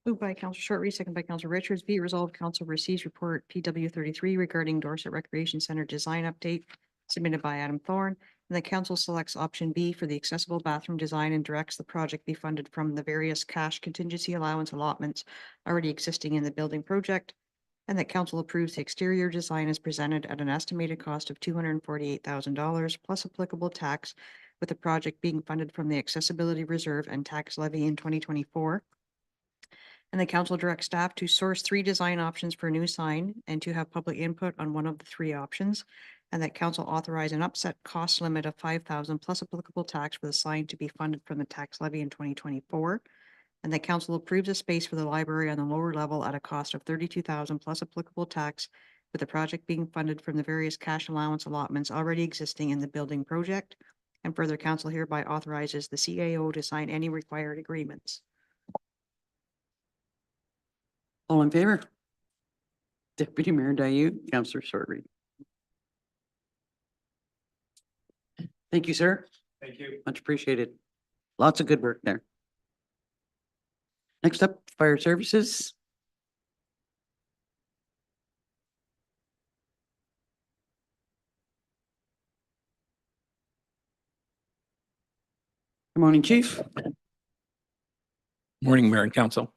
Moved by Councillor Shortreed, second by Councillor Richards. Be it resolved, Council receives report PW 33 regarding Dorset Recreation Center design update submitted by Adam Thorne. And the council selects option B for the accessible bathroom design and directs the project be funded from the various cash contingency allowance allotments already existing in the building project. And that council approves the exterior design as presented at an estimated cost of $248,000 plus applicable tax, with the project being funded from the accessibility reserve and tax levy in 2024. And the council directs staff to source 3 design options for a new sign and to have public input on one of the 3 options. And that council authorize an upset cost limit of $5,000 plus applicable tax for the sign to be funded from the tax levy in 2024. And that council approves a space for the library on the lower level at a cost of $32,000 plus applicable tax, with the project being funded from the various cash allowance allotments already existing in the building project. And further, council hereby authorizes the CAO to sign any required agreements. All in favor? Deputy Mayor Dayu, Councillor Shortreed. Thank you, sir. Thank you. Much appreciated. Lots of good work there. Next up, Fire Services. Good morning, Chief. Morning, Mayor and Council.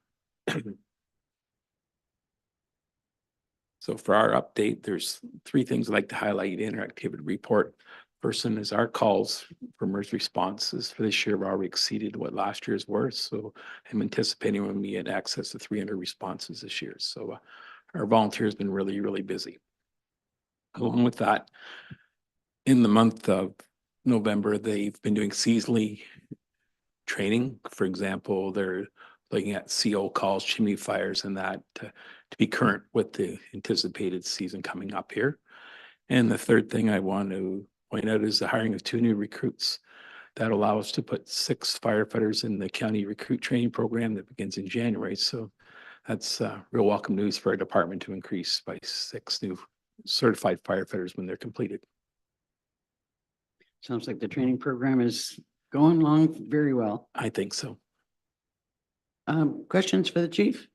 So for our update, there's 3 things I'd like to highlight in our activity report. First one is our calls for emergency responses for this year have already exceeded what last year's were. So I'm anticipating we'll be in excess of 300 responses this year. So our volunteers have been really, really busy. Along with that, in the month of November, they've been doing seasonally training. For example, they're looking at CO calls, chimney fires, and that to be current with the anticipated season coming up here. And the third thing I want to point out is the hiring of 2 new recruits that allow us to put 6 firefighters in the county recruit training program that begins in January. So that's real welcome news for our department to increase by 6 new certified firefighters when they're completed. Sounds like the training program is going along very well. I think so. Questions for the chief?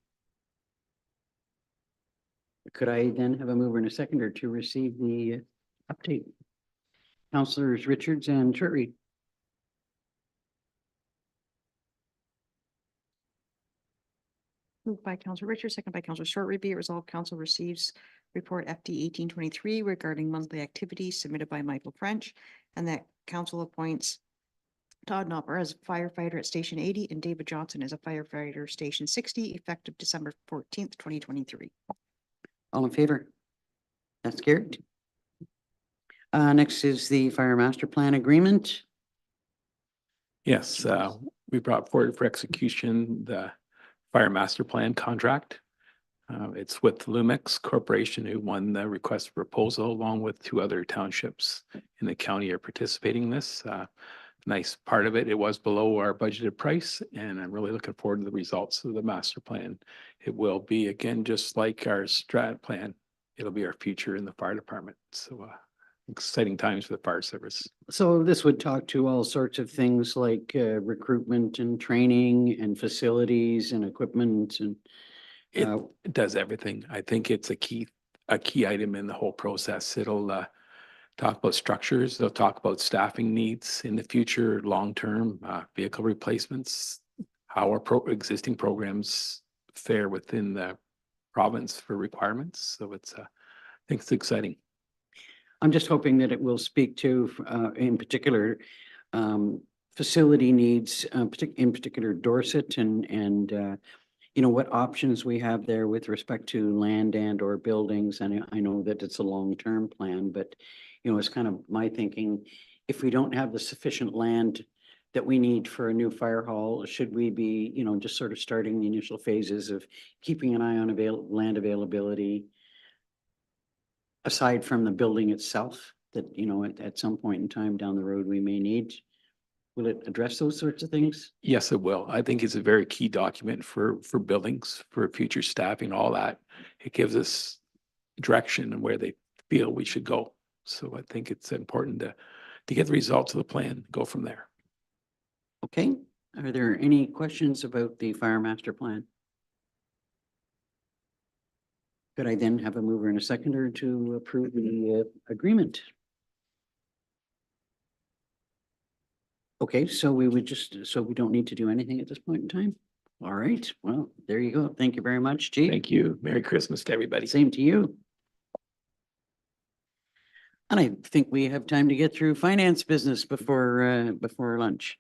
Could I then have a mover and a seconder to receive the update? Councillors Richards and Shortreed. Moved by Councillor Richards, second by Councillor Shortreed. Be it resolved, council receives report FD 1823 regarding monthly activities submitted by Michael French, and that council appoints Todd Knopper as firefighter at Station 80 and David Johnson as a firefighter Station 60, effective December 14th, 2023. All in favor? That's carried. Next is the Fire Master Plan Agreement. Yes, we brought forward for execution the Fire Master Plan contract. It's with Lumix Corporation, who won the request for proposal, along with 2 other townships in the county are participating in this. Nice part of it, it was below our budgeted price, and I'm really looking forward to the results of the master plan. It will be, again, just like our strat plan, it'll be our future in the fire department. So exciting times for the fire service. So this would talk to all sorts of things like recruitment and training and facilities and equipment and It does everything. I think it's a key item in the whole process. It'll talk about structures. They'll talk about staffing needs in the future, long-term vehicle replacements, how our existing programs fare within the province for requirements. So it's, I think it's exciting. I'm just hoping that it will speak to, in particular, facility needs, in particular Dorset and you know, what options we have there with respect to land and or buildings. And I know that it's a long-term plan, but, you know, it's kind of my thinking, if we don't have the sufficient land that we need for a new fire hall, should we be, you know, just sort of starting the initial phases of keeping an eye on land availability aside from the building itself that, you know, at some point in time down the road, we may need? Will it address those sorts of things? Yes, it will. I think it's a very key document for buildings, for future staffing, all that. It gives us direction and where they feel we should go. So I think it's important to get the results of the plan, go from there. Okay, are there any questions about the fire master plan? Could I then have a mover and a seconder to approve the agreement? Okay, so we would just, so we don't need to do anything at this point in time? All right, well, there you go. Thank you very much, Chief. Thank you. Merry Christmas to everybody. Same to you. And I think we have time to get through finance business before lunch.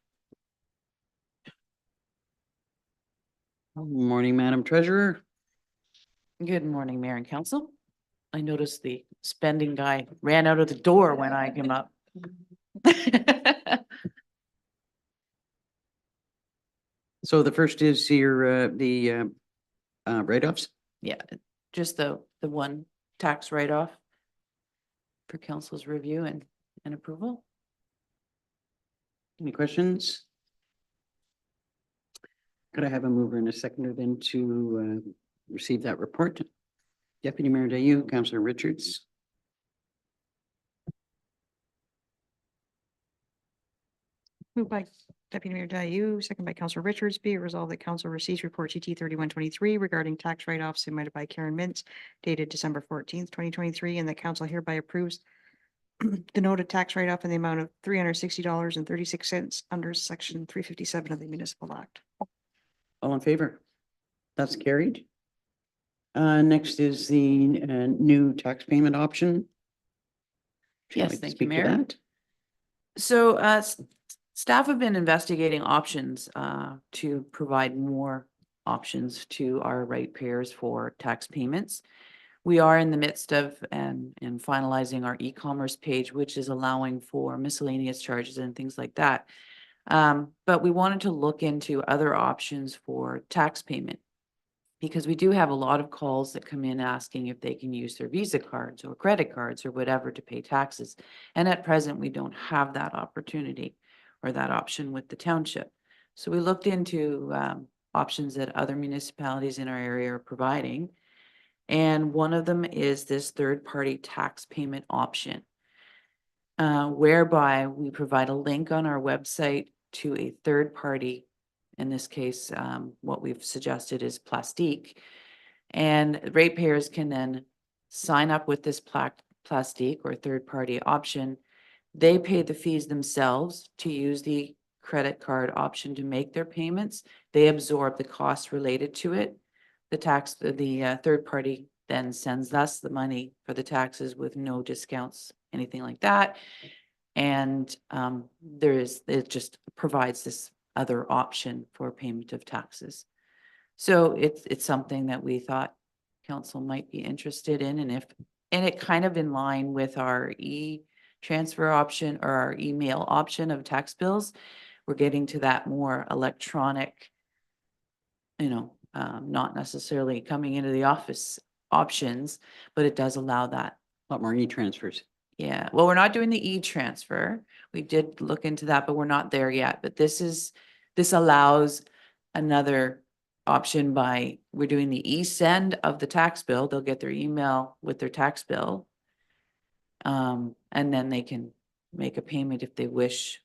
Morning, Madam Treasurer. Good morning, Mayor and Council. I noticed the spending guy ran out of the door when I came up. So the first is your, the write-offs. Yeah, just the one tax write-off for council's review and approval. Any questions? Could I have a mover and a seconder then to receive that report? Deputy Mayor Dayu, Councillor Richards. Moved by Deputy Mayor Dayu, second by Councillor Richards. Be it resolved that council receives report TT 3123 regarding tax write-offs submitted by Karen Mintz dated December 14th, 2023, and that council hereby approves the noted tax write-off in the amount of $360.36 under section 357 of the Municipal Act. All in favor? That's carried. Next is the new tax payment option. Would you Yes, like to thank you, speak to Mayor. that? So staff have been investigating options to provide more options to our ratepayers for tax payments. We are in the midst of and finalizing our e-commerce page, which is allowing for miscellaneous charges and things like that. But we wanted to look into other options for tax payment because we do have a lot of calls that come in asking if they can use their Visa cards or credit cards or whatever to pay taxes. And at present, we don't have that opportunity or that option with the township. So we looked into options that other municipalities in our area are providing. And one of them is this third-party tax payment option, whereby we provide a link on our website to a third party. In this case, what we've suggested is Plastique. And ratepayers can then sign up with this Plastique or third-party option. They pay the fees themselves to use the credit card option to make their payments. They absorb the costs related to it. The third party then sends us the money for the taxes with no discounts, anything like that. And it just provides this other option for payment of taxes. So it's something that we thought council might be interested in, and it kind of in line with our e-transfer option or our email option of tax bills. We're getting to that more electronic, not necessarily coming into the office options, but it does allow that. A lot more e-transfers. Yeah, well, we're not doing the e-transfer. We did look into that, but we're not there yet. But this allows another option we're doing the e-send of the tax bill. They'll get their email with their tax bill. And then they can make a payment if they wish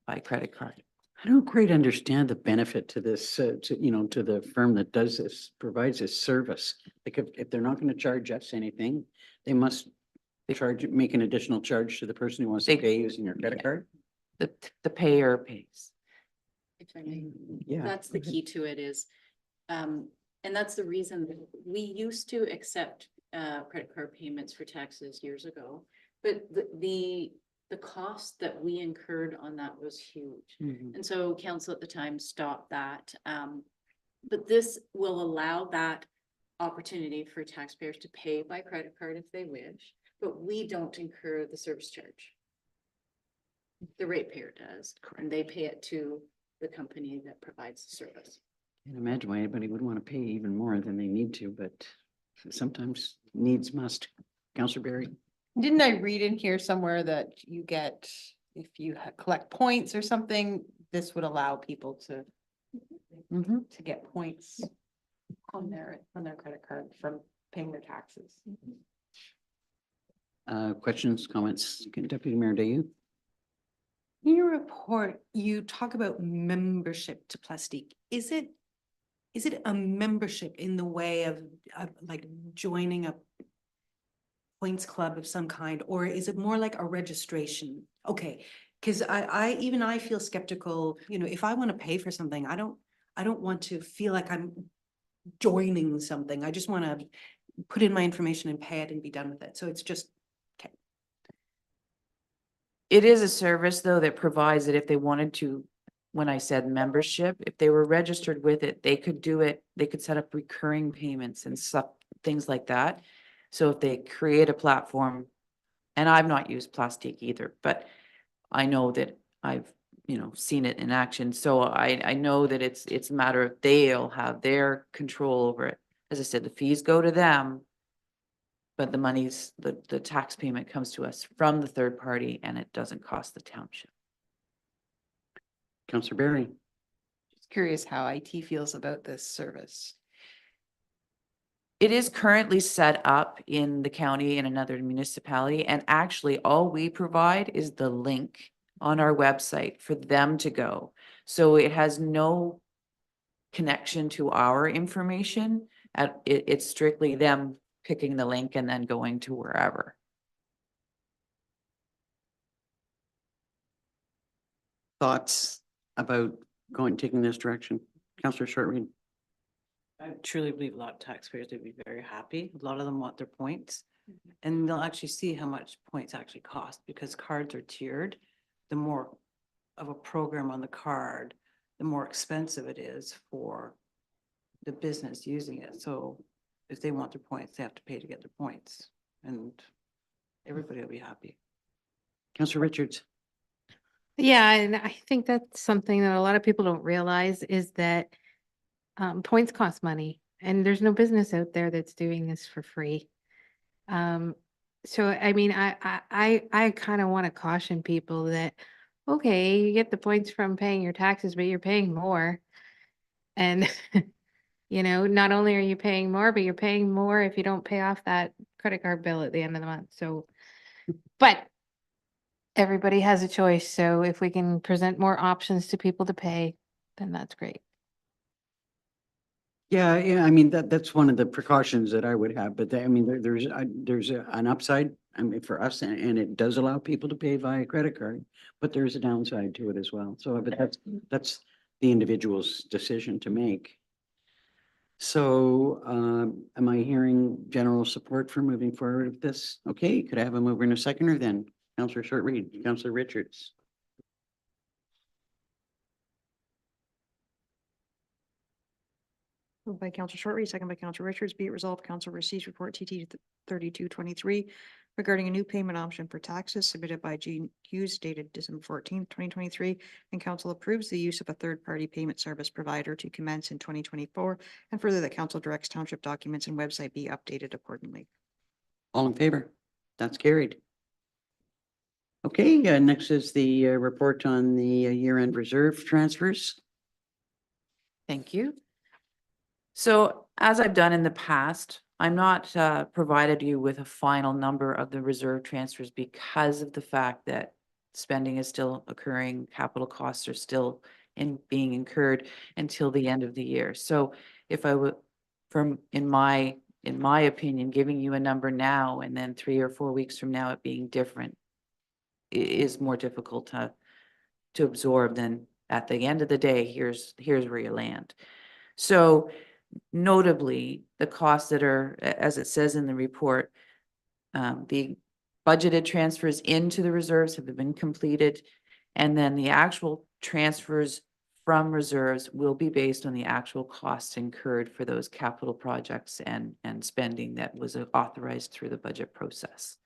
by credit card. I don't quite understand the benefit to this, to the firm that does this, provides this service. Like if they're not going to charge us anything, they must make an additional charge to the person who wants to pay using your credit card. The payer pays. If I may, Yeah. that's the key to it is, and that's the reason that we used to accept credit card payments for taxes years ago. But the cost that we incurred on that was huge. And so council at the time stopped that. But this will allow that opportunity for taxpayers to pay by credit card if they wish, but we don't incur the service charge. The ratepayer does, and they pay it to the company that provides the service. Can't imagine why anybody would want to pay even more than they need to, but sometimes needs must. Counselor Berry? Didn't I read in here somewhere that you get, if you collect points or something, this would allow people to get points on their credit card from paying their taxes. Questions, comments? Deputy Mayor Dayu? In your report, you talk about membership to Plastique. Is it a membership in the way of like joining a points club of some kind, or is it more like a registration? Okay, because I feel skeptical, you know, if I want to pay for something, I don't want to feel like I'm joining something. I just want to put in my information and pay it and be done with it. So it's just, okay. It is a service, though, that provides that if they wanted to, when I said membership, if they were registered with it, they could do it. They could set up recurring payments and stuff, things like that. So if they create a platform, and I've not used Plastique either, but I know that I've, seen it in action. So I know that it's a matter of they'll have their control over it. As I said, the fees go to them, but the money's, the tax payment comes to us from the third party, and it doesn't cost the township. Counselor Berry? Just curious how IT feels about this service. It is currently set up in the county in another municipality, and actually all we provide is the link on our website for them to go. So it has no connection to our information. It's strictly them picking the link and then going to wherever. Thoughts about taking this direction? Counselor Shortreed? I truly believe a lot of taxpayers would be very happy. A lot of them want their points. And they'll actually see how much points actually cost, because cards are tiered. The more of a program on the card, the more expensive it is for the business using it. So if they want their points, they have to pay to get their points, and everybody will be happy. Counselor Richards? Yeah, and I think that's something that a lot of people don't realize is that points cost money, and there's no business out there that's doing this for free. So I mean, I kind of want to caution people that, okay, you get the points from paying your taxes, but you're paying more. And not only are you paying more, but you're paying more if you don't pay off that credit card bill at the end of the month. So, but everybody has a choice. So if we can present more options to people to pay, then that's great. Yeah, I mean, that's one of the precautions that I would have, but there's an upside, for us, and it does allow people to pay via credit card, but there's a downside to it as well. So, but that's the individual's decision to make. So, am I hearing general support for moving forward with this? Okay, could I have a mover and a seconder then? Counselor Shortreed, Counselor Richards. Moved by Counselor Shortreed, second by Counselor Richards. Be it resolved, Council receives report TT 3223 regarding a new payment option for taxes submitted by Gene Hughes dated December 14th, 2023, and Council approves the use of a third-party payment service provider to commence in 2024, and further that Council directs Township documents and website be updated accordingly. All in favor? That's carried. Okay, next is the report on the year-end reserve transfers. Thank you. So as I've done in the past, I'm not provided you with a final number of the reserve transfers because of the fact that spending is still occurring, capital costs are still being incurred until the end of the year. So if I would, in my opinion, giving you a number now and then 3 or 4 weeks from now it being different is more difficult to absorb than at the end of the day, here's where you land. So Notably, the costs that are, as it says in the report, the budgeted transfers into the reserves have been completed. And then the actual transfers from reserves will be based on the actual costs incurred for those capital projects and spending that was authorized through the budget process.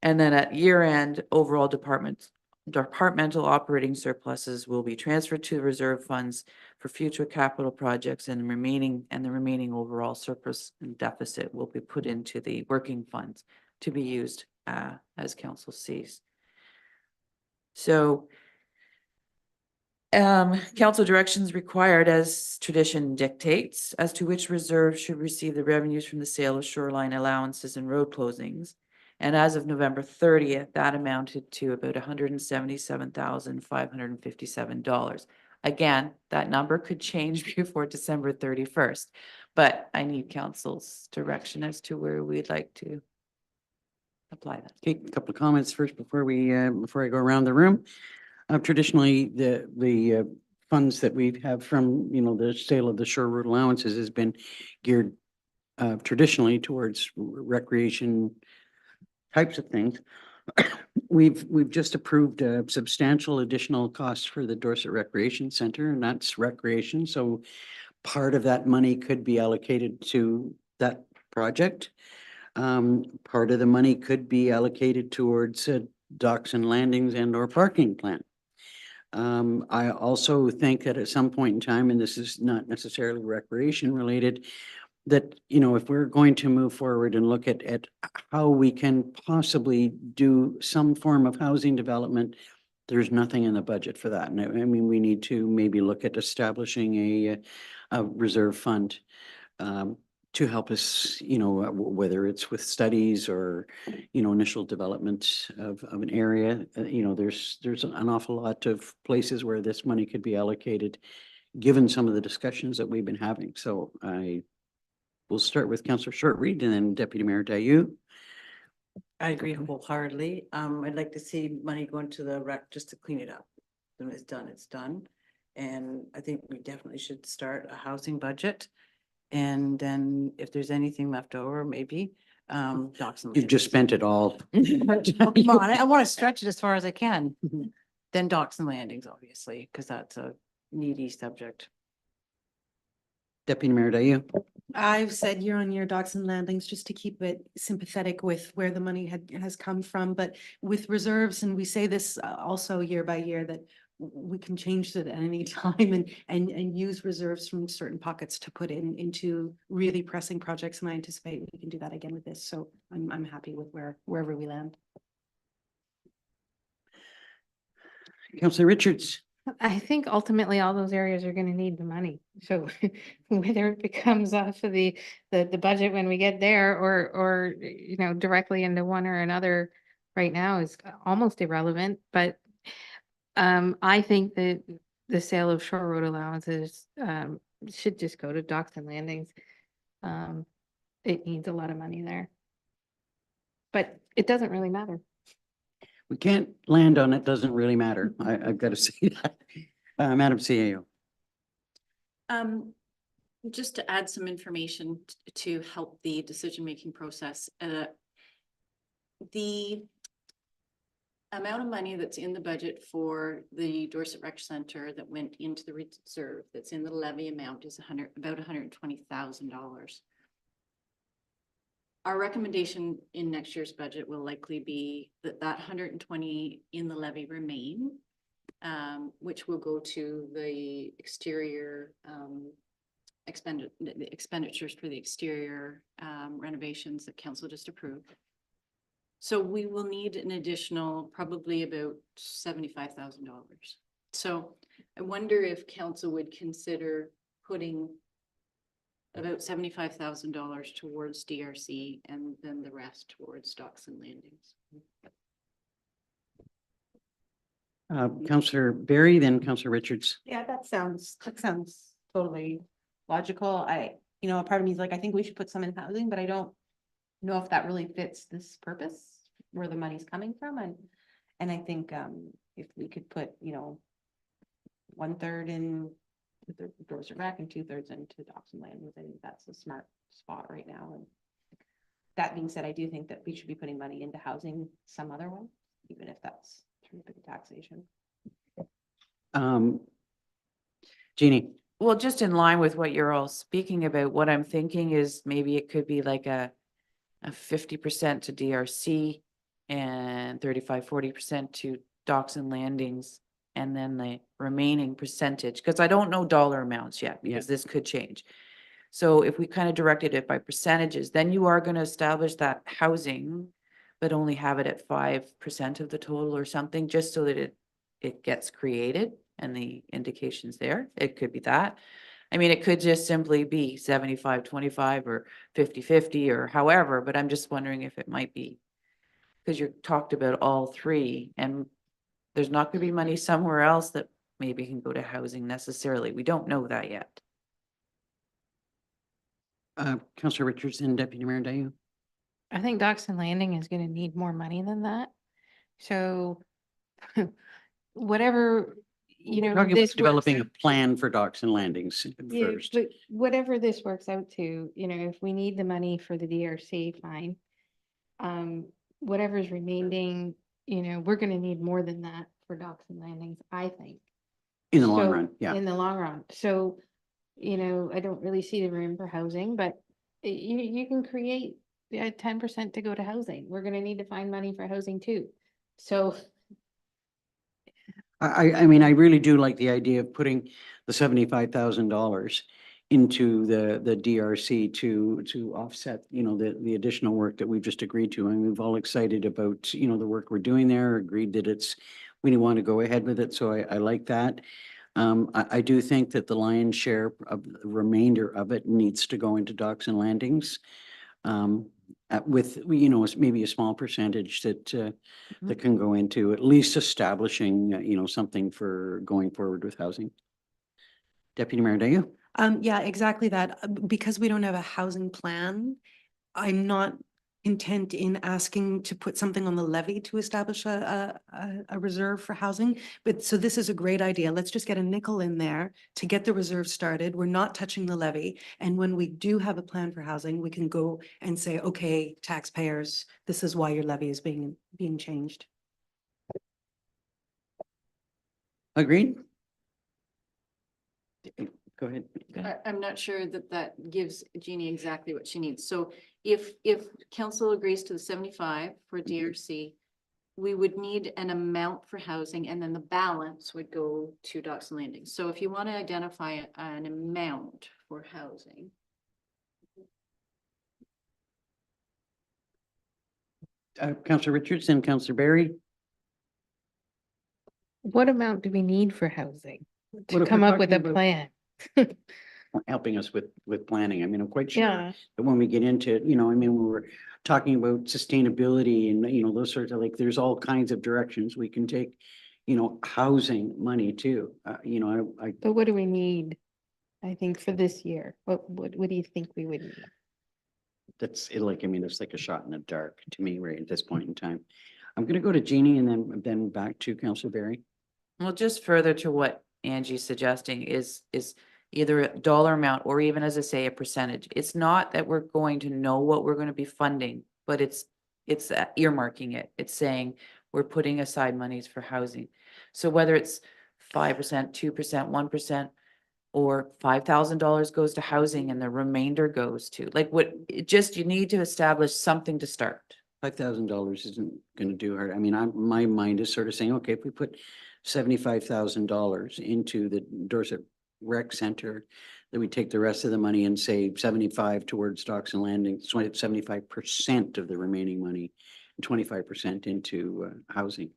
And then at year end, overall departmental operating surpluses will be transferred to reserve funds for future capital projects, and the remaining overall surplus and deficit will be put into the working funds to be used as council sees. So council directions required as tradition dictates as to which reserve should receive the revenues from the sale of shoreline allowances and road closings. And as of November 30th, that amounted to about $177,557. Again, that number could change before December 31st, but I need council's direction as to where we'd like to apply that. Okay, a couple of comments first before I go around the room. Traditionally, the funds that we have from, the sale of the shore road allowances has been geared traditionally towards recreation types of things. We've just approved a substantial additional cost for the Dorset Recreation Center, and that's recreation. So part of that money could be allocated to that project. Part of the money could be allocated towards docks and landings and or parking plan. I also think that at some point in time, and this is not necessarily recreation related, that, if we're going to move forward and look at how we can possibly do some form of housing development, there's nothing in the budget for that. And I mean, we need to maybe look at establishing a reserve fund to help us, whether it's with studies or, initial development of an area. There's an awful lot of places where this money could be allocated, given some of the discussions that we've been having. So we'll start with Councillor Shortreed and then Deputy Mayor Dayu. I agree wholeheartedly. I'd like to see money going to the rec just to clean it up. When it's done, it's done. And I think we definitely should start a housing budget. And then if there's anything left over, maybe, docks and You've just spent it all. Come on, I want to stretch it as far as I can. Then docks and landings, obviously, because that's a needy subject. Deputy Mayor Dayu. I've said year-on-year docks and landings just to keep it sympathetic with where the money has come from, but with reserves, and we say this also year by year, that we can change it at any time and use reserves from certain pockets to put into really pressing projects, and I anticipate we can do that again with this. So I'm happy with wherever we land. Councillor Richards. I think ultimately all those areas are gonna need the money. So whether it becomes off of the budget when we get there or directly into one or another right now is almost irrelevant. But I think that the sale of shore road allowances should just go to docks and landings. It needs a lot of money there. But it doesn't really matter. We can't land on it, doesn't really matter. I've got to say that. Madam CAO. Just to add some information to help the decision-making process, the amount of money that's in the budget for the Dorset Rec Center that went into the reserve, that's in the levy amount, is about $120,000. Our recommendation in next year's budget will likely be that 120 in the levy remain, which will go to the exterior expenditures for the exterior renovations that council just approved. So we will need an additional probably about $75,000. So I wonder if council would consider putting about $75,000 towards DRC and then the rest towards docks and landings. Councillor Berry, then Councillor Richards. Yeah, that sounds totally logical. A part of me is like, I think we should put some in housing, but I don't know if that really fits this purpose, where the money's coming from. And I think if we could put, 1/3 in 2/3 Dorset Rec and 2/3 into Docks and Landings. I think that's a smart spot right now. And that being said, I do think that we should be putting money into housing some other way, even if that's through the taxation. Jeannie, Well, just in line with what you're all speaking about, what I'm thinking is maybe it could be like a 50% to DRC and 35-40% to Docks and Landings, and then the remaining percentage, because I don't know dollar amounts yet, because this could change. So if we kind of directed it by percentages, then you are going to establish that housing, but only have it at 5% of the total or something, just so that it gets created and the indications there. It could be that. I mean, it could just simply be 75-25 or 50-50 or however, but I'm just wondering if it might be, because you talked about all three, and there's not going to be money somewhere else that maybe can go to housing necessarily. We don't know that yet. Councillor Richards and Deputy Mayor Dayu. I think Docks and Landing is gonna need more money than that. So whatever, you know, Talking about this developing a works, plan for Docks and Landings yeah, first. but whatever this works out to, you know, if we need the money for the DRC, fine. Whatever's remaining, you know, we're gonna need more than that for Docks and Landings, I think. In the long So, run, yeah. in the long run. So, you know, I don't really see the room for housing, but you can create 10% to go to housing. We're gonna need to find money for housing too. So, I mean, I really do like the idea of putting the $75,000 into the DRC to offset, you know, the additional work that we've just agreed to. And we've all excited about, you know, the work we're doing there, agreed that we want to go ahead with it. So I like that. I do think that the lion's share of the remainder of it needs to go into Docks and Landings. With, you know, maybe a small percentage that can go into at least establishing, you know, something for going forward with housing. Deputy Mayor Dayu? Yeah, exactly that. Because we don't have a housing plan, I'm not content in asking to put something on the levy to establish a reserve for housing. But so this is a great idea. Let's just get a nickel in there to get the reserve started. We're not touching the levy. And when we do have a plan for housing, we can go and say, okay, taxpayers, this is why your levy is being changed. Agreed? Go ahead. I'm not sure that gives Jeannie exactly what she needs. So if council agrees to the 75 for DRC, we would need an amount for housing, and then the balance would go to Docks and Landings. So if you want to identify an amount for housing. Councillor Richards and Councillor Barry? what amount do we need for housing What to if come we're up with a talking about- plan? Helping us with planning. I mean, I'm quite sure Yeah. that when we get into it, you know, I mean, when we're talking about sustainability and, you know, those sorts of, like, there's all kinds of directions we can take, you know, housing money too. You know, I But what do we need, I think, for this year? What do you think we would need? that's it, like, I mean, it's like a shot in the dark to me right at this point in time. I'm gonna go to Jeannie and then back to Councillor Barry. Well, just further to what Angie's suggesting is either a dollar amount or even, as I say, a percentage. It's not that we're going to know what we're going to be funding, but it's earmarking it. It's saying we're putting aside monies for housing. So whether it's 5%, 2%, 1%, or $5,000 goes to housing and the remainder goes to, like, you need to establish something to start. $5,000 isn't gonna do hard. I mean, my mind is sort of saying, okay, if we put $75,000 into the Dorset Rec Center, then we take the rest of the money and say 75 towards Docks and Landings, 75% of the remaining money, and 25% into housing.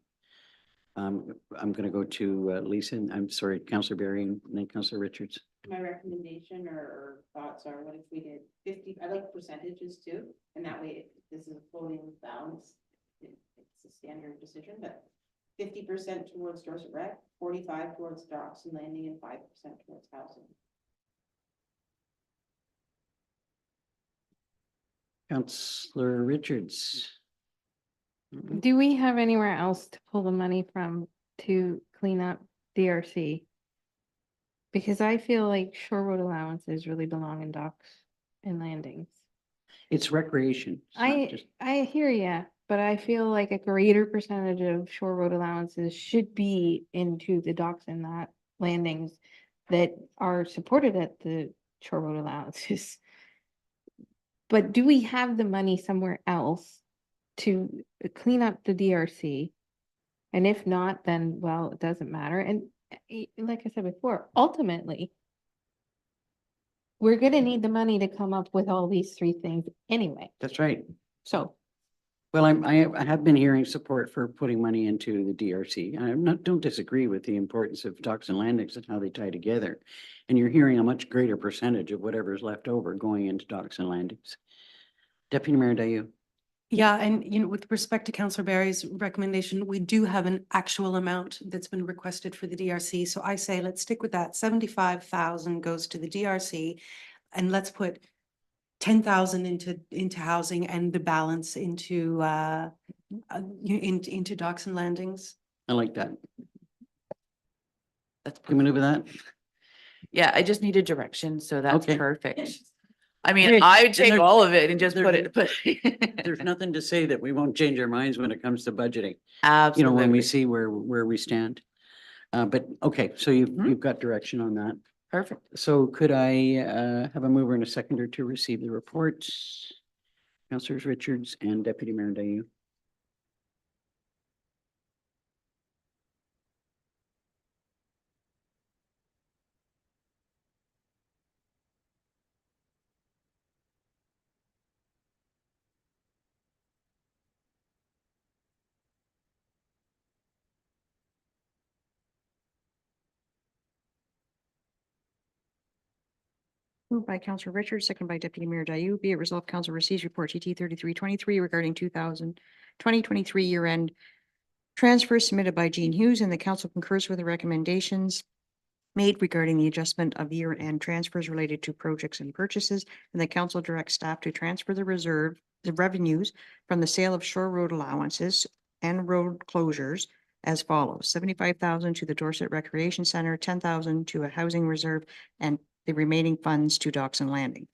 I'm gonna go to Lisa, and I'm sorry, Councillor Barry and then Councillor Richards. My recommendation or thoughts are, what if we did 50, I like percentages too, and that way, if this is a floating balance, it's a standard decision, but 50% towards Dorset Rec, 45 towards Docks and Landing, and 5% towards housing. Councillor Richards. Do we have anywhere else to pull the money from to clean up DRC? Because I feel like shore road allowances really belong in docks and landings. It's recreation. It's not just- I hear ya, but I feel like a greater percentage of shore road allowances should be into the docks and that landings that are supported at the shore road allowances. But do we have the money somewhere else to clean up the DRC? And if not, then, well, it doesn't matter. And like I said before, ultimately, we're gonna need the money to come up with all these three things anyway. That's right. So Well, I have been hearing support for putting money into the DRC. Don't disagree with the importance of docks and landings and how they tie together. And you're hearing a much greater percentage of whatever's left over going into docks and landings. Deputy Mayor Dayu. Yeah, and with respect to Councillor Barry's recommendation, we do have an actual amount that's been requested for the DRC. So I say, let's stick with that. 75,000 goes to the DRC, and let's put 10,000 into housing and the balance into into docks and landings. I like that. Can we live with that? Yeah, I just needed direction, so that's Okay. perfect. I mean, Okay, I then would take there- all of it and just put there's- it, but. There's nothing to say that we won't change our minds when it comes to budgeting. Absolutely. When we see where we stand. But okay, so you've got direction on that. Perfect. So could I have a mover and a seconder to receive the reports? Councillors Richards and Deputy Mayor Dayu. Moved by Councillor Richards, second by Deputy Mayor Dayu. Be it resolved, Council receives report TT 3323 regarding 2023 year-end transfers submitted by Jean Hughes, and the council concurs with the recommendations made regarding the adjustment of year-end transfers related to projects and purchases, and the council directs staff to transfer the revenues from the sale of shore road allowances and road closures as follows: 75,000 to the Dorset Recreation Center, 10,000 to a housing reserve, and the remaining funds to docks and landing.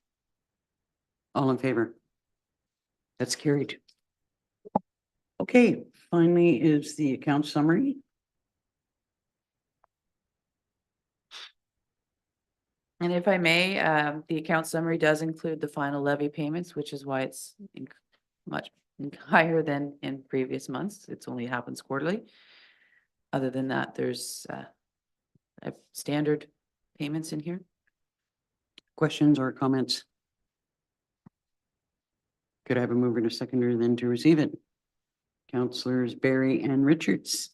All in favor? That's carried. Okay, finally is the account summary. And if I may, the account summary does include the final levy payments, which is why it's much higher than in previous months. It's only happens quarterly. Other than that, there's standard payments in here. Questions or comments? Could I have a mover and a seconder then to receive it? Councillors Barry and Richards.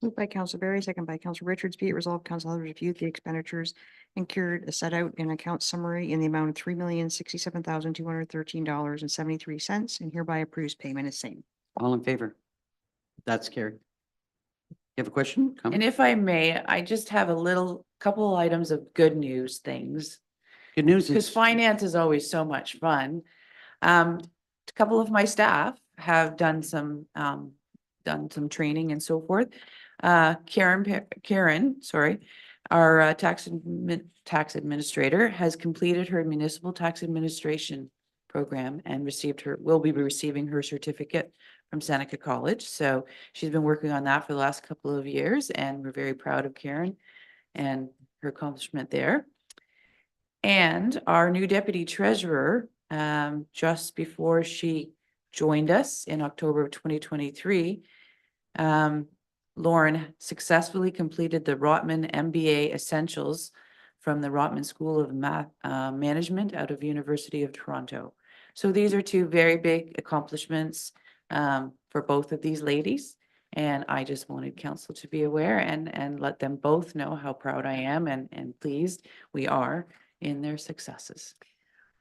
Moved by Council Barry, second by Council Richards. Be it resolved, Council has reviewed the expenditures incurred as set out in account summary in the amount of $3,067,213.73 and hereby approves payment as same. All in favor? That's carried. You have a question? And Comment? if I may, I just have a couple items of good news things. Good news Because is, finance is always so much fun. A couple of my staff have done some training and so forth. Karen, sorry, our tax administrator has completed her municipal tax administration program and will be receiving her certificate from Seneca College. So she's been working on that for the last couple of years, and we're very proud of Karen and her accomplishment there. And our new deputy treasurer, just before she joined us in October of 2023, Lauren successfully completed the Rotman MBA Essentials from the Rotman School of Management out of University of Toronto. So these are two very big accomplishments for both of these ladies. And I just wanted council to be aware and let them both know how proud I am and pleased we are in their successes.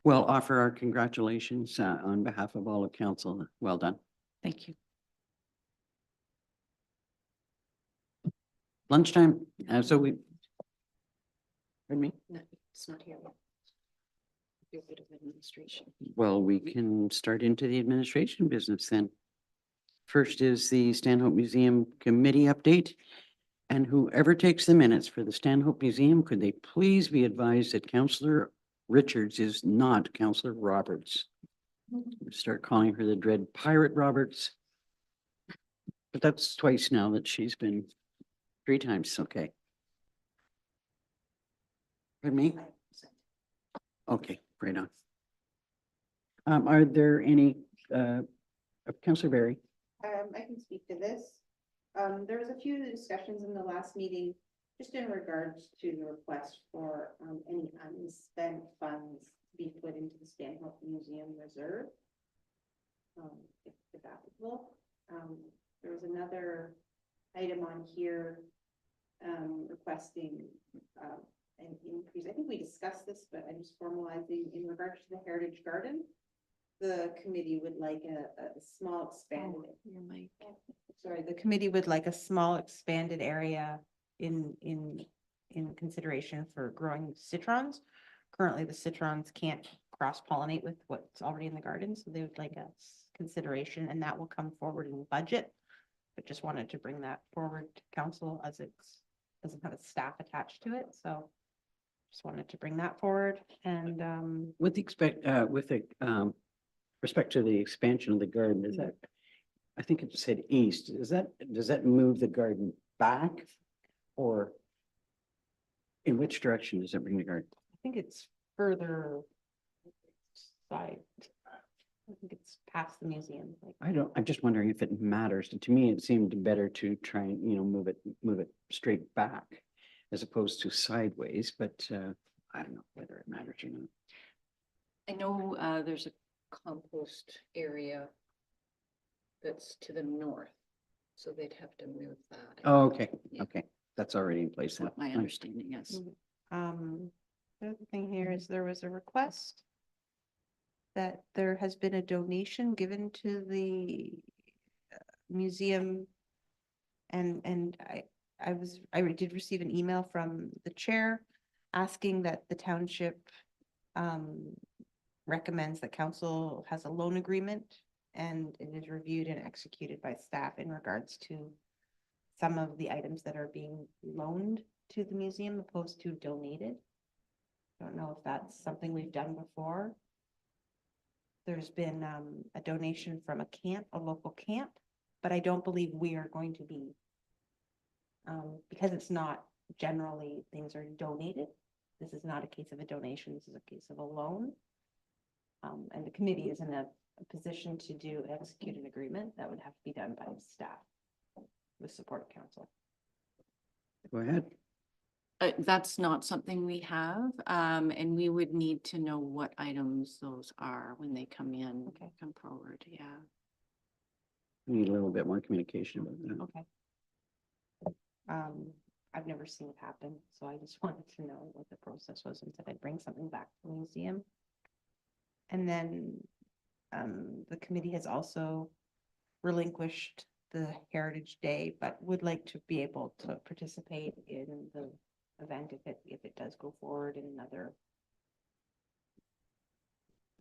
well, offer our congratulations on behalf of all of council. Well done. Thank you. Lunchtime, so we. Pardon me? No, it's not here yet. Do a bit of administration. Well, we can start into the administration business then. First is the Stanhope Museum Committee update. And whoever takes the minutes for the Stanhope Museum, could they please be advised that Councillor Richards is not Councillor Roberts? Start calling her the dread Pirate Roberts. But that's twice now that she's been 3 times, okay. Pardon me? Okay, right on. Are there any, Councillor Barry? I can speak to this. There was a few discussions in the last meeting, just in regards to the request for, any unspent funds to be put into the Stanhope Museum Reserve. If applicable. There was another item on here, requesting, an increase. I think we discussed this, but I'm just formalizing in regards to the Heritage Garden. The committee would like a small expanded. Sorry, the committee would like a small expanded area in consideration for growing citrons. Currently, the citrons can't cross-pollinate with what's already in the garden, so they would like a consideration, and that will come forward in budget. But just wanted to bring that forward to council as it's doesn't have a staff attached to it, so just wanted to bring that forward. And With respect to the expansion of the garden, is that, I think it said east, does that move the garden back? Or in which direction does it bring the garden? I think it's further side. I think it's past the museum. I'm just wondering if it matters. To me, it seemed better to try and, move it straight back as opposed to sideways, but I don't know whether it matters or not. I know there's a compost area that's to the north, so they'd have to move that. Oh, okay, Yeah. okay. That's already in place then. What my understanding is. The other thing here is there was a request that there has been a donation given to the museum. And I did receive an email from the chair asking that the township recommends that council has a loan agreement and it is reviewed and executed by staff in regards to some of the items that are being loaned to the museum opposed to donated. I don't know if that's something we've done before. There's been a donation from a local camp, but I don't believe we are going to be, because it's not generally things are donated. This is not a case of a donation. This is a case of a loan. And the committee is in a position to execute an agreement that would have to be done by staff with support of council. Go ahead. That's not something we have, and we would need to know what items those are when they come in, come forward, yeah. We need a little bit more communication about that. Okay. I've never seen it happen, so I just wanted to know what the process was and said I'd bring something back to the museum. And then the committee has also relinquished the Heritage Day, but would like to be able to participate in the event if it does go forward in another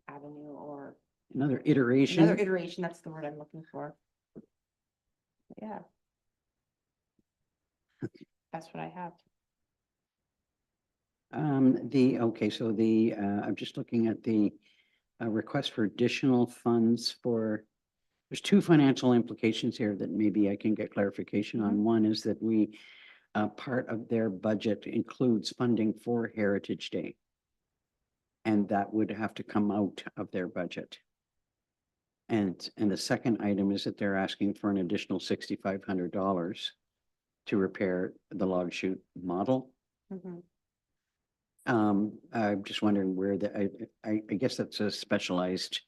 avenue or Another iteration. another iteration. That's the word I'm looking for. Yeah. That's what I have. I'm just looking at the request for additional funds for, there's 2 financial implications here that maybe I can get clarification on. One is that part of their budget includes funding for Heritage Day. And that would have to come out of their budget. And the second item is that they're asking for an additional $6,500 to repair the log chute model. I'm just wondering where I guess that's a specialized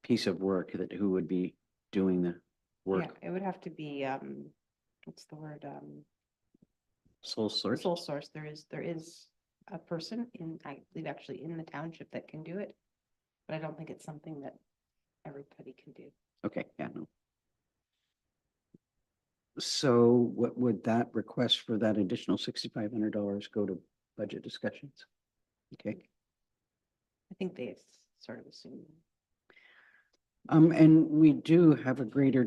piece of work that who would be doing the work. Yeah, it would have to be, what's the word? Sole source. Sole source. There is a person I believe actually in the township that can do it, but I don't think it's something that everybody can do. Okay, yeah, no. So what would that request for that additional $6,500 go to budget discussions? Okay. I think they sort of assume. And we do have a greater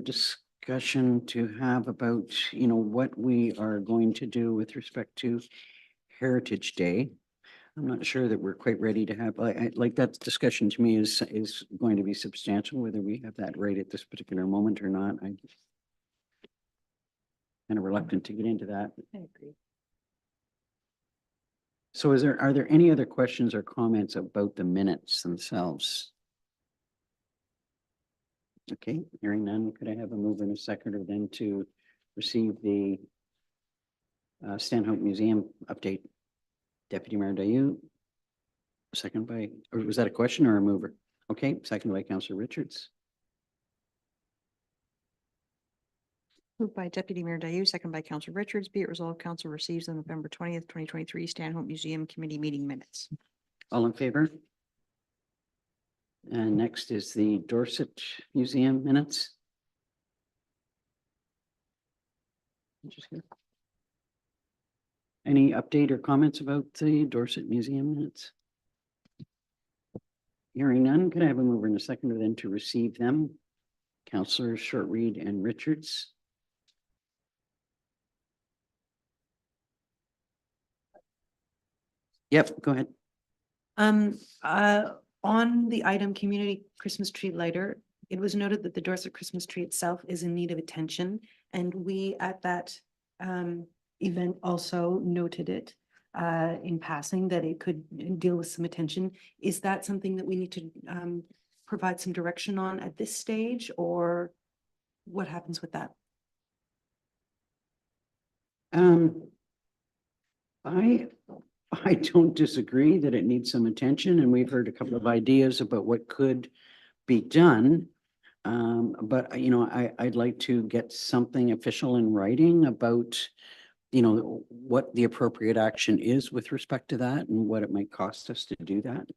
discussion to have about, what we are going to do with respect to Heritage Day. I'm not sure that we're quite ready to have, like that discussion to me is going to be substantial, whether we have that right at this particular moment or not. I'm kind of reluctant to get into that. I agree. So are there any other questions or comments about the minutes themselves? Okay, hearing none, could I have a mover and a seconder then to receive the Stanhope Museum update? Deputy Mayor Dayu, second by, or was that a question or a mover? Okay, second by Councillor Richards. Moved by Deputy Mayor Dayu, second by Councillor Richards. Be it resolved, council receives the November 20th, 2023 Stanhope Museum Committee meeting minutes. All in favor? And next is the Dorset Museum minutes. Any update or comments about the Dorset Museum minutes? Hearing none, could I have a mover and a seconder then to receive them? Councillors Shortreed and Richards. Yep, go ahead. On the item community Christmas tree lighter, it was noted that the Dorset Christmas tree itself is in need of attention. And we at that event also noted it in passing that it could deal with some attention. Is that something that we need to provide some direction on at this stage, or what happens with that? I don't disagree that it needs some attention, and we've heard a couple of ideas about what could be done. But I'd like to get something official in writing about, what the appropriate action is with respect to that and what it might cost us to do that.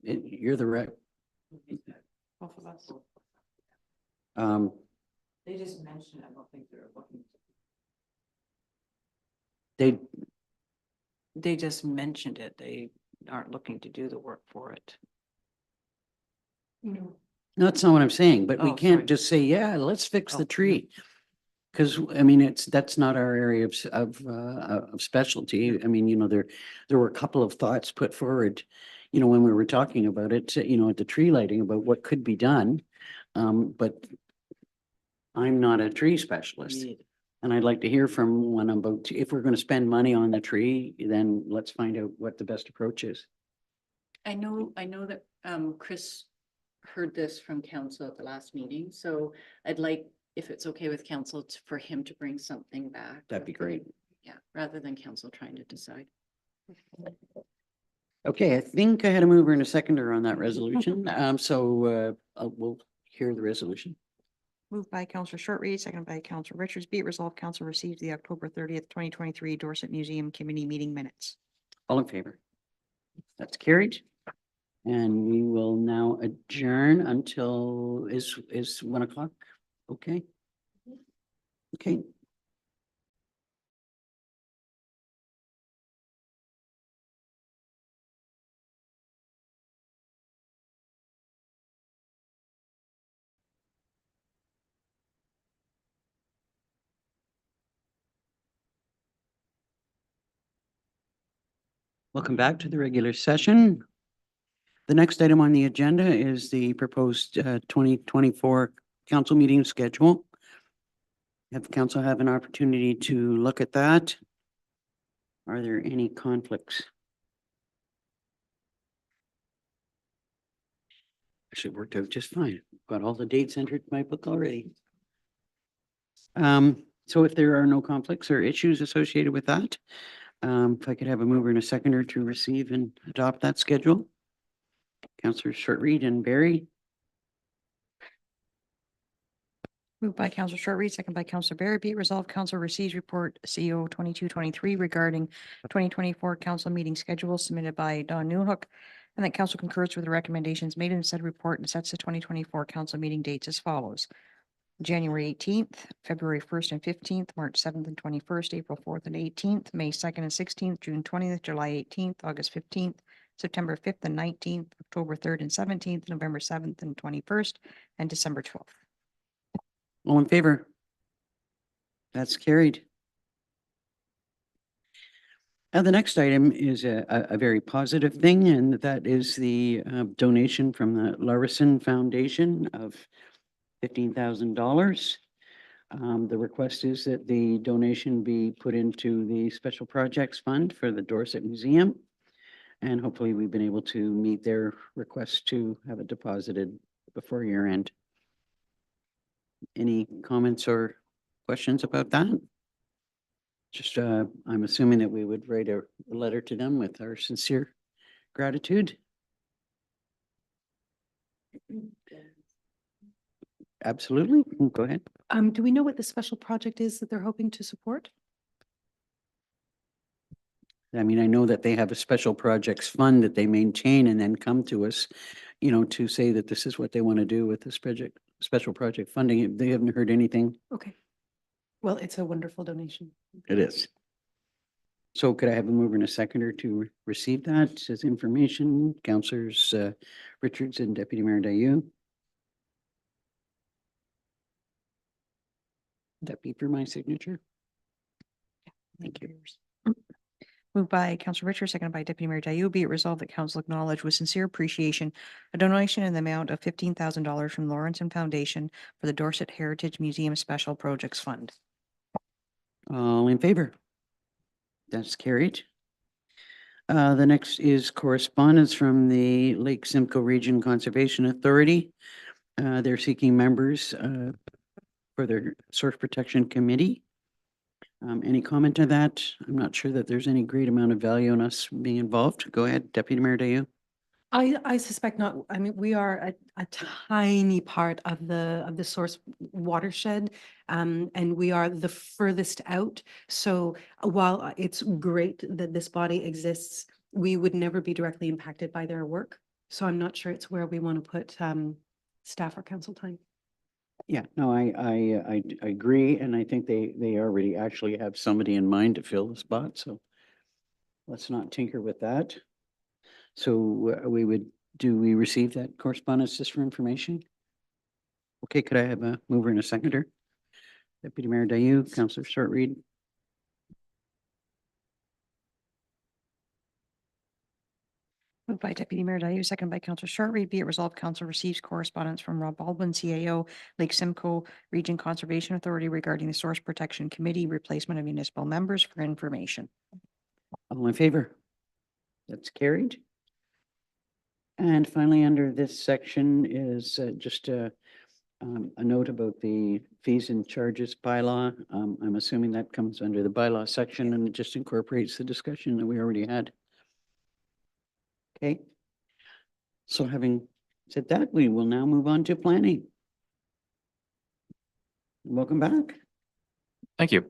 You're the rep. Both of us. They just mentioned, I don't think they're looking. They just mentioned it. They aren't looking to do the work for it. No. That's not what I'm saying, but we Oh, can't sorry. just say, yeah, let's fix the Oh. tree. Because that's not our area of specialty. I mean, there were a couple of thoughts put forward, when we were talking about it, at the tree lighting about what could be done. But I'm not a tree specialist. And I'd like to hear from one about, if we're going to spend money on the tree, then let's find out what the best approach is. I know that Chris heard this from council at the last meeting, so I'd like, if it's okay with council, for him to bring something back. That'd be great. Yeah, rather than council trying to decide. Okay, I think I had a mover and a seconder on that resolution. So we'll hear the resolution. Moved by Councillor Shortreed, seconded by Councillor Richards. Be it resolved, council receives the October 30th, 2023 Dorset Museum Committee meeting minutes. All in favor? That's carried. And we will now adjourn until is 1 o'clock. Okay. Okay. Welcome back to the regular session. The next item on the agenda is the proposed 2024 council meeting schedule. Have council have an opportunity to look at that? Are there any conflicts? Actually worked out just fine. Got all the dates entered in my book already. So if there are no conflicts or issues associated with that, if I could have a mover and a seconder to receive and adopt that schedule. Councillors Shortreed and Barry. Moved by Councillor Shortreed, second by Councillor Barry. Be it resolved, council receives report CO 2223 regarding 2024 council meeting schedule submitted by Don Newhook, and that council concurs with the recommendations made in said report and sets the 2024 council meeting dates as follows: January 18th, February 1st and 15th, March 7th and 21st, April 4th and 18th, May 2nd and 16th, June 20th, July 18th, August 15th, September 5th and 19th, October 3rd and 17th, November 7th and 21st, and December 12th. All in favor? That's carried. The next item is a very positive thing, and that is the donation from the Larison Foundation of $15,000. The request is that the donation be put into the Special Projects Fund for the Dorset Museum. And hopefully we've been able to meet their request to have it deposited before year end. Any comments or questions about that? Just, I'm assuming that we would write a letter to them with our sincere gratitude. Absolutely. Go ahead. Do we know what the special project is that they're hoping to support? I mean, I know that they have a special projects fund that they maintain and then come to us, you know, to say that this is what they want to do with this project, special project funding. They haven't heard anything. Okay. Well, it's a wonderful donation. It is. So could I have a mover and a seconder to receive that as information? Councillors Richards and Deputy Mayor Dayu. Would that be for my signature? Thank you. Moved by Councillor Richards, seconded by Deputy Mayor Dayu. Be it resolved that council acknowledge with sincere appreciation a donation in the amount of $15,000 from Lawrence Foundation for the Dorset Heritage Museum Special Projects Fund. All in favor? That's carried. The next is correspondence from the Lake Simcoe Region Conservation Authority. They're seeking members for their Source Protection Committee. Any comment on that? I'm not sure that there's any great amount of value in us being involved. Go ahead, Deputy Mayor Dayu. I suspect not. I mean, we are a tiny part of the source watershed, and we are the furthest out. So while it's great that this body exists, we would never be directly impacted by their work. So I'm not sure it's where we want to put staff or council time. Yeah, no, I agree, and I think they already actually have somebody in mind to fill the spot, so let's not tinker with that. So do we receive that correspondence just for information? Okay, could I have a mover and a seconder? Deputy Mayor Dayu, Councillor Shortreed. Moved by Deputy Mayor Dayu, seconded by Councillor Shortreed. Be it resolved, council receives correspondence from Rob Baldwin, CAO, Lake Simcoe Region Conservation Authority regarding the Source Protection Committee replacement of municipal members for information. All in favor? That's carried. And finally, under this section is just a note about the fees and charges bylaw. I'm assuming that comes under the bylaw section and it just incorporates the discussion that we already had. Okay. So having said that, we will now move on to planning. Welcome back. Thank you.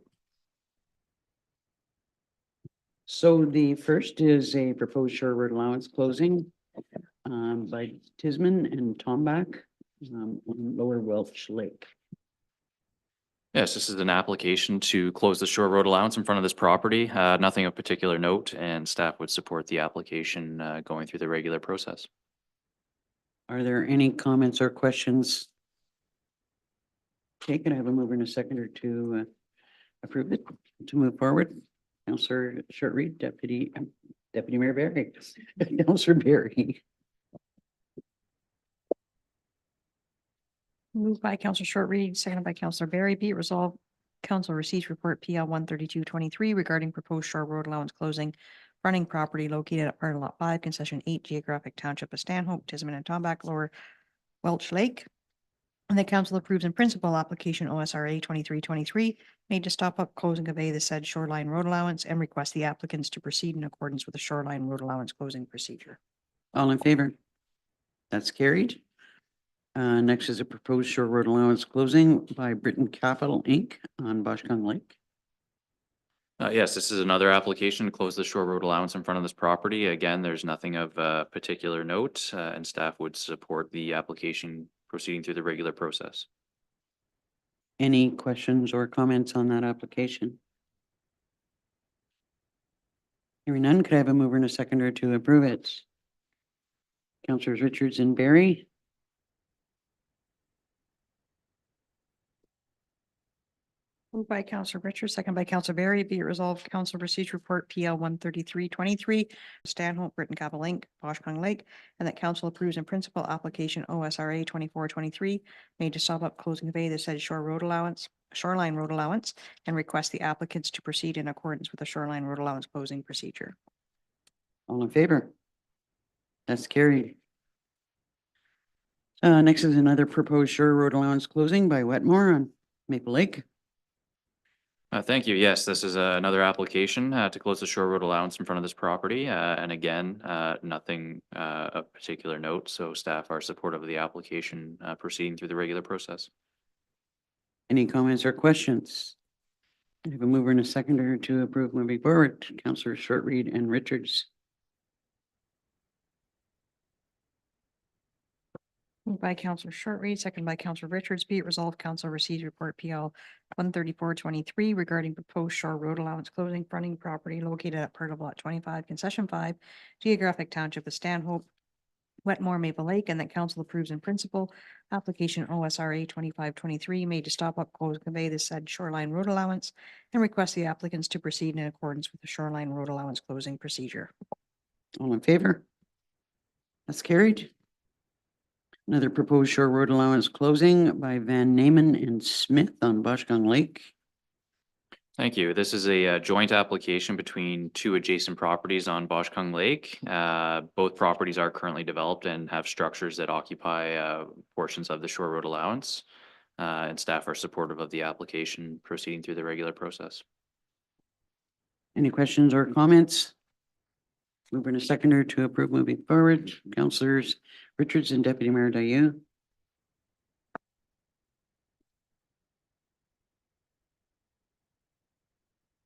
So the first is a proposed shore road allowance closing by Tisman and Tombach on Lower Welch Lake. Yes, this is an application to close the shore road allowance in front of this property. Nothing of particular note, and staff would support the application going through the regular process. Are there any comments or questions? Okay, can I have a mover and a seconder to approve it, to move forward? Councillor Shortreed, Deputy Mayor Barry, Councillor Barry. Moved by Councillor Shortreed, seconded by Councillor Barry. Be it resolved, council receives report PL 13223 regarding proposed shore road allowance closing fronting property located at part of lot 5, concession 8, geographic township of Stanhope, Tisman and Tombach, Lower Welch Lake. And the council approves in principle application OSRA 2323 made to stop up, close and convey the said shoreline road allowance and request the applicants to proceed in accordance with the shoreline road allowance closing procedure. All in favor? That's carried. Next is a proposed shore road allowance closing by Britain Capital Inc. on Boshkong Lake. Yes, this is another application to close the shore road allowance in front of this property. Again, there's nothing of particular note, and staff would support the application proceeding through the regular process. Any questions or comments on that application? Hearing none, could I have a mover and a seconder to approve it? Councillors Richards and Barry. Moved by Councillor Richards, second by Councillor Barry, be it resolved, Council Procedure Report PL 13323, Stanhope, Britton Capital Inc., Boshkong Lake, and that council approves in principle application OSRA 2423 made to stop up, close and convey the said shoreline road allowance, and request the applicants to proceed in accordance with the shoreline road allowance closing procedure. All in favor? That's carried. Next is another proposed shore road allowance closing by Wetmore on Maple Lake. Thank you. Yes, this is another application to close the shore road allowance in front of this property. And again, nothing of particular note, so staff are supportive of the application proceeding through the regular process. Any comments or questions? I have a mover and a seconder to approve moving forward. Councillors Shortreed and Richards. Moved by Councillor Shortreed, second by Councillor Richards, be it resolved, council receives report PL 13423 regarding proposed shore road allowance closing fronting property located at part of lot 25, concession 5, geographic township of Stanhope, Wetmore, Maple Lake, and that council approves in principle application OSRA 2523 made to stop up, close, convey the said shoreline road allowance and request the applicants to proceed in accordance with the shoreline road allowance closing procedure. All in favor? That's carried. Another proposed shore road allowance closing by Van Namen and Smith on Boshkong Lake. Thank you. This is a joint application between two adjacent properties on Boshkong Lake. Both properties are currently developed and have structures that occupy portions of the shore road allowance. And staff are supportive of the application proceeding through the regular process. Any questions or comments? Mover and a seconder to approve moving forward. Councillors Richards and Deputy Mayor Dayu.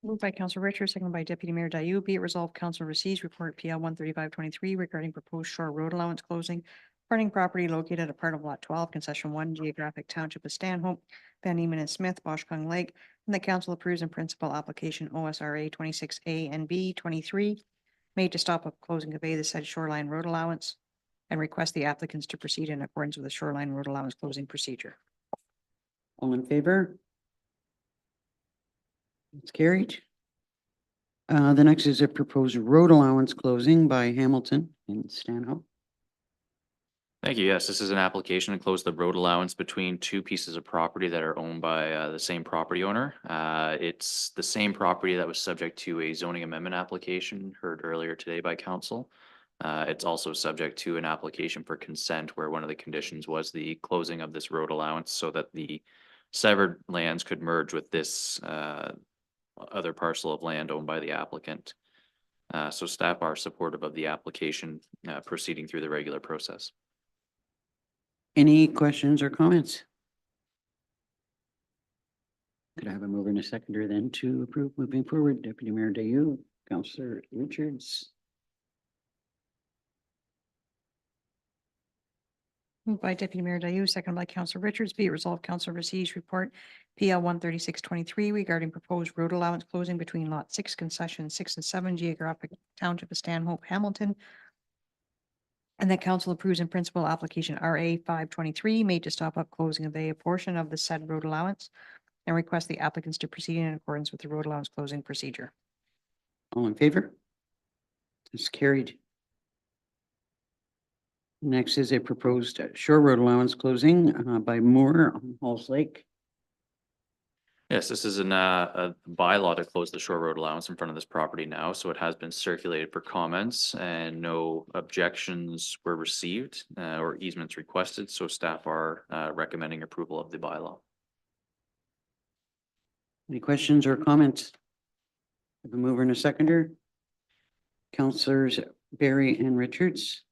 Moved by Councillor Richards, second by Deputy Mayor Dayu, be it resolved, council receives report PL 13523 regarding proposed shore road allowance closing fronting property located at part of lot 12, concession 1, geographic township of Stanhope, Van Nieman and Smith, Boshkong Lake, and the council approves in principle application OSRA 26A and B 23 made to stop up, close and convey the said shoreline road allowance and request the applicants to proceed in accordance with the shoreline road allowance closing procedure. All in favor? It's carried. The next is a proposed road allowance closing by Hamilton and Stanhope. Thank you. Yes, this is an application to close the road allowance between two pieces of property that are owned by the same property owner. It's the same property that was subject to a zoning amendment application heard earlier today by council. It's also subject to an application for consent where one of the conditions was the closing of this road allowance so that the severed lands could merge with this other parcel of land owned by the applicant. So staff are supportive of the application proceeding through the regular process. Any questions or comments? Could I have a mover and a seconder then to approve moving forward? Deputy Mayor Dayu, Councillor Richards. Moved by Deputy Mayor Dayu, second by Councillor Richards, be it resolved, council receives report PL 13623 regarding proposed road allowance closing between lot 6, concession 6 and 7, geographic township of Stanhope, Hamilton, and that council approves in principle application RA 523 made to stop up, close and convey a portion of the said road allowance and request the applicants to proceed in accordance with the road allowance closing procedure. All in favor? It's carried. Next is a proposed shore road allowance closing by Moore on Halls Lake. Yes, this is a bylaw to close the shore road allowance in front of this property now, so it has been circulated for comments and no objections were received or easements requested, so staff are recommending approval of the bylaw. Any questions or comments? Have a mover and a seconder. Councillors Barry and Richards.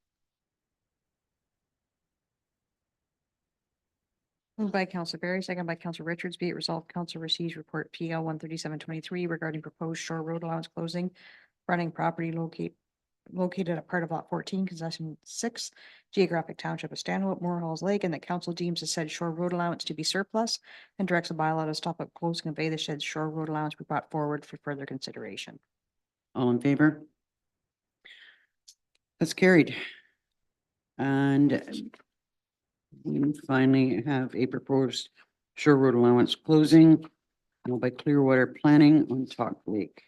Moved by Councillor Barry, second by Councillor Richards, be it resolved, council receives report PL 13723 regarding proposed shore road allowance closing fronting property located at part of lot 14, concession 6, geographic township of Stanhope, Moore Halls Lake, and that council deems the said shore road allowance to be surplus and directs a bylaw to stop up, close, and convey the said shore road allowance be brought forward for further consideration. All in favor? That's carried. And we finally have a proposed shore road allowance closing by Clearwater Planning on Talk Lake.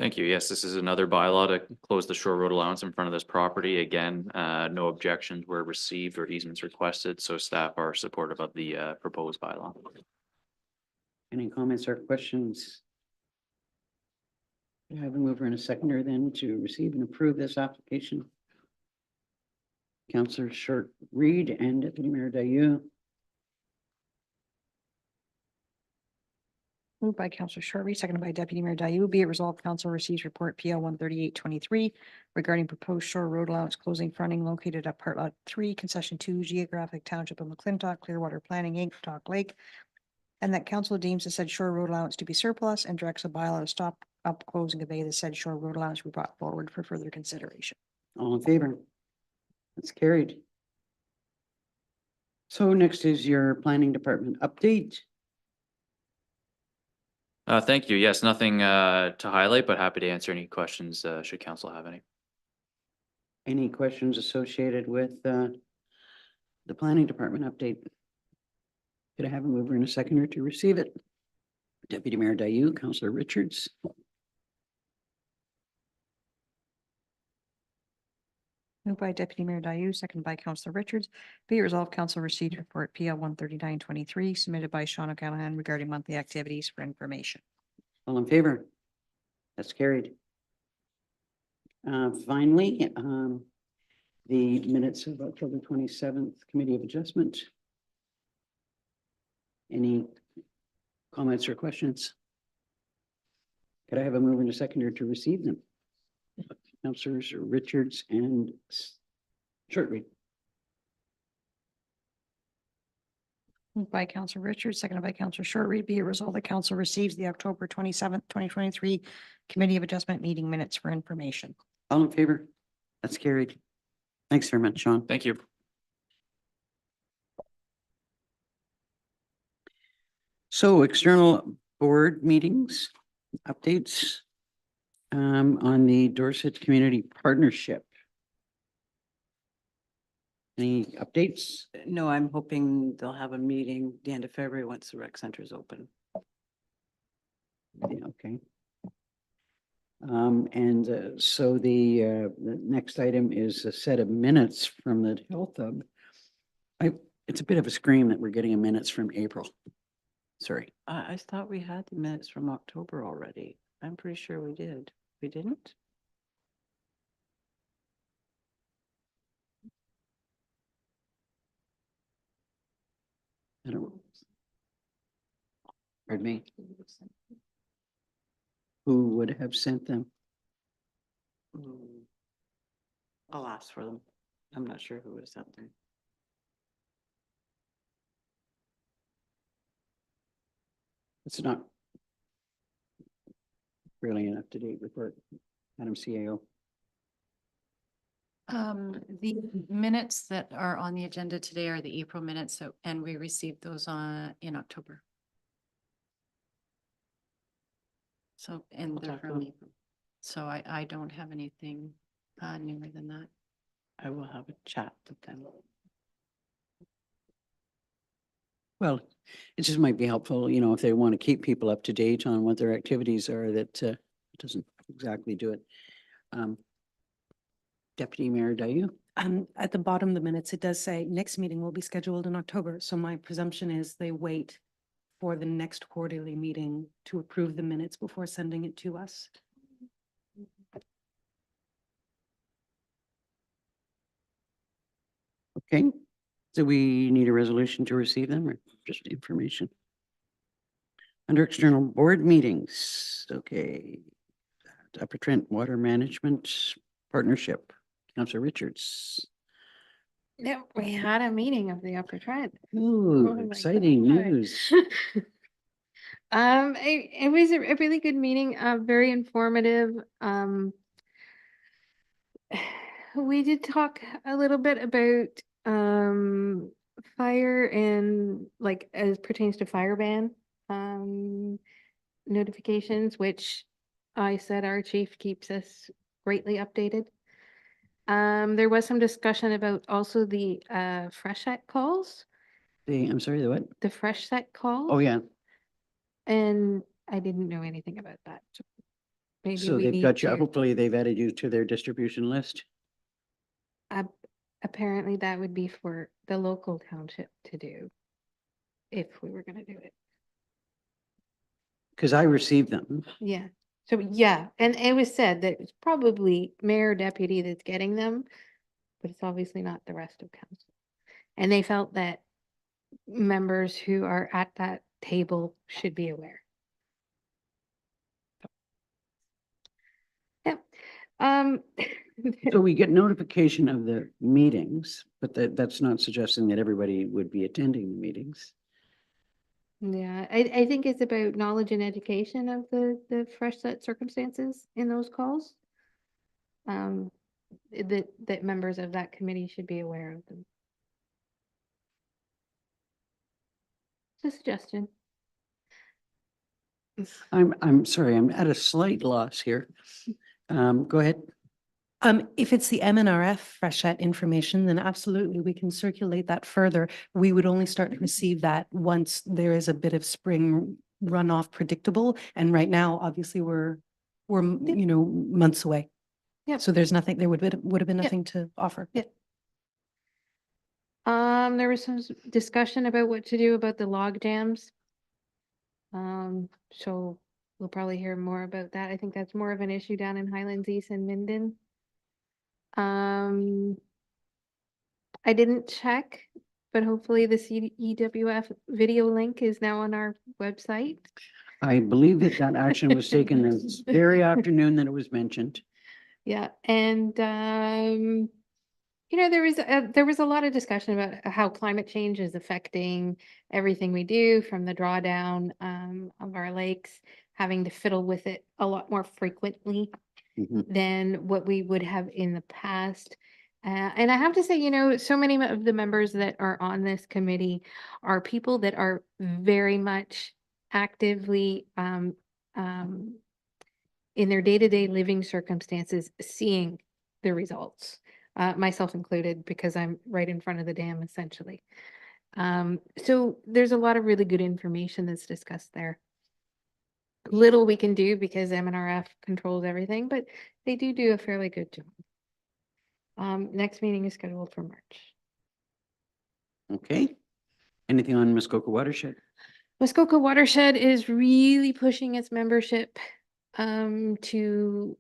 Thank you. Yes, this is another bylaw to close the shore road allowance in front of this property. Again, no objections were received or easements requested, so staff are supportive of the proposed bylaw. Any comments or questions? Do I have a mover and a seconder then to receive and approve this application? Councillor Short Reed and Deputy Mayor Dayu. Moved by Councillor Short Reed, seconded by Deputy Mayor Dayu. Be it resolved, council receives report PL 13823 regarding proposed shore road allowance closing fronting located at Part Lot 3, Concession 2, Geographic Township of McClintock, Clearwater Planning Inc., Talk Lake, and that council deems the said shore road allowance to be surplus and directs a bylaw to stop up, close, and convey the said shore road allowance to be brought forward for further consideration. All in favor? That's carried. So next is your planning department update. Thank you. Yes, nothing to highlight, but happy to answer any questions should council have any. Any questions associated with the planning department update? Could I have a mover and a seconder to receive it? Deputy Mayor Dayu, Councillor Richards. Moved by Deputy Mayor Dayu, seconded by Councillor Richards. Be it resolved, council received report PL 13923 submitted by Sean O'Callaghan regarding monthly activities for information. All in favor? That's carried. Finally, the minutes of October 27th Committee of Adjustment. Any comments or questions? Could I have a mover and a seconder to receive them? Councillors Richards and Shortreed. Moved by Councillor Richards, seconded by Councillor Shortreed. Be it resolved, the council receives the October 27th, 2023 Committee of Adjustment meeting minutes for information. All in favor? That's carried. Thanks very much, Sean. Thank you. So external board meetings, updates on the Dorset Community Partnership. Any updates? No, I'm hoping they'll have a meeting the end of February once the rec center is open. Yeah, okay. So the next item is a set of minutes from the Health Hub. It's a bit of a scream that we're getting a minutes from April. Sorry. I thought we had the minutes from October already. I'm pretty sure we did. We didn't? I don't. Pardon me. Who would have sent them? I'll ask for them. I'm not sure who would have sent them. It's not really an up-to-date report, Madam CAO. The minutes that are on the agenda today are the April minutes, and we received those in October. So, and they're from April. So I don't have anything newer than that. I will have a chat with them. Well, it just might be helpful, if they want to keep people up to date on what their activities are, that it doesn't exactly do it. Deputy Mayor Dayu? At the bottom of the minutes, it does say next meeting will be scheduled in October. So my presumption is they wait for the next quarterly meeting to approve the minutes before sending it to us. Okay, so we need a resolution to receive them or just information? Under external board meetings, okay. Upper Trent Water Management Partnership, Councillor Richards. Yeah, we had a meeting of the Upper Trent. Ooh, Oh my exciting God. news. It was a really good meeting, very informative. We did talk a little bit about fire and like as pertains to fire ban notifications, which I said our chief keeps us greatly updated. There was some discussion about also the fresh set calls, I'm sorry, the what? the fresh set calls. Oh, yeah. And I didn't know anything about that. So maybe So we they've need got you, to, hopefully they've added you to their distribution list. apparently that would be for the local township to do. If we were gonna do it. Because I received them. Yeah. So yeah, and it was said that it's probably mayor deputy that's getting them, but it's obviously not the rest of council. And they felt that members who are at that table should be aware. Yep. So we get notification of the meetings, but that's not suggesting that everybody would be attending the meetings. Yeah, I think it's about knowledge and education of the fresh set circumstances in those calls. That members of that committee should be aware of them. It's a suggestion. I'm sorry, I'm at a slight loss here. Go ahead. If it's the MNRF freshet information, then absolutely we can circulate that further. We would only start to receive that once there is a bit of spring runoff predictable. And right now, obviously, we're you know, months away. Yep. So there's nothing, there would have been Yep. nothing to offer. Yep. There was some discussion about what to do about the log jams. So we'll probably hear more about that. I think that's more of an issue down in Highlands East and Minden. I didn't check, but hopefully the EWF video link is now on our website. I believe that that action was taken this very afternoon that it was mentioned. Yeah, and you know, there was a lot of discussion about how climate change is affecting everything we do, from the drawdown of our lakes, having to fiddle with it a lot more frequently than what we would have in the past. And I have to say, you know, so many of the members that are on this committee are people that are very much actively in their day-to-day living circumstances, seeing the results, myself included, because I'm right in front of the dam essentially. So there's a lot of really good information that's discussed there. Little we can do because MNRF controls everything, but they do a fairly good job. Next meeting is scheduled for March. Okay. Anything on Muskoka watershed? Muskoka watershed is really pushing its membership to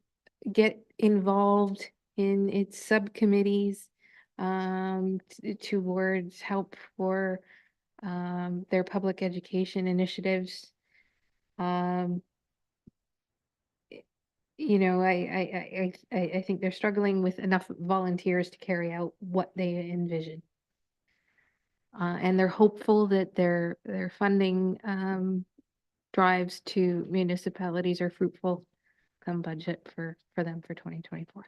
get involved in its subcommittees towards help for their public education initiatives. You know, I think they're struggling with enough volunteers to carry out what they envision. And they're hopeful that their funding drives to municipalities are fruitful come budget for them for 2024.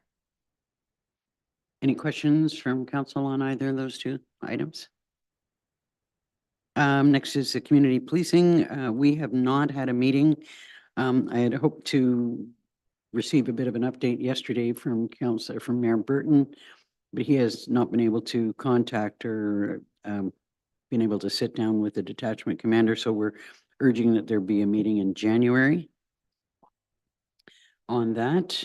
Any questions from council on either of those two items? Next is the community policing. We have not had a meeting. I had hoped to receive a bit of an update yesterday from Mayor Burton, but he has not been able to contact or been able to sit down with the detachment commander. So we're urging that there be a meeting in January on that.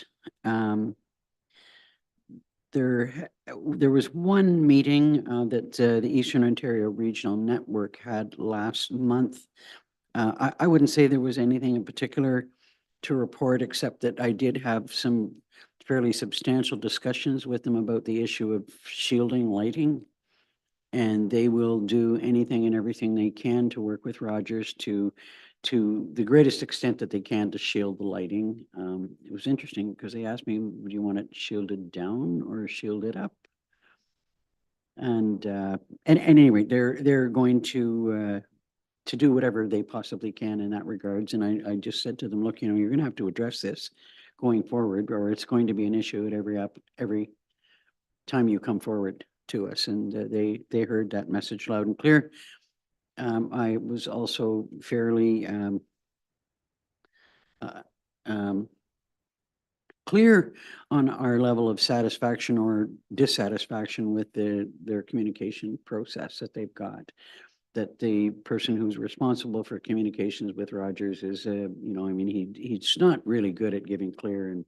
There was one meeting that the Eastern Ontario Regional Network had last month. I wouldn't say there was anything in particular to report, except that I did have some fairly substantial discussions with them about the issue of shielding lighting. And they will do anything and everything they can to work with Rogers to the greatest extent that they can to shield the lighting. It was interesting because they asked me, would you want it shielded down or shielded up? And anyway, they're going to do whatever they possibly can in that regards. And I just said to them, look, you know, you're going to have to address this going forward, or it's going to be an issue at every time you come forward to us. And they heard that message loud and clear. I was also fairly clear on our level of satisfaction or dissatisfaction with their communication process that they've got. That the person who's responsible for communications with Rogers is, I mean, he's not really good at giving clear and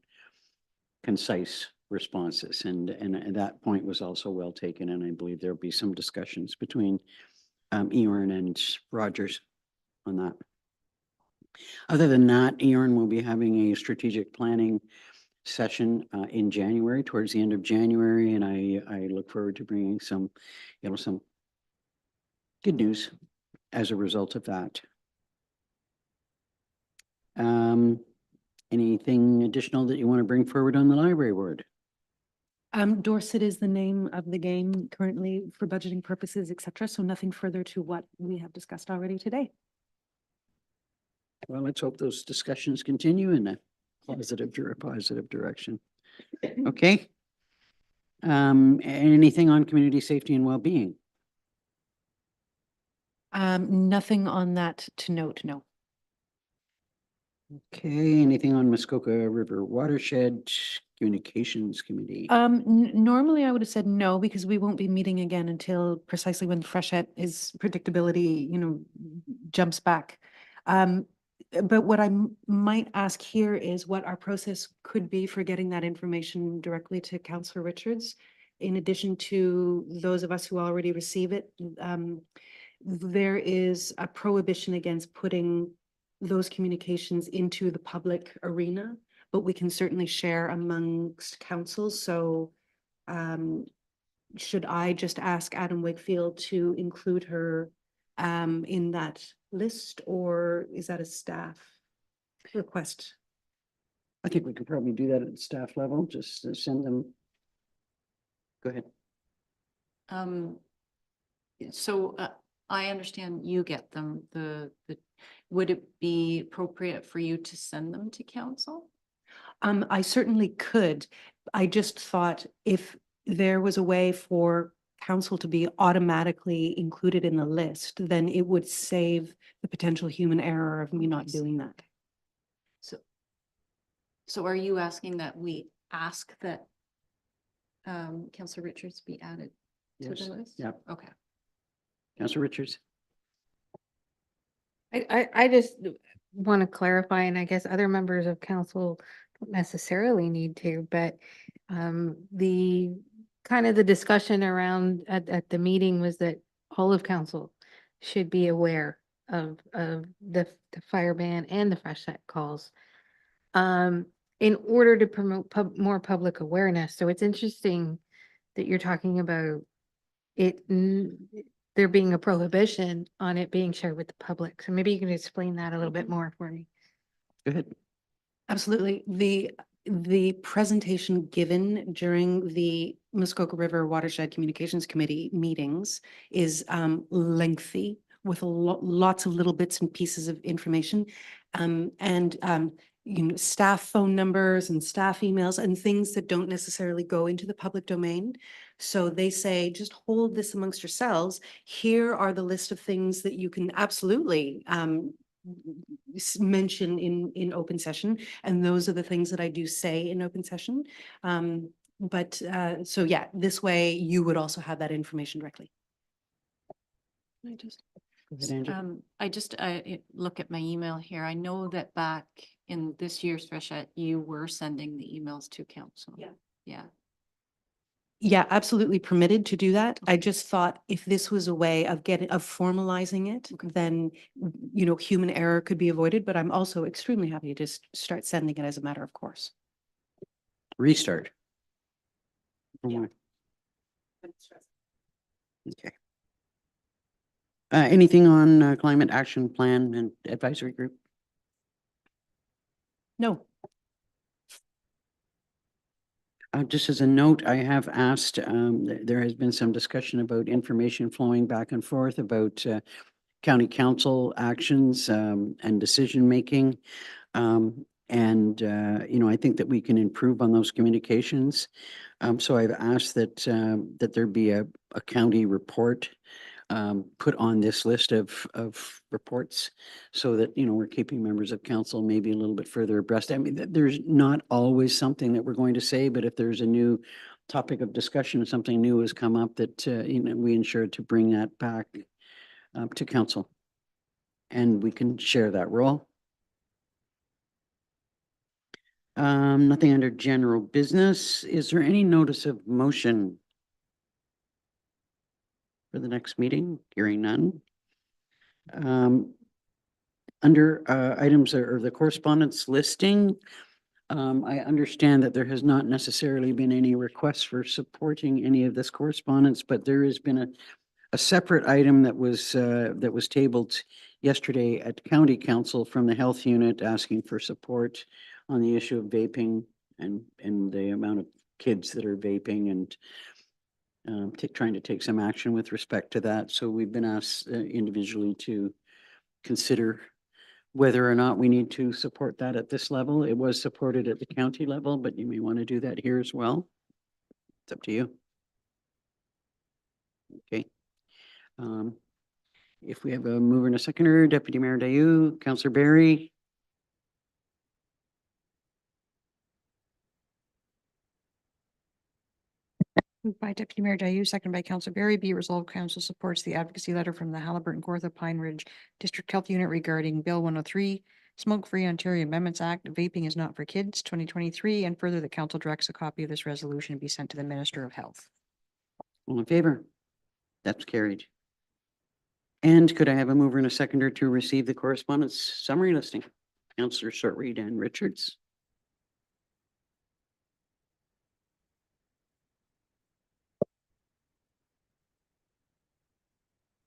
concise responses. And that point was also well taken. And I believe there'll be some discussions between Eorn and Rogers on that. Other than that, Eorn will be having a strategic planning session in January, towards the end of January, and I look forward to bringing some, some good news as a result of that. Anything additional that you want to bring forward on the library board? Dorset is the name of the game currently for budgeting purposes, et cetera. So nothing further to what we have discussed already today. Well, let's hope those discussions continue in a positive direction. Okay. Anything on community safety and well-being? Nothing on that to note, no. Okay, anything on Muskoka River Watershed Communications Committee? Normally I would have said no, because we won't be meeting again until precisely when freshet is predictability, jumps back. But what I might ask here is what our process could be for getting that information directly to Councillor Richards. In addition to those of us who already receive it, there is a prohibition against putting those communications into the public arena, but we can certainly share amongst councils. So should I just ask Adam Wakefield to include her in that list, or is that a staff request? I think we could probably do that at the staff level, just send them. Go ahead. So I understand you get them, would it be appropriate for you to send them to council? I certainly could. I just thought if there was a way for council to be automatically included in the list, then it would save the potential human error of me not doing that. So are you asking that we ask that Councillor Richards be added to Yes. the list? Yeah. Okay. Councillor Richards. I just want to clarify, and I guess other members of council don't necessarily need to, but the kind of the discussion around at the meeting was that all of council should be aware of the fire ban and the freshet calls in order to promote more public awareness. So it's interesting that you're talking about it there being a prohibition on it being shared with the public. So maybe you can explain that a little bit more for me. Go ahead. Absolutely. The presentation given during the Muskoka River Watershed Communications Committee meetings is lengthy with lots of little bits and pieces of information. Staff phone numbers and staff emails and things that don't necessarily go into the public domain. So they say, just hold this amongst yourselves. Here are the list of things that you can absolutely mention in open session. And those are the things that I do say in open session. So yeah, this way you would also have that information directly. I look at my email here. I know that back in this year's freshet, you were sending the emails to council. Yeah. Yeah. Yeah, absolutely permitted to do that. I just thought if this was a way of formalizing it, then, human error could be avoided, but I'm also extremely happy to just start sending it as a matter of course. Restart. Yeah. Okay. Anything on climate action plan and advisory group? No. Just as a note, I have asked, there has been some discussion about information flowing back and forth about county council actions and decision-making. I think that we can improve on those communications. So I've asked that there be a county report put on this list of reports so that, you know, we're keeping members of council maybe a little bit further abreast. I mean, there's not always something that we're going to say, but if there's a new topic of discussion, something new has come up that, you know, we ensure to bring that back to council. And we can share that role. Nothing under general business. Is there any notice of motion for the next meeting? Hearing none. Under items or the correspondence listing, I understand that there has not necessarily been any requests for supporting any of this correspondence, but there has been a separate item that was tabled yesterday at County Council from the Health Unit asking for support on the issue of vaping and the amount of kids that are vaping and trying to take some action with respect to that. So we've been asked individually to consider whether or not we need to support that at this level. It was supported at the county level, but you may want to do that here as well. It's up to you. Okay. If we have a mover and a seconder, Deputy Mayor Dayu, Councillor Barry. Moved by Deputy Mayor Dayu, second by Councillor Barry. Be it resolved, council supports the advocacy letter from the Halliburton Gortha Pine Ridge District Health Unit regarding Bill 103, Smoke-Free Ontario Amendments Act, Vaping is Not for Kids, 2023, and further the council directs a copy of this resolution be sent to the Minister of Health. All in favor? That's carried. And could I have a mover and a seconder to receive the correspondence summary listing? Councillor Shortreed and Richards.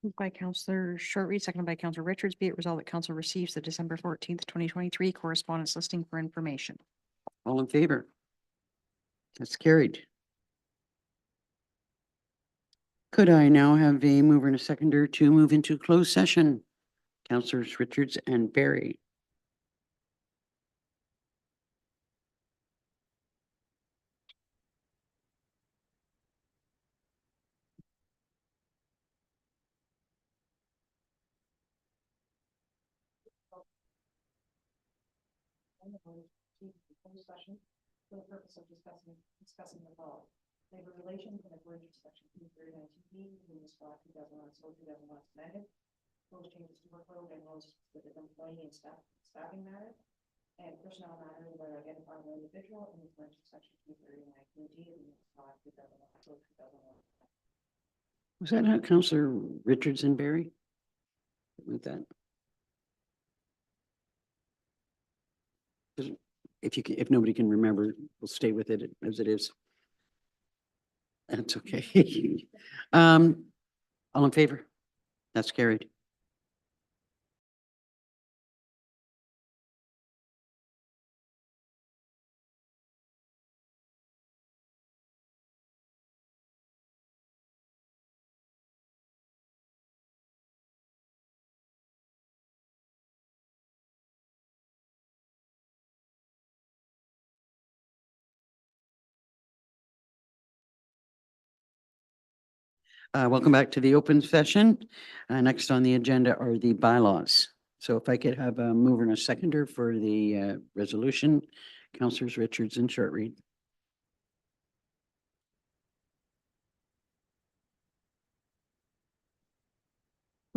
Moved by Councillor Shortreed, seconded by Councillor Richards. Be it resolved that council receives the December 14th, 2023 correspondence listing for information. All in favor? That's carried. Could I now have a mover and a seconder to move into closed session? Councillors Richards and Barry. For the purpose of discussing the law, labor relations and emergency section 239 between the SWAT 2001 so 2001 amended, those changes to workload and roles with the employee and staffing matter, and personnel matters that are identified by individual in the emergency section 239 D in the SWAT 2001 so 2001. Was that how Councillor Richards and Barry? With that? If nobody can remember, we'll stay with it as it is. That's okay. All in favor? That's carried. Welcome back to the open session. Next on the agenda are the bylaws. So if I could have a mover and a seconder for the resolution, Councillors Richards and Shortreed.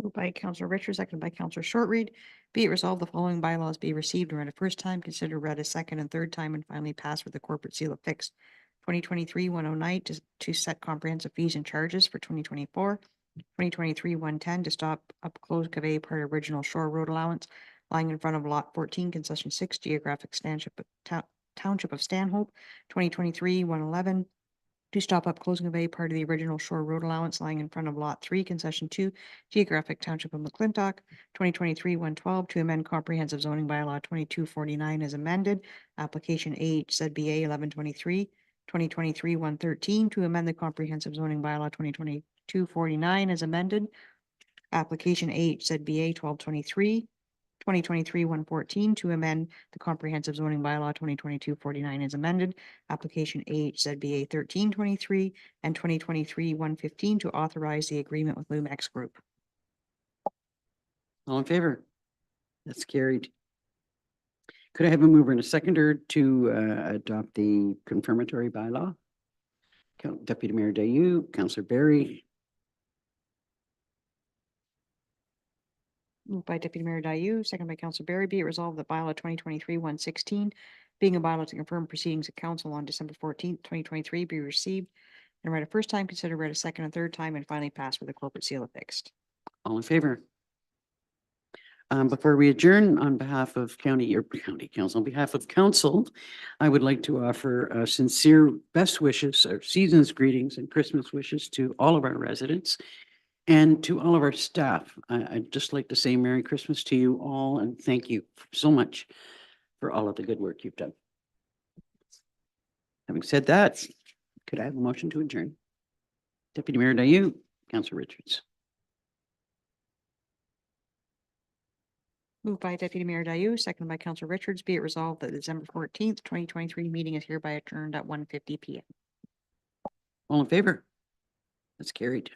Moved by Councillor Richards, seconded by Councillor Shortreed. Be it resolved, the following bylaws be received and read a first time, considered read a second and third time, and finally passed with the corporate seal affixed. 2023-109 to set comprehensive fees and charges for 2024. 2023-110 to stop up close cave part of original shore road allowance lying in front of lot 14, concession 6, geographic township of Stanhope. 2023-111 to stop up closing of a part of the original shore road allowance lying in front of lot 3, concession 2, geographic township of McClintock. 2023-112 to amend comprehensive zoning bylaw 2249 as amended, application AHZBA 1123. 2023-113 to amend the comprehensive zoning bylaw 2022-49 as amended, application AHZBA 1223. 2023-114 to amend the comprehensive zoning bylaw 2022-49 is amended, application AHZBA 1323, and 2023-115 to authorize the agreement with Lumex Group. All in favor? That's carried. Could I have a mover and a seconder to adopt the confirmatory bylaw? Deputy Mayor Dayu, Councillor Barry, Moved by Deputy Mayor Dayu, second by Councillor Barry, be it resolved that bylaw 2023-116, being a bylaw to confirm proceedings of council on December 14th, 2023, be received and read a first time, considered read a second and third time, and finally passed with a corporate seal affixed. all in favor? Before we adjourn, on behalf of county council, on behalf of council, I would like to offer sincere best wishes, or season's greetings and Christmas wishes to all of our residents and to all of our staff. I'd just like to say Merry Christmas to you all and thank you so much for all of the good work you've done. Having said that, could I have a motion to adjourn? Deputy Mayor Dayu, Councillor Richards. Moved by Deputy Mayor Dayu, seconded by Councillor Richards, be it resolved that the December 14th, 2023 meeting is hereby adjourned at 1:50 PM. All in favor? That's carried.